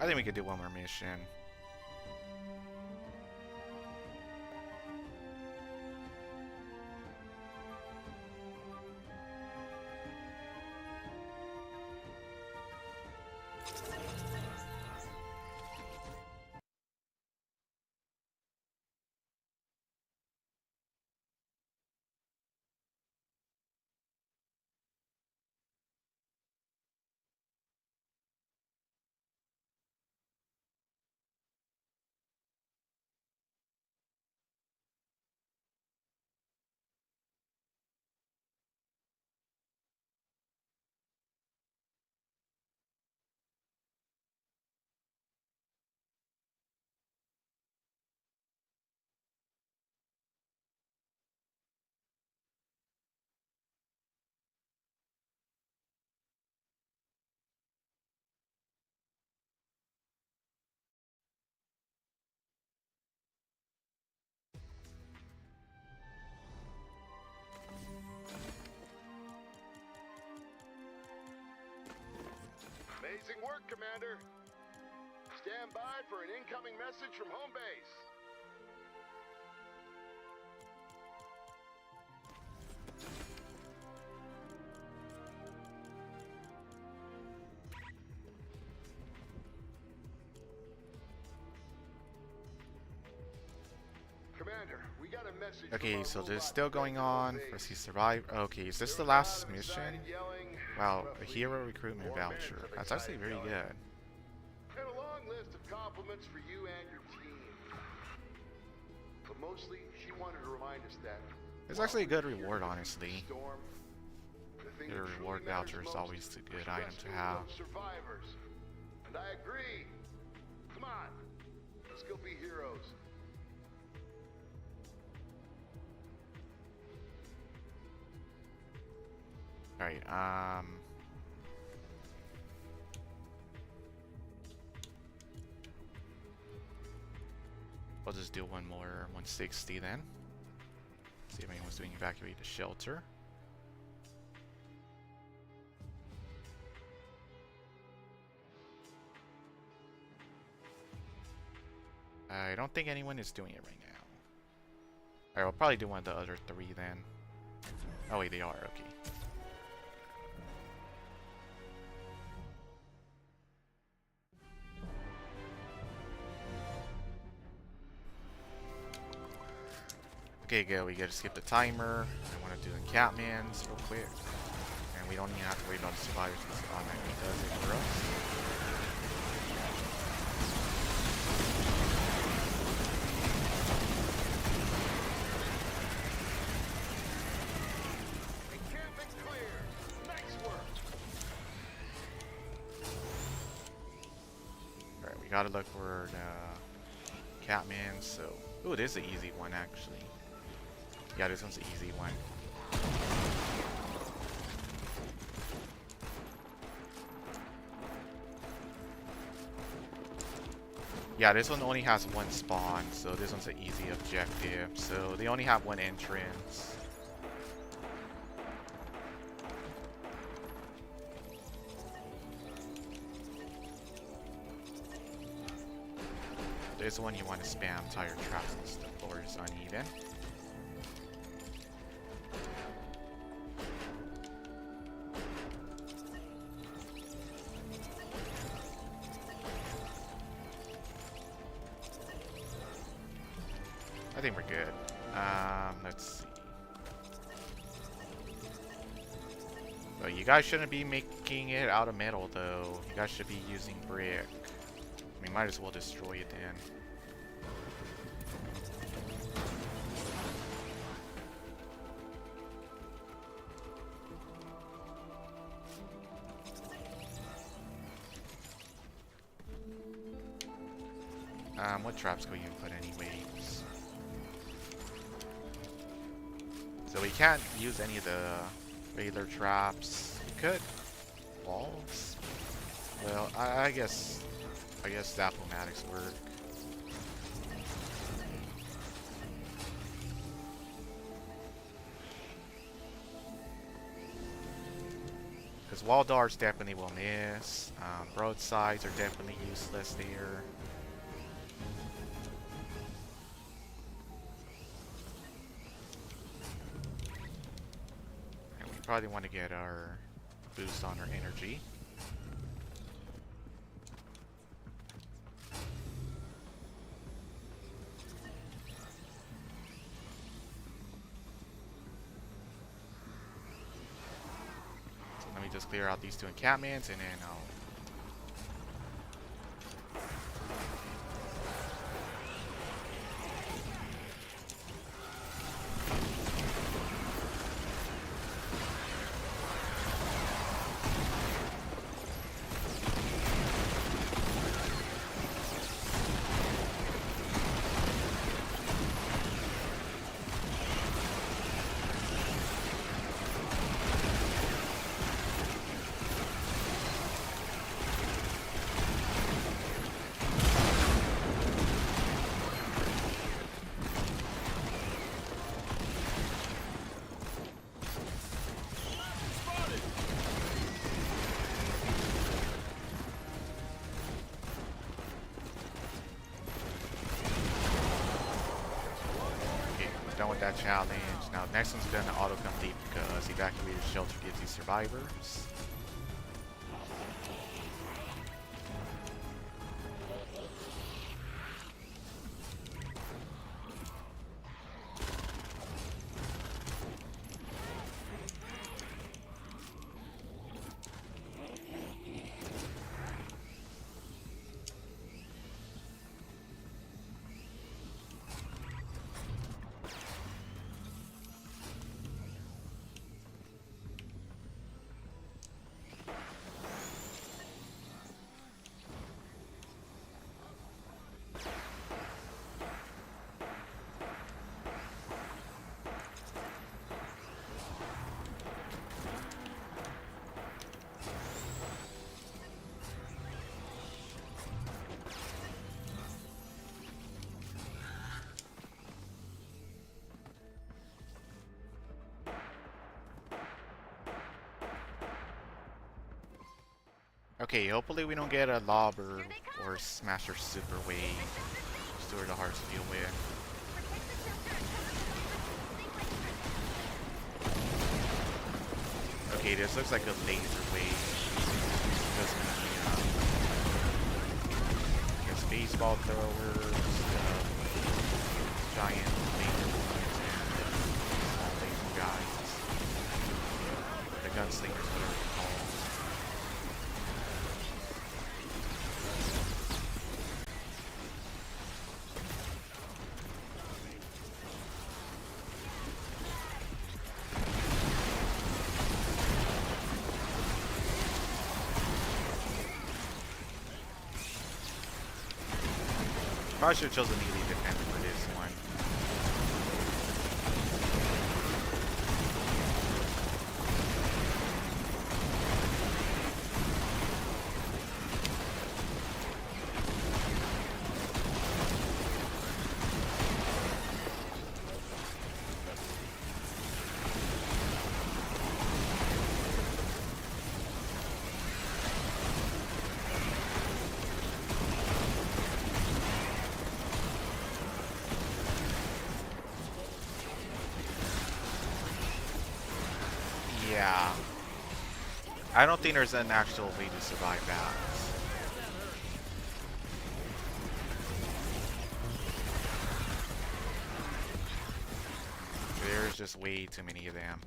I think we could do one more mission. Amazing work, Commander. Stand by for an incoming message from home base. Commander, we got a message. Okay, so this is still going on. First he survived. Okay, is this the last mission? Wow, a hero recruitment voucher. That's actually very good. And a long list of compliments for you and your team. But mostly, she wanted to remind us that It's actually a good reward, honestly. storm, the thing Your that truly reward matters voucher is most always a good item to rescuing have. those survivors. And I agree. Come on, let's go be heroes. Alright, I'll just do one more 160 then. See if anyone's doing evacuate the shelter. I don't think anyone is doing it right now. Alright, we'll probably do one of the other three then. Oh wait, they are, okay. Okay, good. We gotta skip the timer. I want to do encampments real quick. And we don't even have to worry about the survivors because it automatically does it for us. Encampment clear. Nice work. Alright, we gotta look for the Catman, so... Ooh, this is an easy one, actually. Yeah, this one's an easy one. Yeah, this one only has one spawn, so this one's an easy objective. So they only have one entrance. This one you want to spam tire traps and stuff, or it's uneven. I think we're good. Let's see. So you guys shouldn't be making it out of metal, though. You guys should be using brick. We might as well destroy it then. What traps can you put anyways? So we can't use any of the regular traps. We could. Walls? Well, I guess Zaplomatics work. Because Because wall darts definitely will miss. Broadsides are definitely useless there. And we probably want to get our boost on our energy. So let me just clear out these two encampments and then I'll... Done with that challenge. Now next one's gonna auto-complete because evacuated shelter gives you survivors. Okay, hopefully we don't get a lobber or smasher super wave. Just are the hard to deal with. Okay, this looks like a laser wave. Doesn't guess baseball throwers, giant laser ones, and small laser guys. The gunslingers, whatever they're called. Probably should have chosen melee defense for this one. Yeah. I don't think there's an actual way to survive that. There's just way too many of them.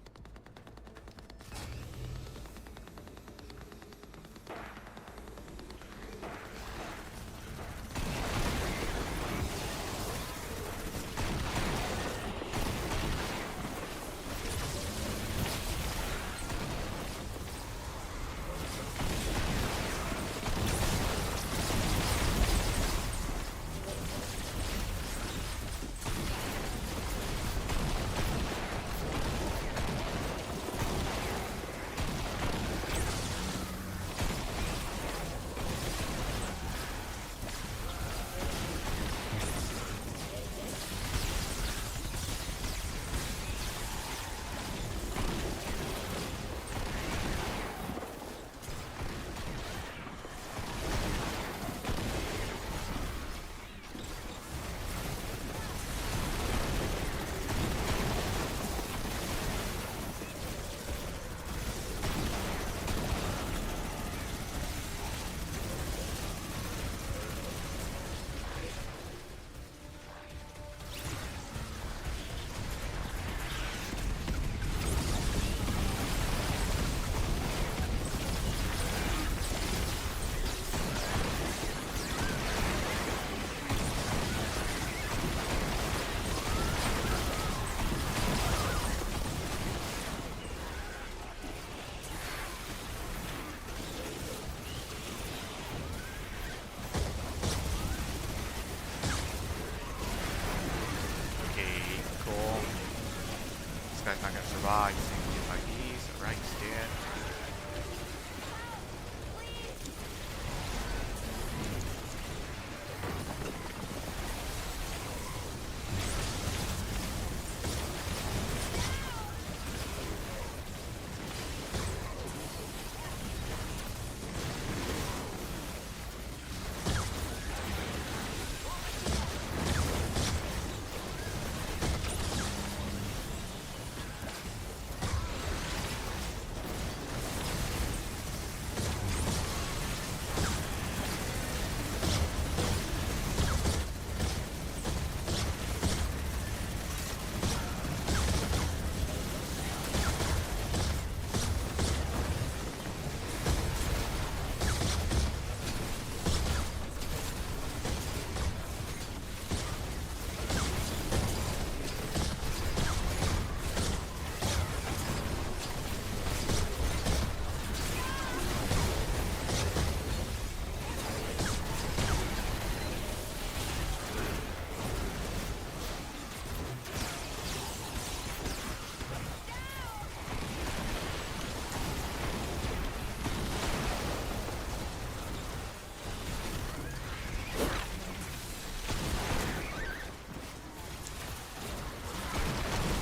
guy's not gonna survive. He's gonna get by these. Alright, he's dead.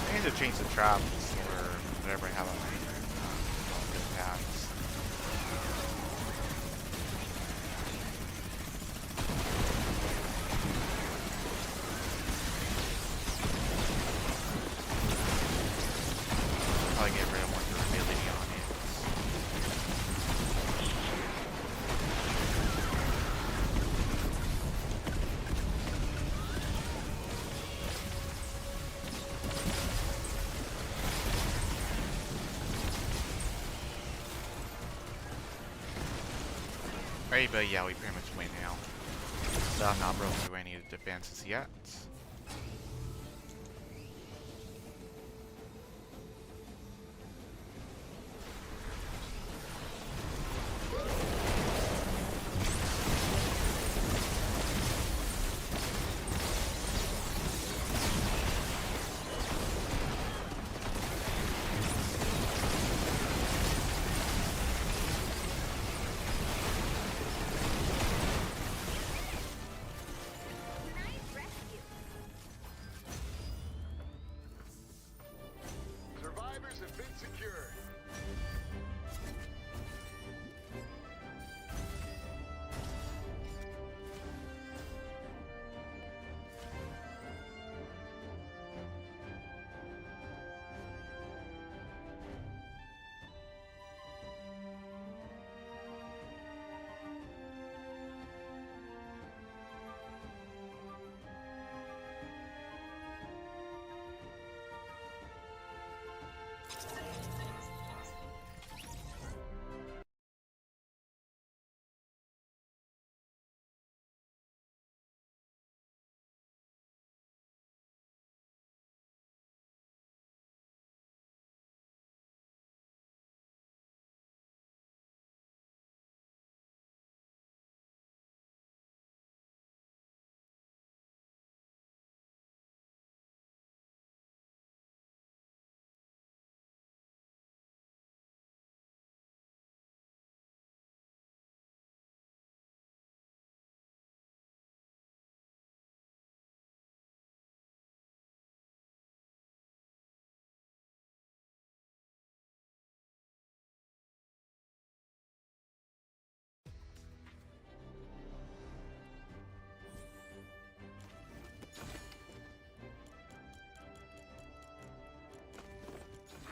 I need to change the traps or whatever I have on my packs. Probably get rid of more durability on it. Alright, but yeah, we pretty much win now. So I'm not broken through any of the defenses yet. Nice rescue. Survivors have been secured.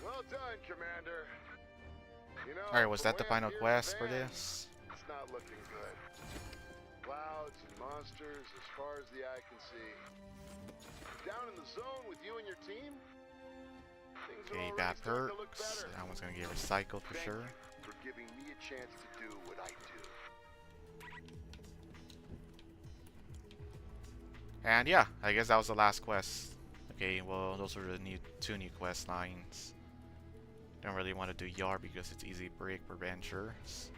Well done, Commander. You know, Alright, was from that the way up final here in quest the for van, this? It's not looking good. Clouds and monsters as far as the eye can see. Down in the zone with you and your team, things are Okay, already bad starting to look perks. better. That one's gonna get recycled for Thank sure. you for giving me a chance to do what I do. And yeah, I guess that was the last quest. Okay, well, those are the two new quest lines. Don't really want to do Yard because it's easy break for Ventures.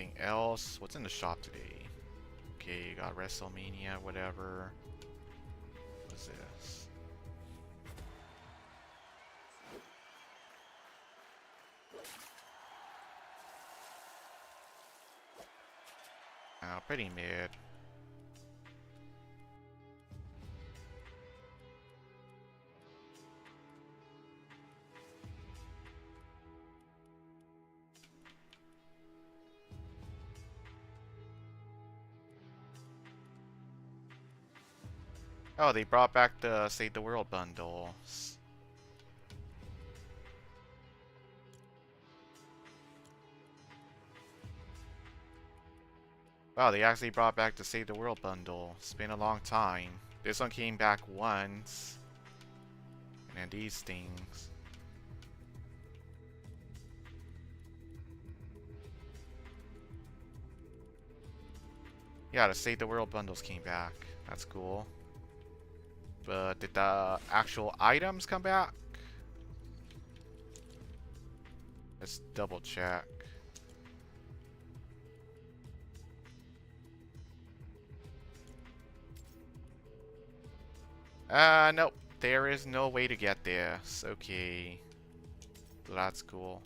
anything else? What's in the shop today? Okay, you got WrestleMania, whatever. What's this? Pretty mid. Oh, they brought back the Save the World bundles. Wow, they actually brought back the Save the World bundle. It's been a long time. This one came back once. And then these things. Yeah, the Save the World bundles came back. That's cool. But did the actual items come back? Let's double check. Nope. There is no way to get this. Okay. That's cool.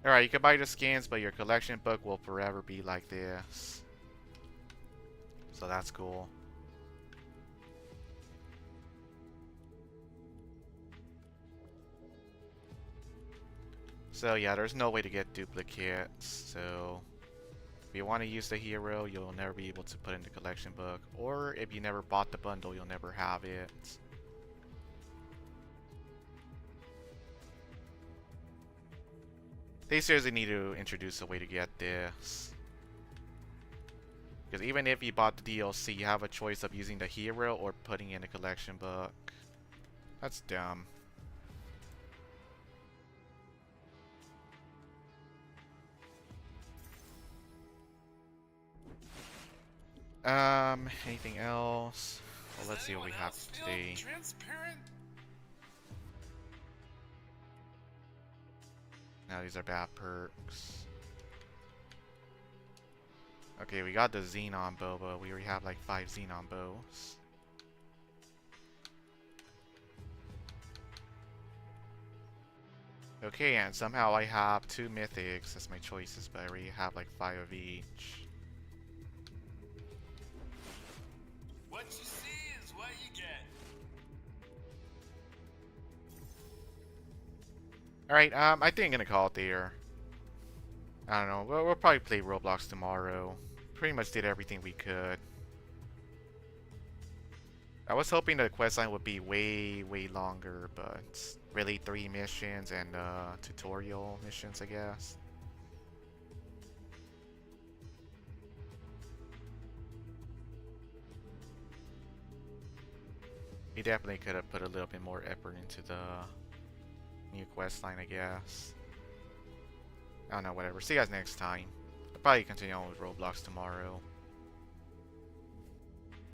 Alright, you can buy the skins, but your collection book will forever be like this. So that's cool. So yeah, there's no way to get duplicates. So if you want to use the hero, you'll never be able to put in the collection book. Or if you never bought the bundle, you'll never have it. They seriously need to introduce a way to get this. Because even if you bought the DLC, you have a choice of using the hero or putting in a collection book. That's dumb. Anything else? Well, let's see what we have today. Transparent? Now these are bad perks. Okay, we got the Xenon bow, but we already have like 5 Xenon bows. Okay, and somehow I have 2 mythics as my choices, but I already have like 5 of each. What you see is what you get. Alright, I think I'm gonna call it there. I don't know, we'll probably play Roblox tomorrow. Pretty much did everything we could. I was hoping the questline would be way longer, but it's really 3 missions and tutorial missions, I guess. He definitely could have put a little bit more effort into the new questline, I guess. I don't know, whatever. See you guys next time. I'll probably continue on with Roblox tomorrow.